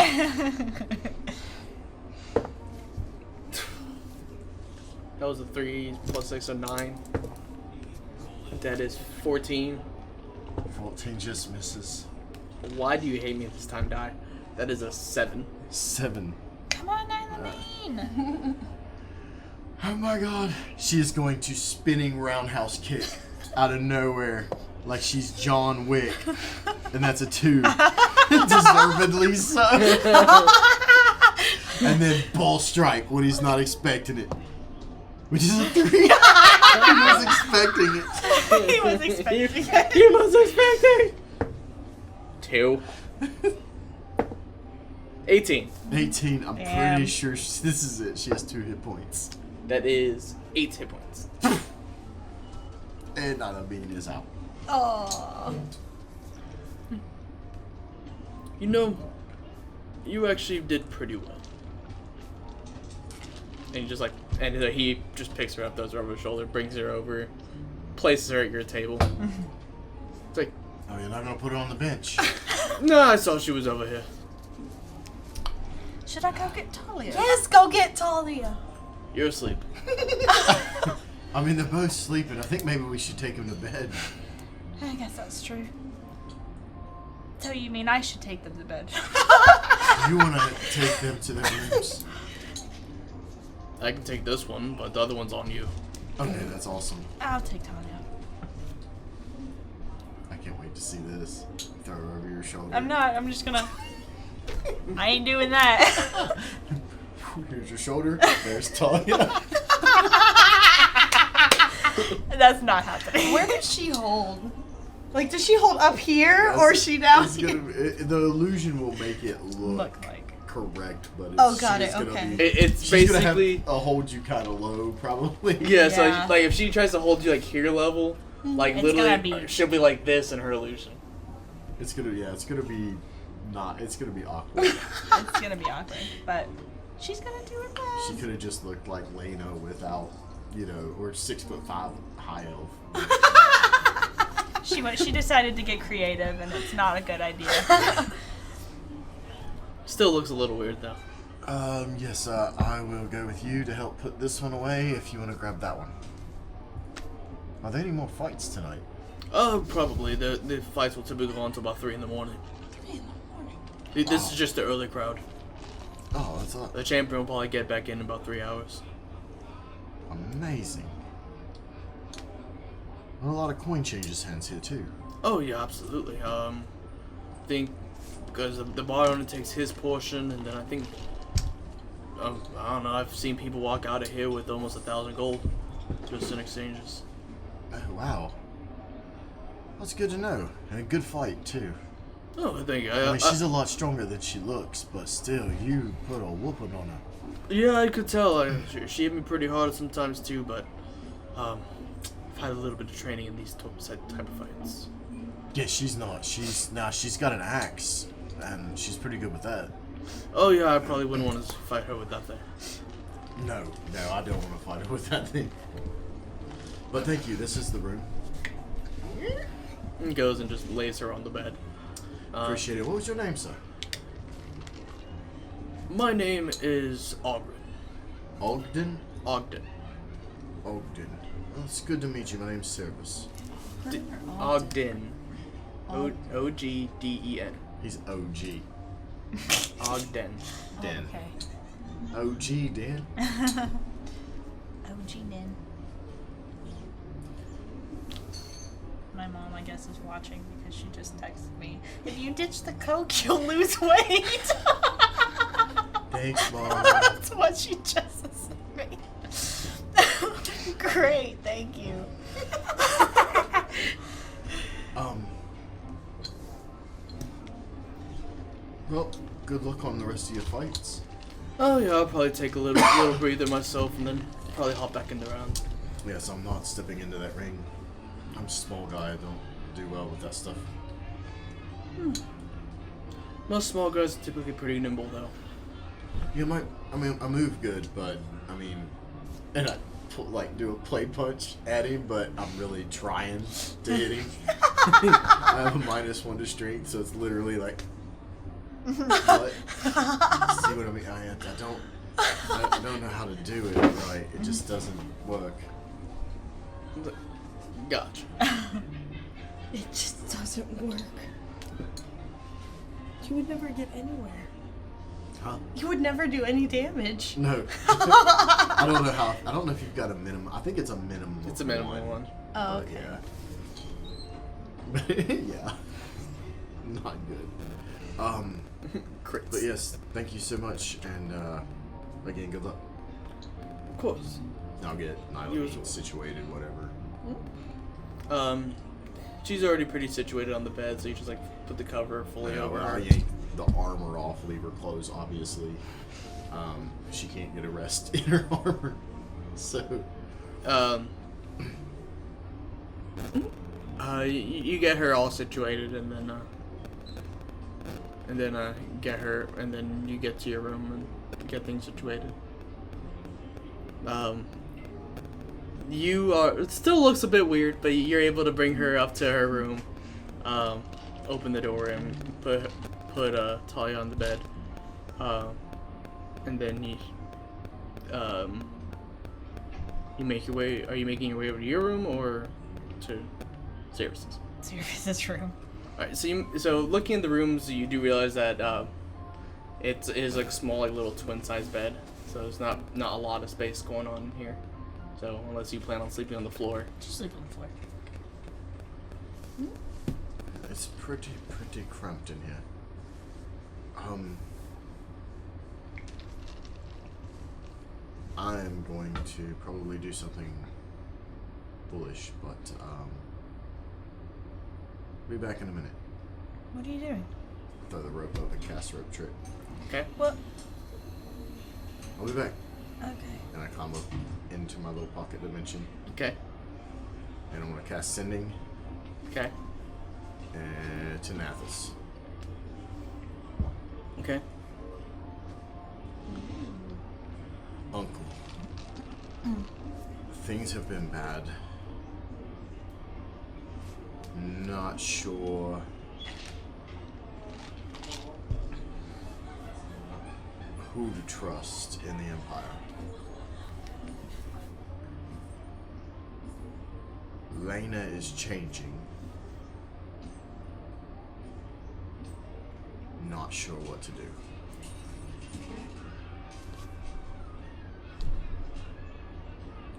That was a 3 plus 6, so 9. That is 14. 14 just misses. Why do you hate me this time, Die? That is a 7. 7. Come on, Eileen! Oh my god. She is going to spinning roundhouse kick out of nowhere like she's John Wick. And that's a 2. Deservedly so. And then ball strike when he's not expecting it. Which is a 3. He was expecting it. He was expecting it. He was expecting 2. 18. 18. I'm Damn. pretty sure this is it. She has 2 hit points. That is 8 hit points. And Nana Bean is out. Oh. You know, you actually did pretty well. And he just picks her up, throws her over his shoulder, brings her over, places her at your table. It's like, Oh, you're not gonna put her on the bench. no, I saw she was over here. Should I go get Talia? Yes, go get Talia. You're asleep. I mean, they're both sleeping. I think maybe we should take them to bed. I guess that's true. So you mean I should take them to bed? You wanna take them to their rooms? I can take this one, but the other one's on you. Okay, that's awesome. I'll take Talia. I can't wait to see this. Throw her over your shoulder. I'm not. I'm just gonna. I ain't doing that. Here's your shoulder. There's Talia. That's not happening. Where does she hold? Like, does she hold up here or is she down It's here? the illusion will make it look Look like. correct, but it's, Oh, got she's it, gonna okay. be, It's she's basically... gonna have, hold you kind of low, probably. Yeah, so Yeah. like if she tries to hold you like here level, like It's literally gonna be- she'll be like this in her illusion. It's gonna be awkward. It's gonna be awkward, but she's gonna do her best. She could have just looked like Laena without, or 6'5" high elf. She decided to get creative, and it's not a good idea. Still looks a little weird though. Yes, I will go with you to help put this one away if you want to grab that one. Are there any more fights tonight? Probably. The fights will typically go on until about 3 in the morning. 3 in the morning. This is just the early crowd. Oh, that's The champion will probably get back in about 3 hours. amazing. Well, a lot of coin changes hands here too. Oh yeah, absolutely. I think because the bar owner takes his portion, and then I think I don't know. I've seen people walk out of here with almost 1,000 gold just in exchanges. Oh, wow. That's good to know. And a good fight too. Oh, I think I mean, she's a lot stronger than she looks, but still, you put a whooping on her. Yeah, I could tell. She hit me pretty hard sometimes too, but I've had a little bit of training in these type of fights. Yeah, she's not. She's got an axe, and she's pretty good with that. Oh yeah, I probably wouldn't want to fight her with that thing. No, I don't want to fight her with that thing. But thank you. This is the room. And goes and just lays her on the bed. Appreciate it. What was your name, sir? My name is Ogden. Ogden? Ogden. Ogden. Well, it's good to meet you. My name's Seiravis. Ogden. O-G-D-E-N. He's OG. Ogden. Dan. Okay. OG, Dan? OG Nin. My mom, I guess, is watching because she just texted me. If you ditch the coke, you'll lose weight. Thanks, Mom. That's what she just said to me. Great, thank you. Well, good luck on the rest of your fights. Oh yeah, I'll probably take a little breather myself and then probably hop back in the round. Yes, I'm not stepping into that ring. I'm a small guy. I don't do well with that stuff. Most small guys are typically pretty nimble though. Yeah, I move good, but and I do a play punch at him, but I'm really trying to hit him. I have a -1 to strength, so it's literally like, what? See what I mean? I don't know how to do it right. It just doesn't work. Gotcha. It just doesn't work. You would never get anywhere. Huh? You would never do any damage. No. I don't know if you've got a minimum. I think it's a minimum. It's a minimum one. Oh, But okay. yeah. Yeah. Not good. Crits. But yes, thank you so much, and again, good luck. Of course. I'll get You as Nyla well. situated, whatever. She's already pretty situated on the bed, so you just like put the cover fully I know, over I her. yanked the armor off off, leave her clothes, obviously. She can't get a rest in her armor. So, you get her all situated, and then get her, and then you get to your room and get things situated. It still looks a bit weird, but you're able to bring her up to her room, open the door, and put Talia on the bed, and then you make your way. Are you making your way over to your room or to Seiravis's? Seiravis's room. All right. So looking at the rooms, you do realize that it is like a small, like little twin-sized bed. So there's not a lot of space going on in here. So unless you plan on sleeping on the floor, Just sleep on the floor. it's pretty cramped in here. I'm going to probably do something foolish, but be back in a minute. What are you doing? Throw the rope up and cast a rope trick. okay? What? I'll be back. Okay. And I climb up into my little pocket dimension, Okay. and I'm gonna cast Sending Okay. to Nathos. Okay. Uncle, things have been bad. Not sure who to trust in the Empire. Laena is changing. Not sure what to do.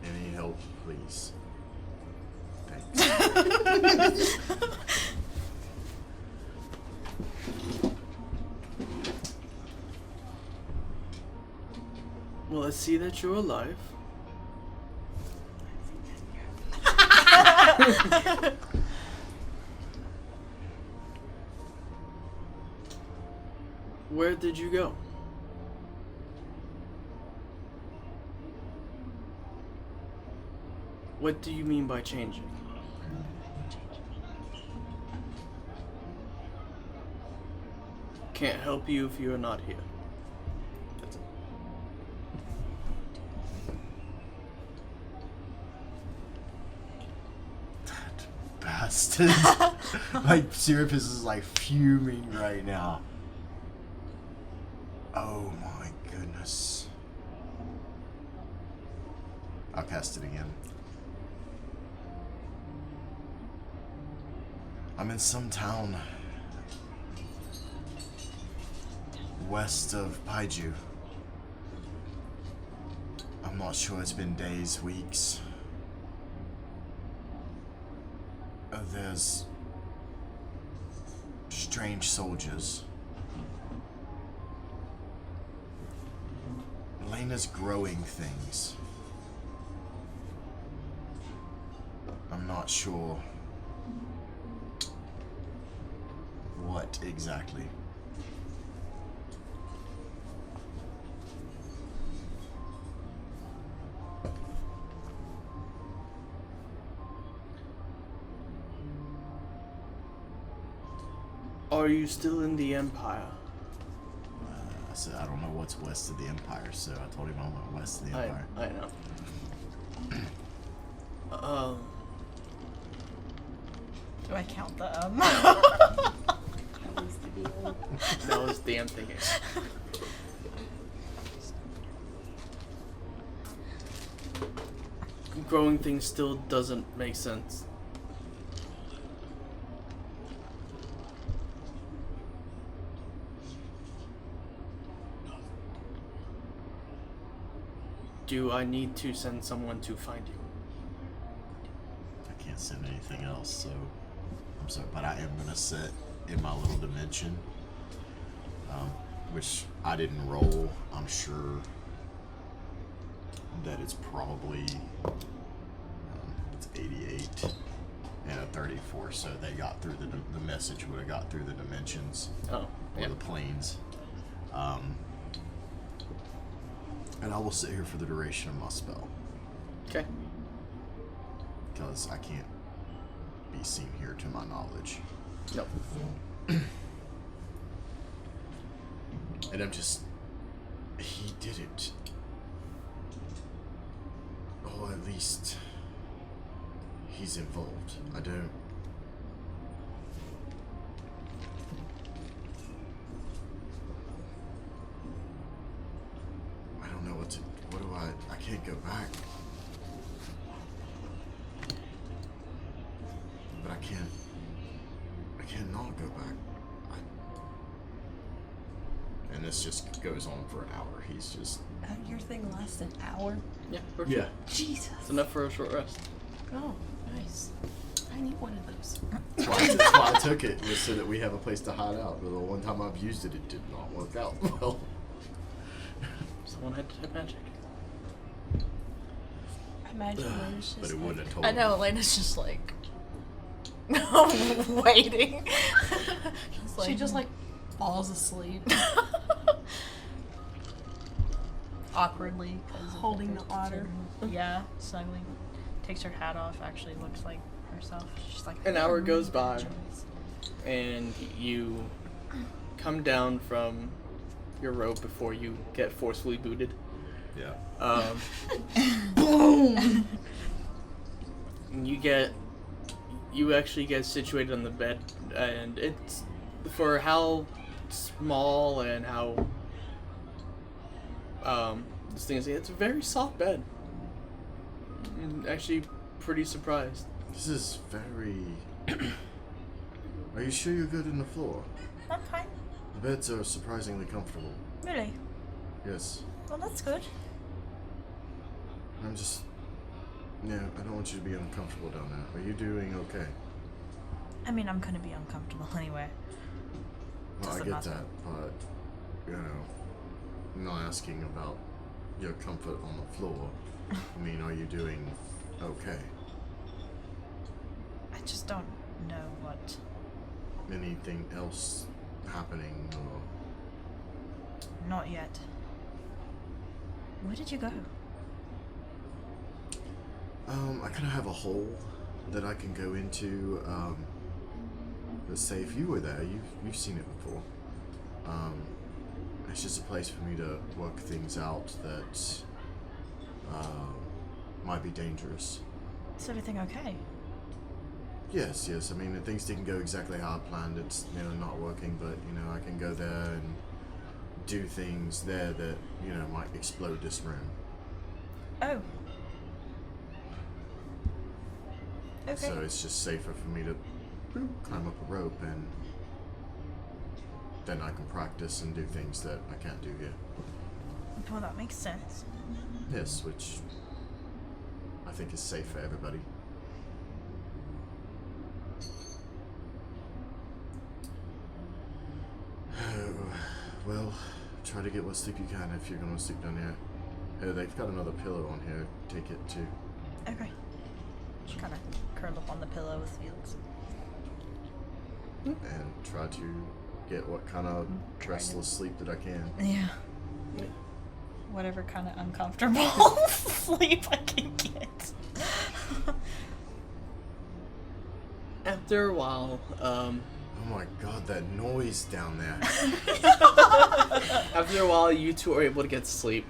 Any help, please? Thanks. Well, let's see that you're alive. Where did you go? What do you mean by changing? Can't help you if you are not here. That's it. That bastard. Like, Seiravis is like fuming right now. Oh my goodness. I'll cast it again. I'm in some town west of Paiju. I'm not sure, it's been days, weeks. There's strange soldiers. Laena's growing things. I'm not sure what exactly. Are you still in the Empire? I said I don't know what's west of the Empire, so I told him I went west of the Empire. I know. Do I count the That was the deal. That was the I'm thinking. Growing things still doesn't make sense. Do I need to send someone to find you? I can't send anything else, so I'm sorry, but I am gonna sit in my little dimension, which I didn't roll. I'm sure that it's probably it's 88 and a 34, so they got through the message would have got through the dimensions Oh, or yeah. the planes. And I will sit here for the duration of my spell. Okay. Because I can't be seen here to my knowledge. Nope. And I'm just... He did it. Or at least... he's involved. I don't... know what to... What do I can't go back. But I can't not go back. And this just goes on for an hour. He's just... Your thing lasts an hour? Yeah. For Yeah. Sure. Jesus. It's enough for a short rest. Oh, nice. I need one of those. That's why I took it, was so that we have a place to hide out. But the one time I've used it, it did not work out well. Someone had to type magic. I imagine Lena's just But it like, wouldn't have told I know, me. Lena's just like... waiting. She just like falls asleep, Awkwardly. 'cause of holding the otter. Yeah, snuggling. Takes her hat off, actually looks like herself. She's like... An hour goes by. Joyce. And you come down from your robe before you get forcefully booted. Yeah. Boom! You actually get situated on the bed, and it's, for how small and how this thing is, it's a very soft bed. I'm actually pretty surprised. This is very... Are you sure you're good in the floor? I'm fine. The beds are surprisingly comfortable. Really? Yes. Well, that's good. I'm just... Yeah, I don't want you to be uncomfortable down there. Are you doing okay? I mean, I'm gonna be uncomfortable anyway. Well, I Doesn't get matter. that, but, you know, I'm not asking about your comfort on the floor. I mean, are you doing okay? I just don't know what... Anything else happening, or... Not yet. Where did you go? I kind of have a hole that I can go into, but say if you were there, you've seen it before. It's just a place for me to work things out that might be dangerous. Is everything okay? Yes, I mean, things didn't go exactly how I planned. It's, not working, but, I can go there and do things there that, might explode this room. Oh. Okay. So it's just safer for me to climb up a rope, and then I can practice and do things that I can't do here. Well, that makes sense. Yes, which I think is safe for everybody. Well, try to get what sleep you can if you're gonna sleep down here. Hey, they've got another pillow on here. Take it too. Okay. She kind of curled up on the pillow with Felix. And try to get what kind of restless sleep that I can. Yeah. Whatever kind of uncomfortable sleep I can get. After a while, Oh my god, that noise down there. after a while, you two are able to get to sleep.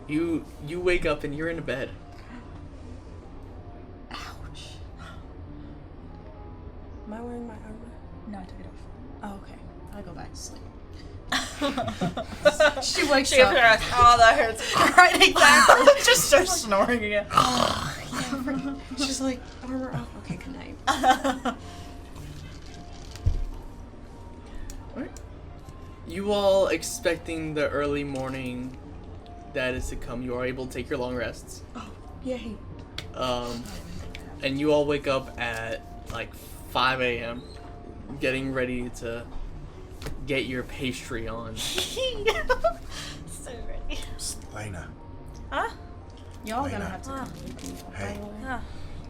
You wake up and you're in a bed. Ouch. Am I wearing my armor? No, I took it off. Oh, okay. I'll go back to sleep. She wakes She up. goes, oh, that hurts. Right, exactly. Just starts snoring again. She's like, armor off. Okay, good night. You all expecting the early morning that is to come. You are able to take your long rests. Oh, yay. And you all wake up at like 5 a.m. getting ready to get your pastry on. So ready. Laena, Huh? Y'all gonna Laena. have to come with me. Hey, Ah,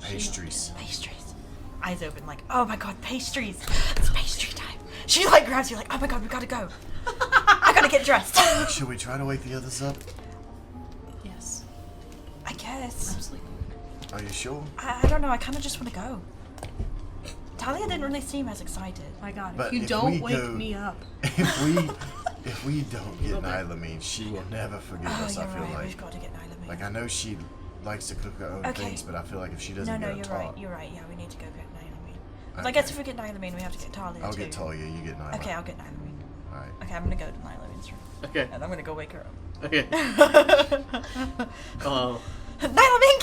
pastries. pastries. Eyes open, like, oh my god, pastries. It's pastry time. She like grabs you, like, oh my god, we gotta go. I gotta get dressed. Should we try to wake the others up? Yes. I guess. Absolutely. Are you sure? I don't know. I kind of just want to go. Talia didn't really seem as excited. My God, But if you if don't we wake go- me up. If we don't get Nylamine, she will never forgive Oh, us, you're I feel right. like. We've got to get Nylamine. Like, I know she likes to cook her own Okay. things, but I feel like if she doesn't No, get you're taught, right. You're right. Yeah, we need to go get Nylamine. Okay. I guess if we get Nylamine, we have to get Talia I'll too. get Talia, you get Nylamine. Okay, I'll get Nylamine. Alright. Okay, I'm gonna go to Nylamine's room. Okay. And I'm gonna go wake her up. Okay. Oh. Nylamine,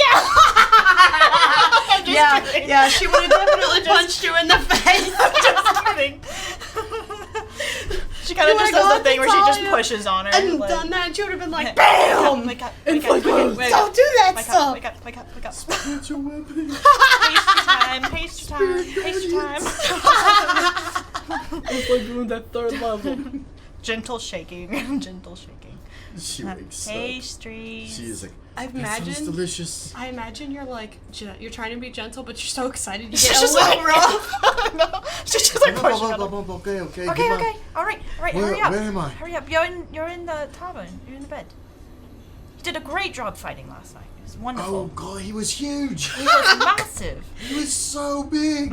get Yeah, she would have definitely punched you in the face. Just kidding. She kind You of just would've does gone the thing to where she just Talia pushes on her. And like, done that, she would have been like, BAM! BAM! Wake up, And wake up, fucking wake Don't up, do that wake up, stuff! wake up, wake up, wake up. Spiritual weapon. Pastry time, pastry time. It's like doing that third level. Gentle shaking, gentle shaking. She wakes up. Pastries. She is like, I that sounds imagine, delicious. I imagine you're like, you're trying to be gentle, but you're so excited you She's get a just little like rough. no, she's just like pushing on him. Okay, Okay, goodbye. okay, all right, Where- hurry up. where am I? Hurry up, you're in the tavern. You're in the bed. You did a great job fighting last night. It was Oh wonderful. god, he was huge. He was massive. He was so big.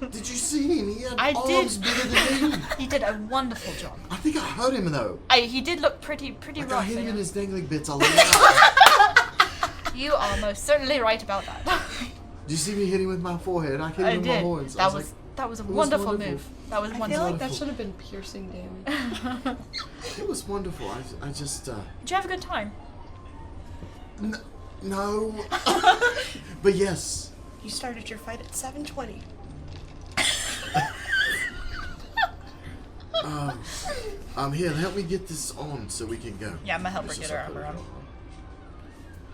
Did you see him? He had I arms did. bigger than me. He did a wonderful job. I think I hurt him though. He did look pretty Like rough. I hit him yeah. in his dangling bits a lot. You are most certainly right about that. Did you see me hit him with my forehead? I hit him I with my did. horns. That I was a was wonderful wonderful. move. That was I feel wonderful. like that should have been piercing damage. it was wonderful. I just Did you have a good time? no. But yes. You started your fight at 7:20. Here, help me get this on so we can go. Yeah, I'm gonna help her Let's get just her put armor it on.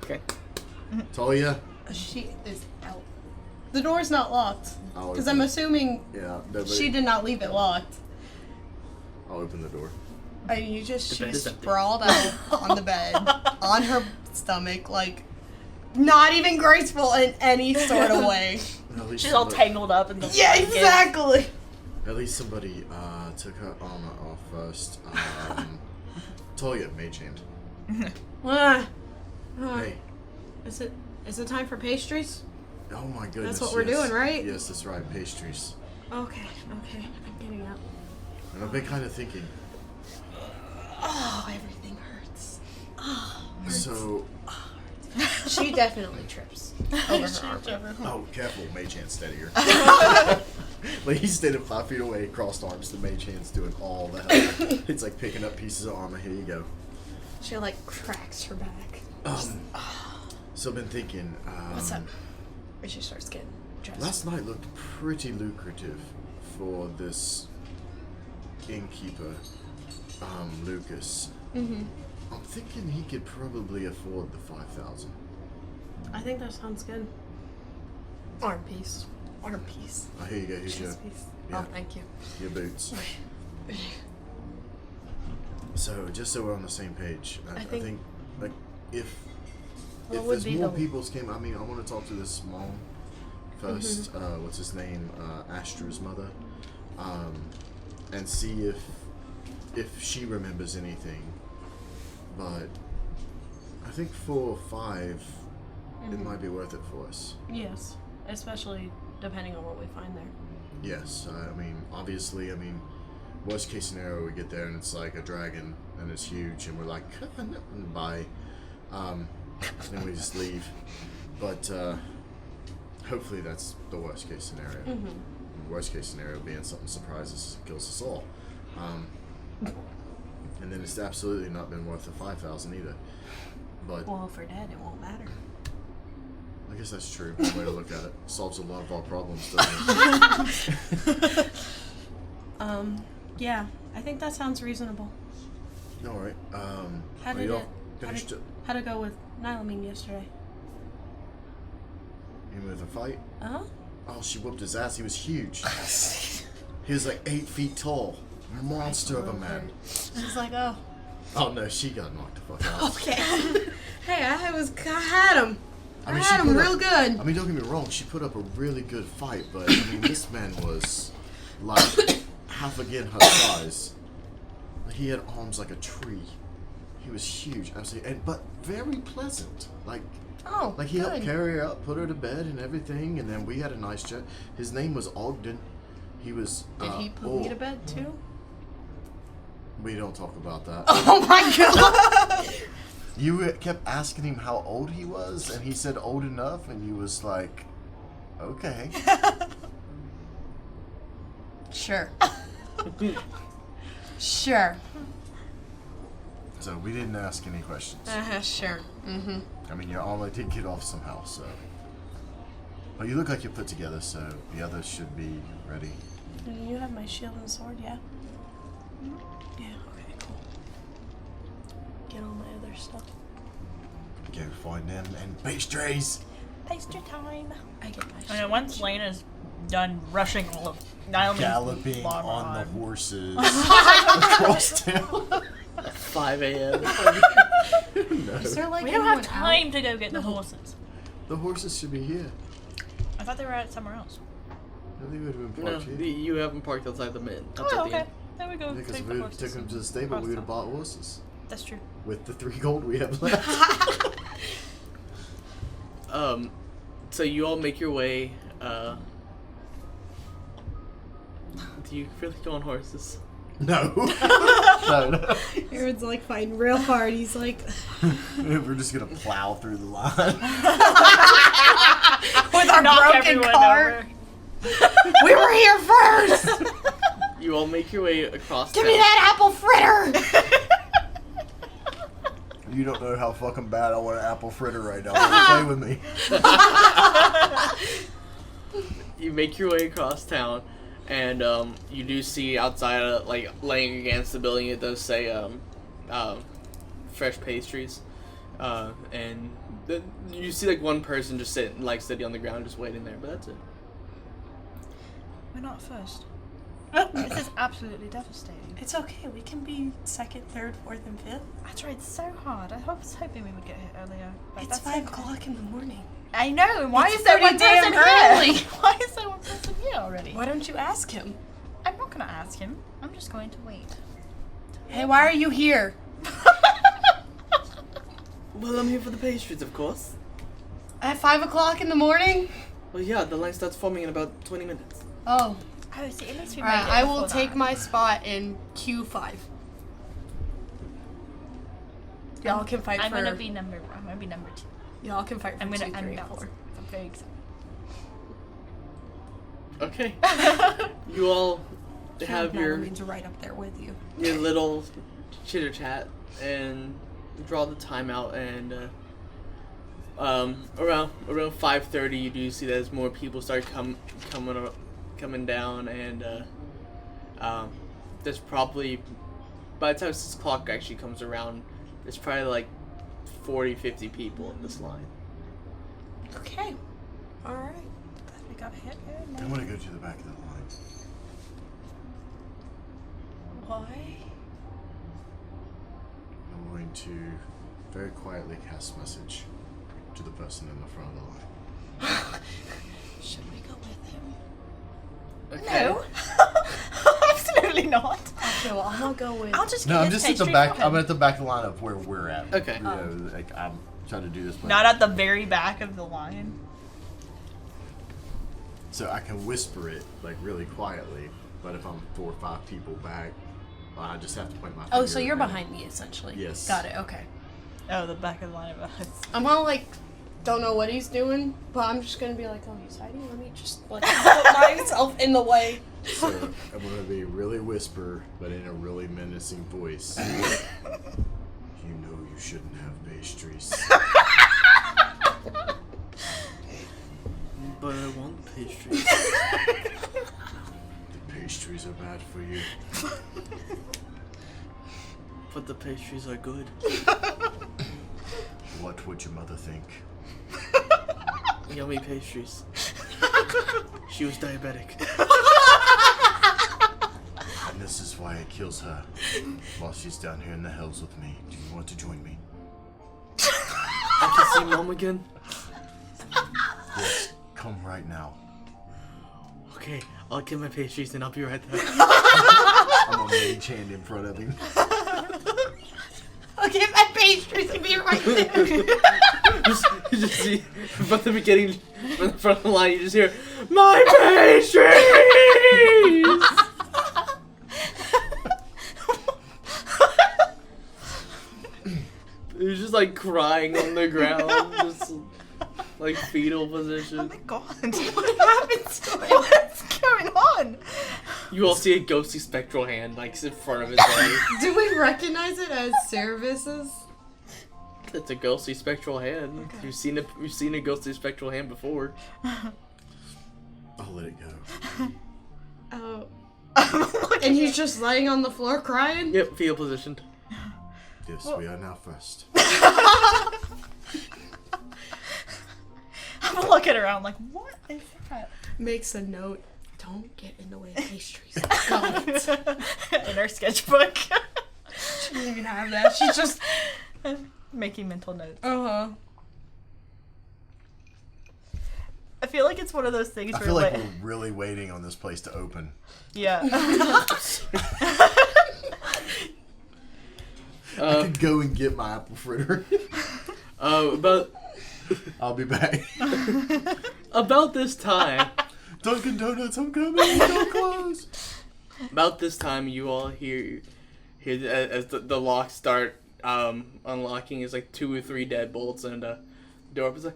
Okay. Talia. She is out. The door's not locked. I'll Because open I'm it. assuming Yeah, no, but she did not leave it locked. I'll open the door. And you just, The bed she's is empty. sprawled out on the bed, on her stomach, like, not even graceful in any sort of way. At least She's all somebody- tangled up in the Yeah, blanket. exactly. At least somebody took her armor off first. Talia, mage hand. Hey. Is it time for pastries? Oh my goodness. That's what we're doing, right? Yes, that's right. Pastries. Okay, I'm getting up. And I've been kind of thinking. Oh, everything hurts. So, She definitely trips over her arm. oh, careful, mage hand steadier. Like he's standing 5 feet away, crossed arms. The mage hand's doing all the help. It's like picking up pieces of armor. Here you go. She like cracks her back. So I've been thinking. What's up? And she starts getting dressed. Last night looked pretty lucrative for this innkeeper, Lucas. Mm-hmm. I'm thinking he could probably afford the 5,000. I think that sounds good. Arm piece. Arm piece. Oh, here you go. Here's your, Chest piece. yeah. Oh, thank you. your boots. So just so we're on the same page, I think like if What if would there's be more the- people's came, I mean, I want to talk to this mom first. Mm-hmm. What's his name? Astra's mother, and see if she remembers anything. But I think 4 or 5, it might be worth it for us. Yes, especially depending on what we find there. Yes, I mean, obviously, worst case scenario, we get there and it's like a dragon and it's huge and we're like, bye. And then we just leave. But hopefully that's the worst case scenario. Worst case scenario being something surprises kills us all. And then it's absolutely not been worth the 5,000 either. But Well, if we're dead, it won't matter. I guess that's true. One way to look at it. Solves a lot of our problems, doesn't it? Yeah, I think that sounds reasonable. Alright. How Are did you it? all finished it? How'd it go with Nylamine yesterday? You with a fight? Uh-huh. Oh, she whooped his ass. He was huge. He was like 8 feet tall. Monster of a man. She's like, oh. Oh no, she got knocked the fuck out. Okay. Hey, I had him. I she had him put real up- good. I mean, don't get me wrong. She put up a really good fight, but I mean, this man was like half again her size. He had arms like a tree. He was huge, absolutely, but very pleasant. Like he helped good. carry her up, put her to bed and everything, and then we had a nice chat. His name was Ogden. He was. Did he put me to bed too? We don't talk about that. Oh my god! You kept asking him how old he was, and he said old enough, and you was like, okay. Sure. Sure. So we didn't ask any questions. Sure. Mm-hmm. I mean, your armor did get off somehow, so. But you look like you're put together, so the others should be ready. You have my shield and sword, yeah? Yeah, okay, cool. Get all my other stuff. Go find them and pastries. Pastry time. I get my And shield. then once Lena's done rushing all of Naomi's Galloping llama on the on. horses across town. 5 a.m. No. Is there like We don't have anyone time to go get the horses. The horses should be here. I thought they were at somewhere else. No, they would have been No, parked here. you haven't parked outside the inn. Oh, Outside the okay. inn. There we go. Because Take if the we horses took them to the and stable, cross we would have town. bought horses. That's true. With the 3 gold we have left. So you all make your way, do you really go on horses? No. No. Aaron's like fighting real hard. He's like, We're just gonna plow through the line. with our Knock broken everyone cart? We were here first! You all make your way across Give town. me that apple fritter! You don't know how fucking bad I want an apple fritter right now. Play with me. You make your way across town, and you do see outside, like laying against the building, it does say fresh pastries, and you see like one person just sitting on the ground, just waiting there. But that's it. We're not first. This is absolutely devastating. It's okay, we can be second, third, fourth, and fifth. I tried so hard. I was hoping we would get here earlier. But It's that's 5 okay. o'clock in the morning. I know. Why It's is there one pretty damn person early. here? Why is there one person here already? Why don't you ask him? I'm not going to ask him. I'm just going to wait. Hey, why are you here? Well, I'm here for the pastries, of course. At 5 o'clock in the morning? Well, yeah, the line starts forming in about 20 minutes. Oh. Oh, see, at least we Alright, made it I will before take that. my spot in Q5. Y'all can fight I'm for... gonna be number 2. Y'all can fight for I'm 2, gonna. 3, I'm and 4. very excited. Okay. You all have your means right up there with you. little chitter chat and draw the time out, and around 5:30 you do see that as more people start coming down, and there's probably, by the time 6 o'clock actually comes around, there's probably like 40-50 people in this line. Okay. Alright. Glad we got hit here. I'm gonna go to the back of the line. Why? I'm going to very quietly cast message to the person in the front of the line. Should we go with him? Okay. No. Absolutely not. Okay, well, I'm gonna go with... I'll just No, get I'm his just at the pastry back. for him. I'm at the back of the line of where we're at. Okay. You know, like I'm trying to do this. Not at the very back of the line. So I can whisper it like really quietly, but if I'm 4 or 5 people back, I just have to point my. Oh, finger so you're at them. behind me, essentially. Yes. Got it, okay. Oh, the back of the line of us. I'm all like, don't know what he's doing, but I'm just gonna be like, oh, he's hiding. Let me just like put myself in the way. So I'm gonna be really whisper, but in a really menacing voice. You know you shouldn't have pastries. But I want pastries. The pastries are bad for you. But the pastries are good. What would your mother think? Yummy pastries. She was diabetic. And this is why it kills her while she's down here in the hills with me. Do you want to join me? I can see Mom again. Yes, come right now. Okay, I'll get my pastries and I'll be right there. I'm a mage hand in front of him. Look at my pastries and be right there. you just see from the beginning, from the front of the line, you just hear, my pastries! He's just like crying on the ground, just like fetal position. Oh my god. What happened to him? What's going on? You all see a ghostly spectral hand like in front of his head. Do we recognize it as Seiravis's? It's a ghostly spectral hand. Okay. You've seen a ghostly spectral hand before. I'll let it go. Oh. And he's just laying on the floor crying? Yep, fetal positioned. Yes, we are now first. I'm looking around like, what is that? Makes a note. Don't get in the way of pastries. Got it. In our sketchbook. She didn't even have that. She's just... Making mental notes. Uh-huh. I feel like it's one of those things I where feel like we're really waiting on this place to open. yeah. I could go and get my apple fritter. About I'll be back. about this time, Dunkin' Donuts, I'm coming. Don't close. about this time, you all hear as the locks start unlocking. Is like 2 or 3 deadbolts and the door opens.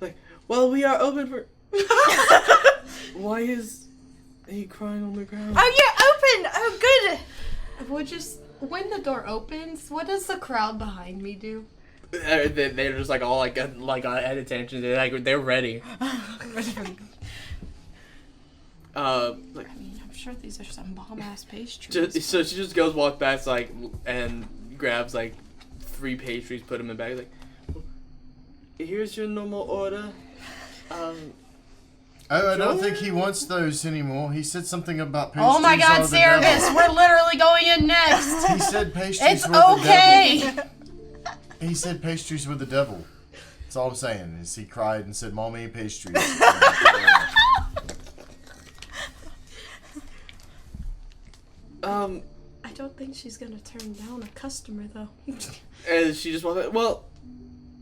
Like, well, we are open for. Why is he crying on the ground? Oh, you're open! Oh, good! We'll just... When the door opens, what does the crowd behind me do? They're just like all like at attention. They're ready. Like I mean, I'm sure these are some bomb-ass pastries. so she just walks past like and grabs like 3 pastries, put them in bag. Like, here's your normal order. I don't think he wants those anymore. He said something about pastries. Oh my god, are the devil. Seiravis, we're literally going in next! He said pastries It's were the okay! devil. He said pastries were the devil. That's all I'm saying. Is he cried and said, "Mommy, pastries." I don't think she's gonna turn down a customer, though. And she just walks. Well,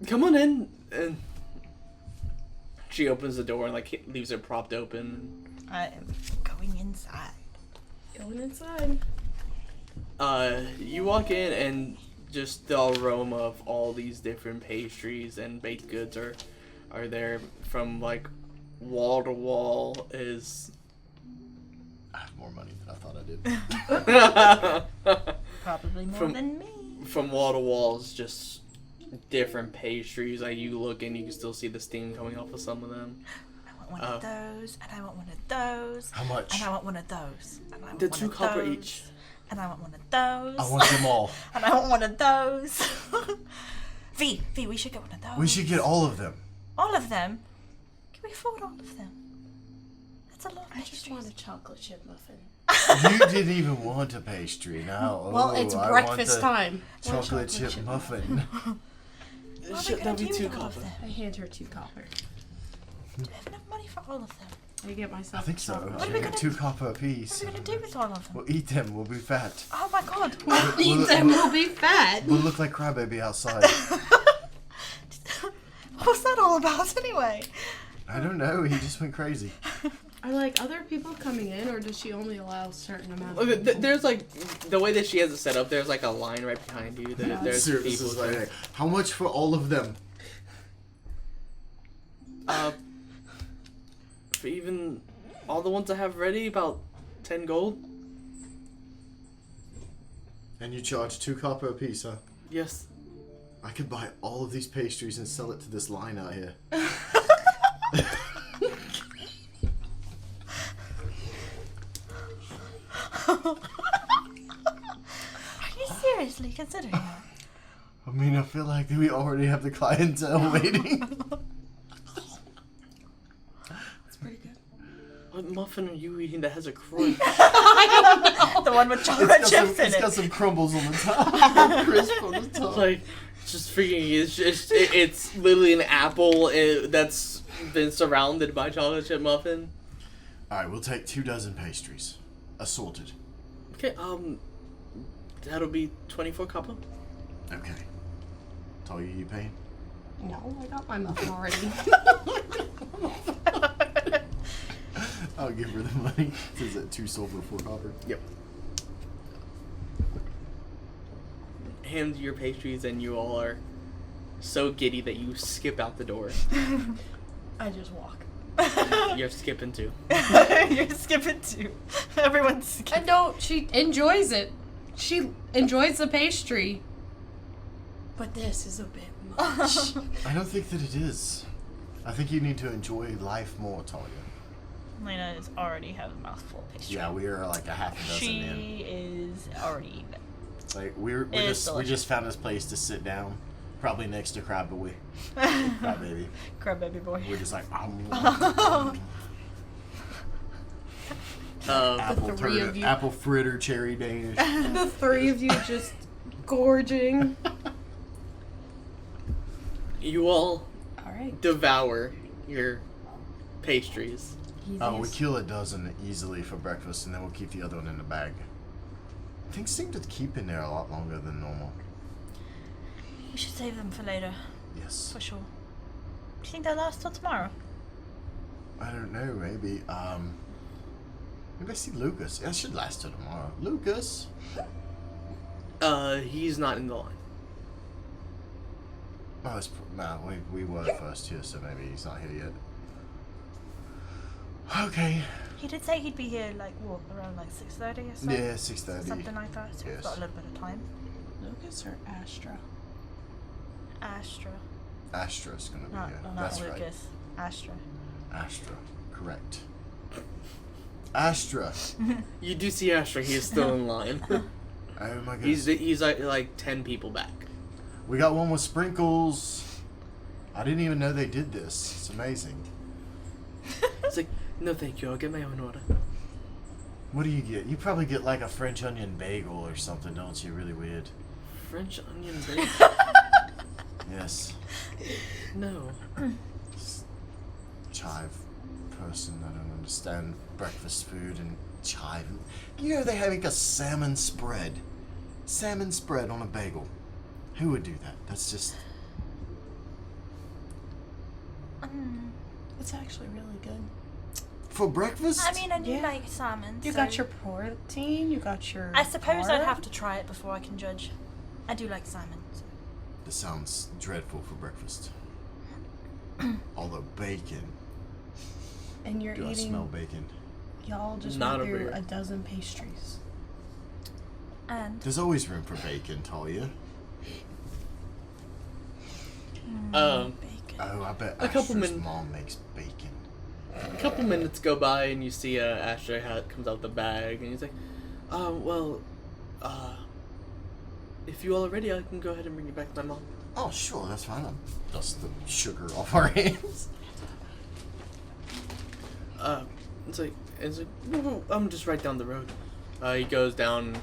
come on in. And she opens the door and like leaves it propped open. I am going inside. Going inside. You walk in and just the aroma of all these different pastries and baked goods are there from like wall to wall is. I have more money than I thought I did. Probably more From- than me. From wall to wall is just different pastries. Like you look and you can still see the steam coming off of some of them. I want one of those, and I want one of those, How much? and I want one of those, and I want The one 2 of copper those, each. and I want one of those. I want them all. And I want one of those. V, we should get one of those. We should get all of them. all of them. Can we afford all of them? That's a lot of I just pastries. want a chocolate chip muffin. You didn't even want a pastry. Now, Well, it's I breakfast want time. the chocolate chip muffin. What are we That'll gonna be do 2 with all of copper. them? I hand her 2 copper. Do we have enough money for all of them? I get I myself think a so. chocolate What are You we get gonna- 2 copper apiece. What are we gonna do with all of them? We'll eat them. We'll be fat. Oh my god. Eat them, we'll be fat. We'll look like Crybaby outside. What's that all about anyway? I don't know. He just went crazy. Are like other people coming in, or does she only allow a certain amount of Okay, people? there's like the way that she has it set up. There's like a line right behind you. There's Seriously, people. this is like, how much for all of them? For even all the ones I have ready, about 10 gold. And you charge 2 copper apiece, huh? Yes. I could buy all of these pastries and sell it to this line out here. Are you seriously considering that? I mean, I feel like we already have the clientele waiting. It's pretty good. What muffin are you eating that has a crunch? The one with chocolate chips in It's got it. some crumbles on the top. Crisp on the top. Like, it's just freaking. It's literally an apple that's been surrounded by chocolate chip muffin. Alright, we'll take 2 dozen pastries. Assorted. Okay, that'll be 24 copper. Okay. Talia, you paying? No, I got my muffin already. I'll give her the money. Is it 2 silver, 4 copper? Yep. Hand your pastries, and you all are so giddy that you skip out the door. I just walk. You're skipping too. You're skipping too. Everyone's skipping. And no, she enjoys it. She enjoys the pastry. But this is a bit much. I don't think that it is. I think you need to enjoy life more, Talia. Laena is already have a mouthful of pastry. Yeah, we are like a half a dozen in. She is already eating it. Like It's we just found this place to sit down, probably next to Crybaby. Crybaby boy. We're just like three of you. apple fritter, cherry Danish. The 3 of you just gorging. You all Alright. devour your pastries. Oh, we kill a dozen easily for breakfast, and then we'll keep the other one in the bag. Things seem to keep in there a lot longer than normal. We should save them for later, Yes. for sure. Do you think they'll last till tomorrow? I don't know, maybe. Maybe I see Lucas. It should last till tomorrow. Lucas! He's not in the line. Oh, no, we were first here, so maybe he's not here yet. Okay. He did say he'd be here like what, around like 6:30 or so. Yeah, 6:30. Something like that. So we've Yes. got a little bit of time. Lucas or Astra? Astra. Astra's gonna be Not, here. not That's Lucas. Astra. right. Astra. Correct. Astra! You do see Astra. He is still in line. Oh my goodness. he's like 10 people back. We got one with sprinkles. I didn't even know they did this. It's amazing. It's like, no thank you, I'll get my own order. What do you get? You probably get like a French onion bagel or something, don't you? Really weird. French onion bacon? Yes. No. Chive person. I don't understand breakfast food and chive. You know they make a salmon spread. Salmon spread on a bagel. Who would do that? That's just... It's actually really good. For breakfast? I mean, I do Yeah. like salmon. You so got your protein, you got your. I suppose I'd carb. have to try it before I can judge. I do like salmon. So. This sounds dreadful for breakfast. Although bacon. And you're Do I eating. smell bacon? Y'all just Not went over through here. a dozen pastries. And There's always room for bacon, Talia. Um, bacon. Oh, I bet A couple Astra's min- mom makes bacon. A couple minutes go by and you see Astra comes out the bag and he's like, if you all are ready, I can go ahead and bring you back to my mom. Oh, sure, that's fine. I'll dust the sugar off our hands. It's like, "Whoa, I'm just right down the road." He goes down.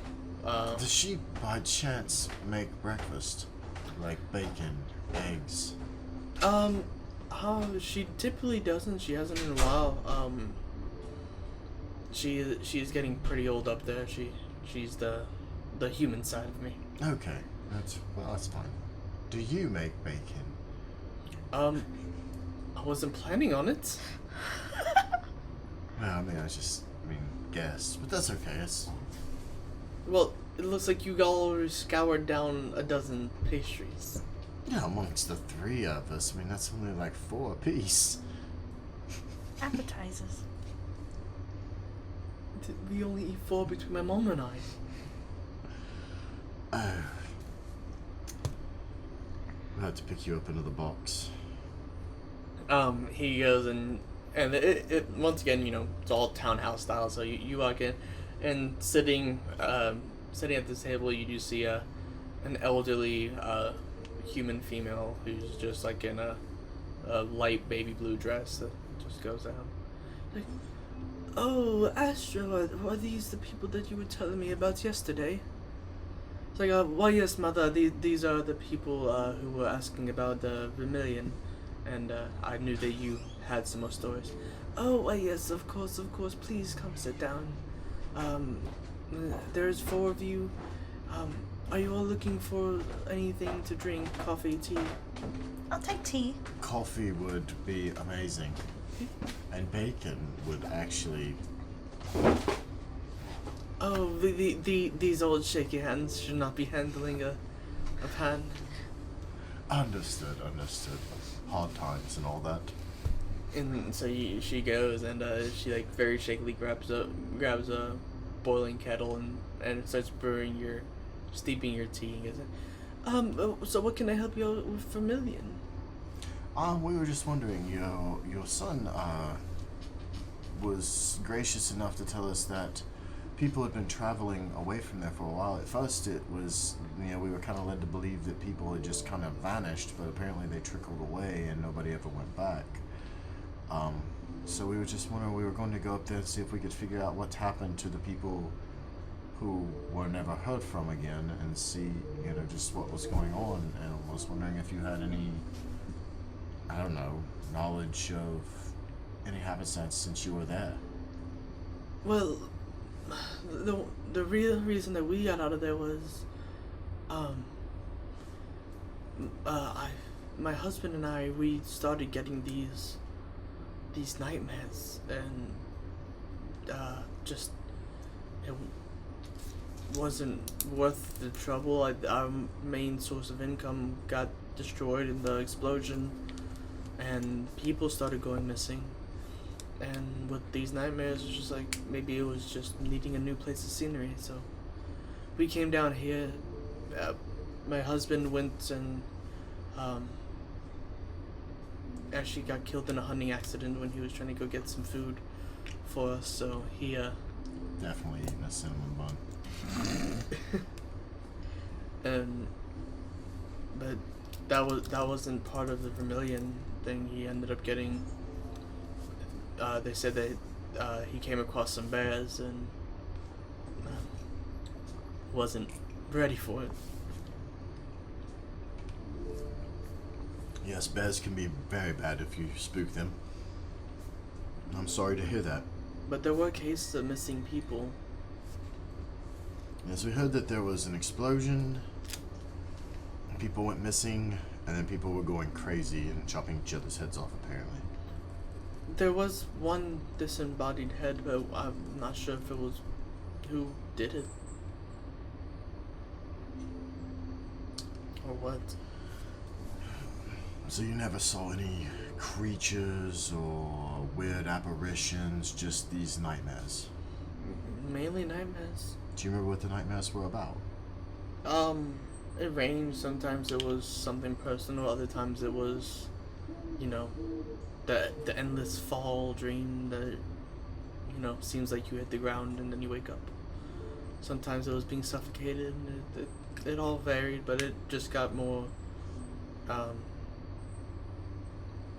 Does she, by chance, make breakfast? Like bacon, eggs? She typically doesn't. She hasn't in a while. She's getting pretty old up there. She's the human side of me. Okay, that's fine. Do you make bacon? I wasn't planning on it. Well, I mean, guessed, but that's okay. It's Well, it looks like you all scoured down a dozen pastries. yeah, amongst the 3 of us. I mean, that's only like 4 apiece. Appetizers. We only eat 4 between my mom and I. Oh, we'll have to pick you up another box. He goes and it once again, it's all townhouse style. So you walk in, and sitting at this table, you do see an elderly human female who's just like in a light baby blue dress that just goes down. Like, oh, Astra, are these the people that you were telling me about yesterday? It's like, well, yes, mother. These are the people who were asking about the Vermilion, and I knew that you had some more stories. Oh, well, yes, of course. Please come sit down. There's 4 of you. Are you all looking for anything to drink? Coffee, tea? I'll take tea. Coffee would be amazing. And bacon would actually... Oh, these old shaky hands should not be handling a pan. Understood. Hard times and all that. And so she goes and she like very shakily grabs a boiling kettle and starts steeping your tea and goes, So what can I help you out with for Million? We were just wondering, your son was gracious enough to tell us that people had been traveling away from there for a while. At first it was, we were kind of led to believe that people had just kind of vanished, but apparently they trickled away and nobody ever went back. So we were just wondering, we were going to go up there and see if we could figure out what's happened to the people who were never heard from again and see, just what was going on. And I was wondering if you had any, I don't know, knowledge of any happenstance since you were there. Well, the real reason that we got out of there was, my husband and I, we started getting these nightmares, and just it wasn't worth the trouble. Our main source of income got destroyed in the explosion, and people started going missing. And with these nightmares, it's just like maybe it was just needing a new place of scenery. So we came down here. My husband went and actually got killed in a hunting accident when he was trying to go get some food for us. So he Definitely eating a cinnamon bun. but that wasn't part of the Vermilion thing. He ended up getting. They said that he came across some bears and wasn't ready for it. Yes, bears can be very bad if you spook them. I'm sorry to hear that. But there were cases of missing people. Yes, we heard that there was an explosion, people went missing, and then people were going crazy and chopping each other's heads off, apparently. There was one disembodied head, but I'm not sure if it was who did it. Or what. So you never saw any creatures or weird apparitions, just these nightmares? Mainly nightmares. Do you remember what the nightmares were about? It ranged. Sometimes it was something personal, other times it was, the endless fall dream that, seems like you hit the ground and then you wake up. Sometimes it was being suffocated, and it all varied, but it just got more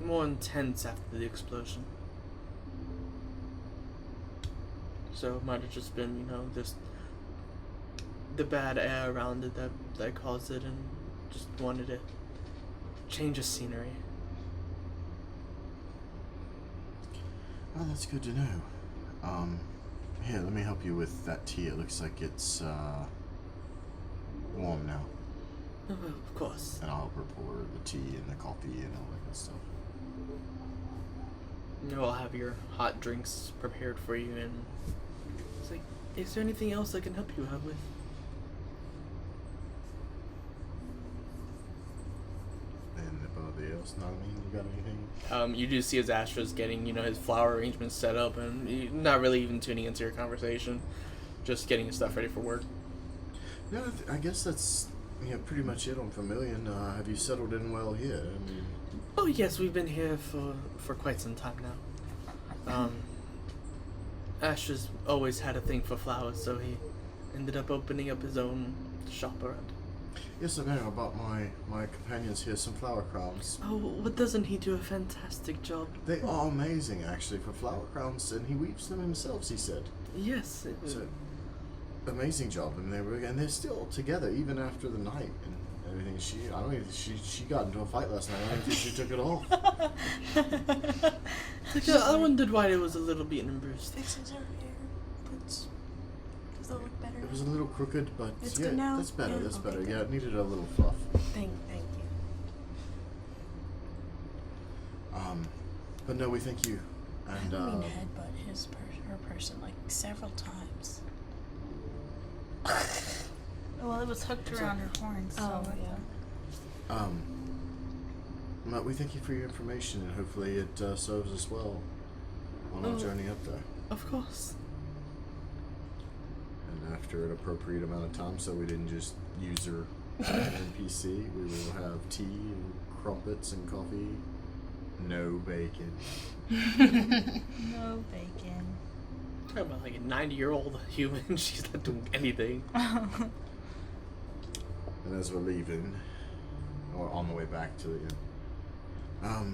intense after the explosion. So it might have just been, just the bad air around it that caused it, and just wanted to change of scenery. Well, that's good to know. Here, let me help you with that tea. It looks like it's warm now. Oh, of course. And I'll help her pour the tea and the coffee and all that good stuff. I'll have your hot drinks prepared for you, and It's like, is there anything else I can help you out with? And anybody else, Nalamine, you got anything? you do see as Astra's getting, his flower arrangements set up, and not really even tuning into your conversation, just getting his stuff ready for work. Yeah, I guess that's pretty much it on Vermilion. Have you settled in well here? I mean, Oh yes, we've been here for quite some time now. Ash has always had a thing for flowers, so he ended up opening up his own shop around. yes, I know. I bought my companions here some flower crowns. Oh, what doesn't he do a fantastic job? They are amazing, actually, for flower crowns, and he weaves them himself, he said. Yes. So, amazing job, and they're still together even after the night and everything. I don't think she got into a fight last night. I don't think she took it off. I wondered why it was a little beaten and bruised. Fixes her hair. Does that look better? It was a little crooked, but It's yeah, good now? that's better. Yeah, That's okay, better. good. Yeah, it needed a little fluff. Thank you. But no, we thank you. And I mean, headbutt her person like several times. Well, it was hooked around her horns. So Oh, yeah. But we thank you for your information, and hopefully it serves us well on our journey up there. Of course. And after an appropriate amount of time, so we didn't just use her as an NPC, we will have tea and crumpets and coffee. No bacon. no bacon. Talking about like a 90-year-old human. She's not doing anything. And as we're leaving, or on the way back to the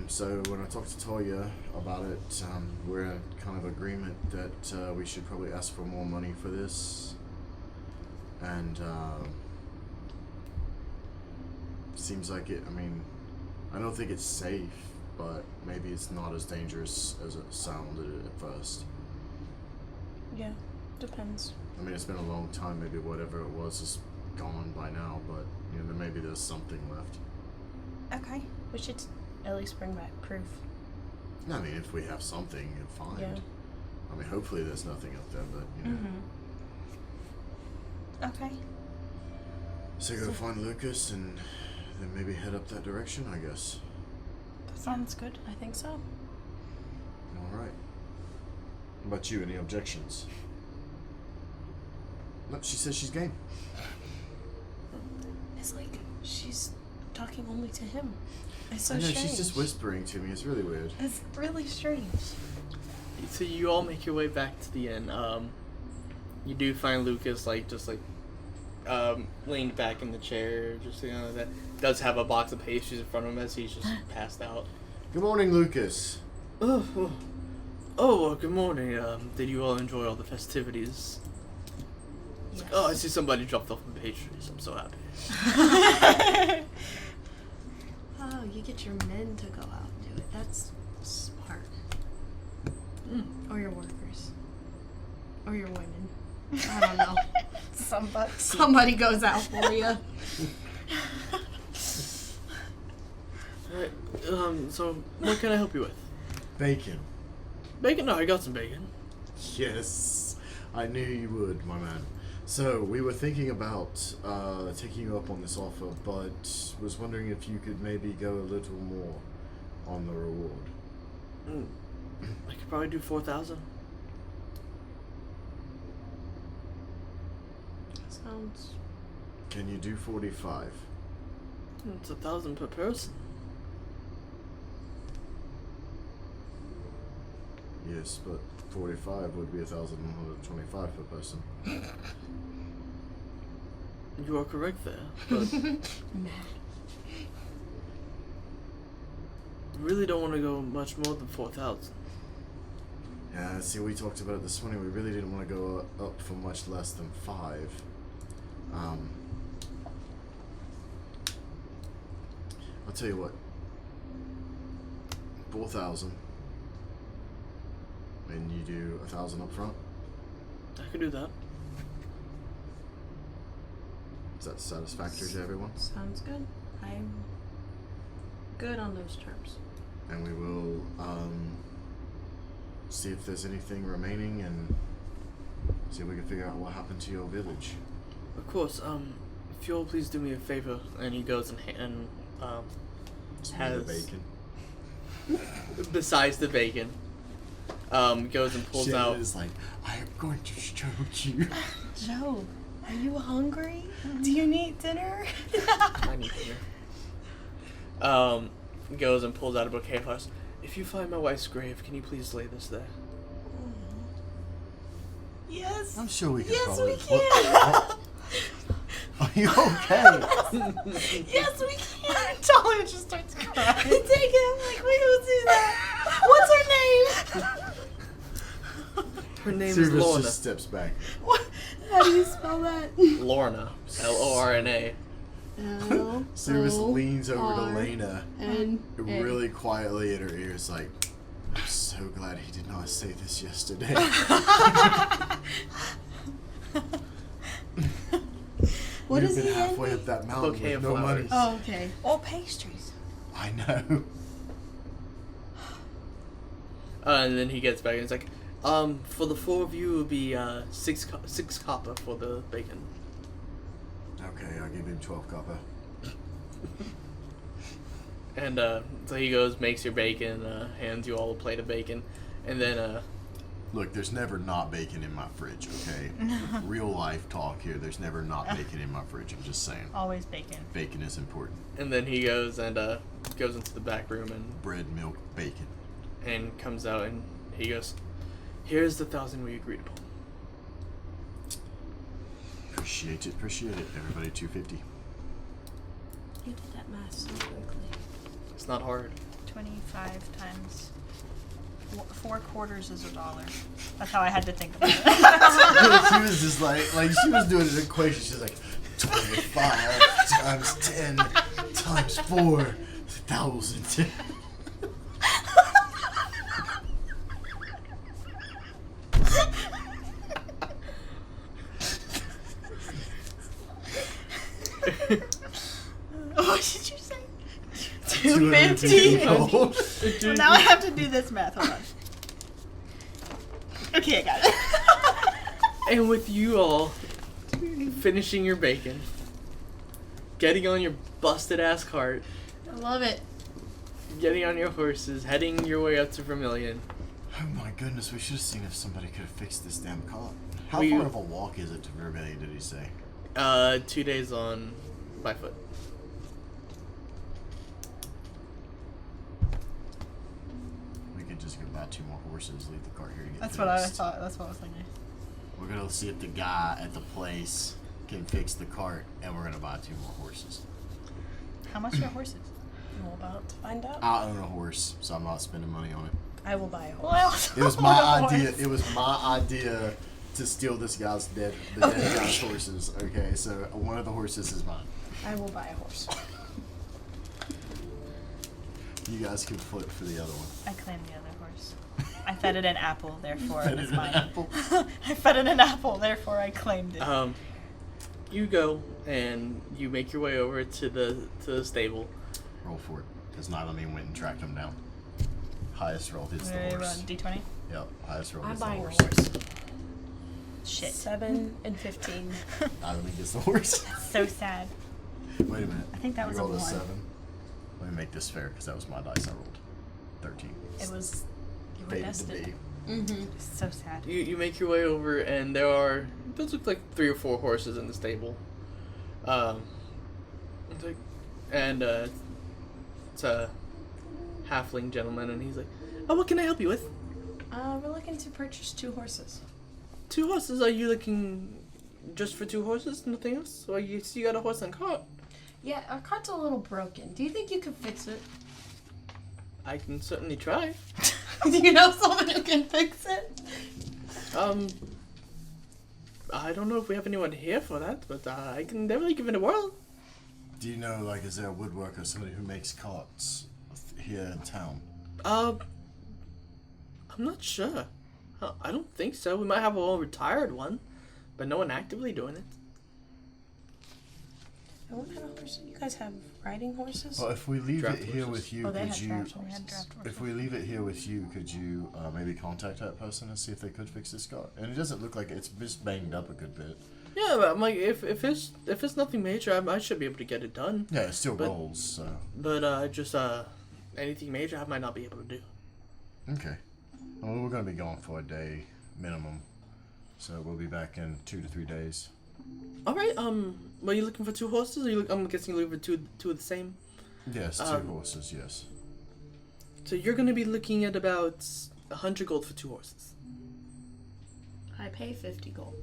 so when I talked to Toya about it, we're in kind of agreement that we should probably ask for more money for this. And seems like it, I mean, I don't think it's safe, but maybe it's not as dangerous as it sounded at first. Yeah, depends. I mean, it's been a long time, maybe whatever it was is gone by now, but you know, maybe there's something left. Okay. We should at least bring back proof. I mean, if we have something to find. Yeah. I mean, hopefully there's nothing up there, but you know. Okay. So go find Lucas and then maybe head up that direction, I guess. That sounds good. I think so. All right. What about you? Any objections? No, she says she's game. It's like she's talking only to him. It's so I know, strange. she's just whispering to me. It's really weird. It's really strange. So you all make your way back to the inn. You do find Lucas leaned back in the chair, just that. Does have a box of pastries in front of him as he's just passed out. Good morning, Lucas. Oh, good morning. Did you all enjoy all the festivities? It's like, oh, I see somebody dropped off some pastries. I'm so happy. Oh, you get your men to go out and do it. That's smart. Or your workers. Or your women. I don't know. Somebody goes out for you. Alright, so what can I help you with? Bacon. Bacon? No, I got some bacon. Yes, I knew you would, my man. So, we were thinking about taking you up on this offer, but was wondering if you could maybe go a little more on the reward. I could probably do 4,000. Sounds. Can you do 45? It's 1,000 per person. Yes, but 45 would be 1,125 per person. You are correct there, but really don't want to go much more than 4,000. Yeah, see, we talked about it this morning. We really didn't want to go up for much less than 5. I'll tell you what. 4,000. And you do 1,000 up front. I could do that. Is that satisfactory to everyone? Sounds good. I'm good on those terms. And we will see if there's anything remaining and see if we can figure out what happened to your village. Of course. If you'll please do me a favor, and he goes and has the bacon. besides the bacon, goes and pulls out. is like, I am going to show you. Joe, are you hungry? Do you need dinner? I need dinner. Goes and pulls out a bouquet of flowers. If you find my wife's grave, can you please lay this there? Yes. I'm sure we can Yes, follow we it. can. Are you okay? Yes, we can. Talia just starts crying. Take it. I'm like, we don't do that. What's her name? Her name is Seiravis Laena. just steps back. What? How do you spell that? Lorna. Lorna. Seiravis leans over to Laena And really quietly in her ears, like, I'm so glad he did not say this yesterday. What We've is been he halfway in? up that mountain Bouquet with of no money. flowers. Oh, okay. Or pastries. I know. And then he gets back and he's like, for the 4 of you, it would be 6 copper for the bacon. Okay, I'll give him 12 copper. And so he goes, makes your bacon, hands you all a plate of bacon, and then Look, there's never not bacon in my fridge, okay? Real life talk here. There's never not bacon in my fridge. I'm just saying. Always bacon. Bacon is important. and then he goes and goes into the back room Bread, milk, bacon. and comes out and he goes, here's the 1,000 we agreed upon. Appreciate it. Everybody 250. You did that math so quickly. It's not hard. 25 times 4 quarters is $1. That's how I had to think about it. She was just like she was doing an equation. She's like, 25 times 10 times 4, 1,000. What did you say? 250 gold. Well, now I have to do this math. Hold on. Okay, I got it. And with you all finishing your bacon, getting on your busted ass cart, I love it. getting on your horses, heading your way up to Vermilion. Oh my goodness, we should have seen if somebody could have fixed this damn cart. How We- far of a walk is it to Vermilion, did he say? 2 days on by foot. We could just go buy 2 more horses, leave the cart here to get That's fixed. what I thought. That's what I was thinking. We're gonna see if the guy at the place can fix the cart, and we're gonna buy 2 more horses. How much are horses? I'm about to find out. I own a horse, so I'm not spending money on it. I will buy a horse. Well, I also It was own my a horse. idea. It was my idea to steal this guy's dead guy's horses. Okay, so one of the horses is mine. I will buy a horse. You guys can flip for the other one. I claimed the other horse. I fed it an apple, therefore Fed it it is an mine. apple? I fed it an apple, therefore I claimed it. You go and you make your way over to the stable. Roll for it, because Nylamine went and tracked him down. Highest roll is the Ready to horse. run D20? Yep, highest roll I'm is the buying a horse. horse. Shit. 7 and 15. Nylamine gets the horse. So sad. Wait a minute. I think that You was a rolled 1. 7. Let me make this fair, because that was my dice I rolled. 13. It was. You were Fated to destined. be. Mm-hmm. So sad. You make your way over and those look like 3 or 4 horses in the stable. It's like, and it's a halfling gentleman and he's like, oh, what can I help you with? We're looking to purchase 2 horses. 2 horses? Are you looking just for 2 horses? Nothing else? Or you got a horse and cart? Yeah, our cart's a little broken. Do you think you could fix it? I can certainly try. Do you know someone who can fix it? I don't know if we have anyone here for that, but I can definitely give it a whirl. Do you know, like, is there a woodworker, somebody who makes carts here in town? I'm not sure. I don't think so. We might have a old retired one, but no one actively doing it. And what kind of horses? You guys have riding horses? Well, if we leave Draft it here horses. with you, Oh, they could had you? draft horses. They had draft horses. If we leave it here with you, could you maybe contact that person and see if they could fix this cart? And it doesn't look like it's just banged up a good bit. Yeah, but I'm like, if it's nothing major, I should be able to get it done. Yeah, it still But- rolls. So But just anything major, I might not be able to do. okay. Well, we're gonna be gone for a day minimum, so we'll be back in 2 to 3 days. All right. Were you looking for 2 horses? Or I'm guessing you're looking for two of the same. Yes, 2 horses. Yes. So you're gonna be looking at about 100 gold for 2 horses. I pay 50 gold.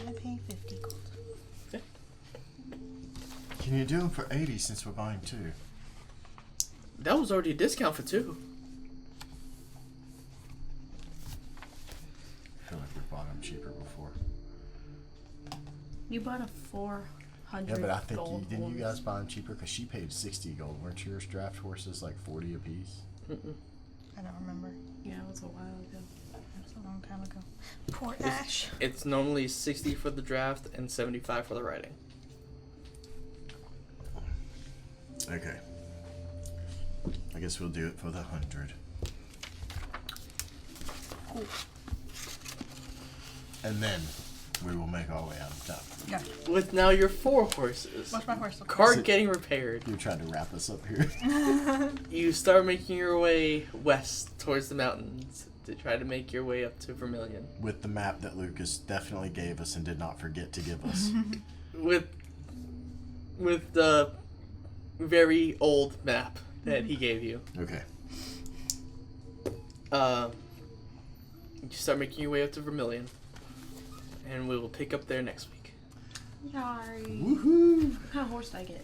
I pay 50 gold. Can you do them for 80 since we're buying 2? That was already a discount for 2. I feel like we bought them cheaper before. You bought a 400 Yeah, but I think gold didn't you horse. guys buy them cheaper? Because she paid 60 gold. Weren't yours draft horses like 40 apiece? Mm-mm. I don't remember. Yeah, it was a while ago. That was a long time ago. Poor Ash. It's normally 60 for the draft and 75 for the riding. Okay. I guess we'll do it for the 100. Cool. And then we will make our way out of town. Go. With now your 4 horses. What's my horse look Cart So- getting repaired. You're trying to wrap us up here. You start making your way west towards the mountains to try to make your way up to Vermilion. With the map that Lucas definitely gave us and did not forget to give us. With the very old map that he gave you. Okay. You start making your way up to Vermilion. And we will pick up there next week. Yari. Woohoo! What kind of horse did I get?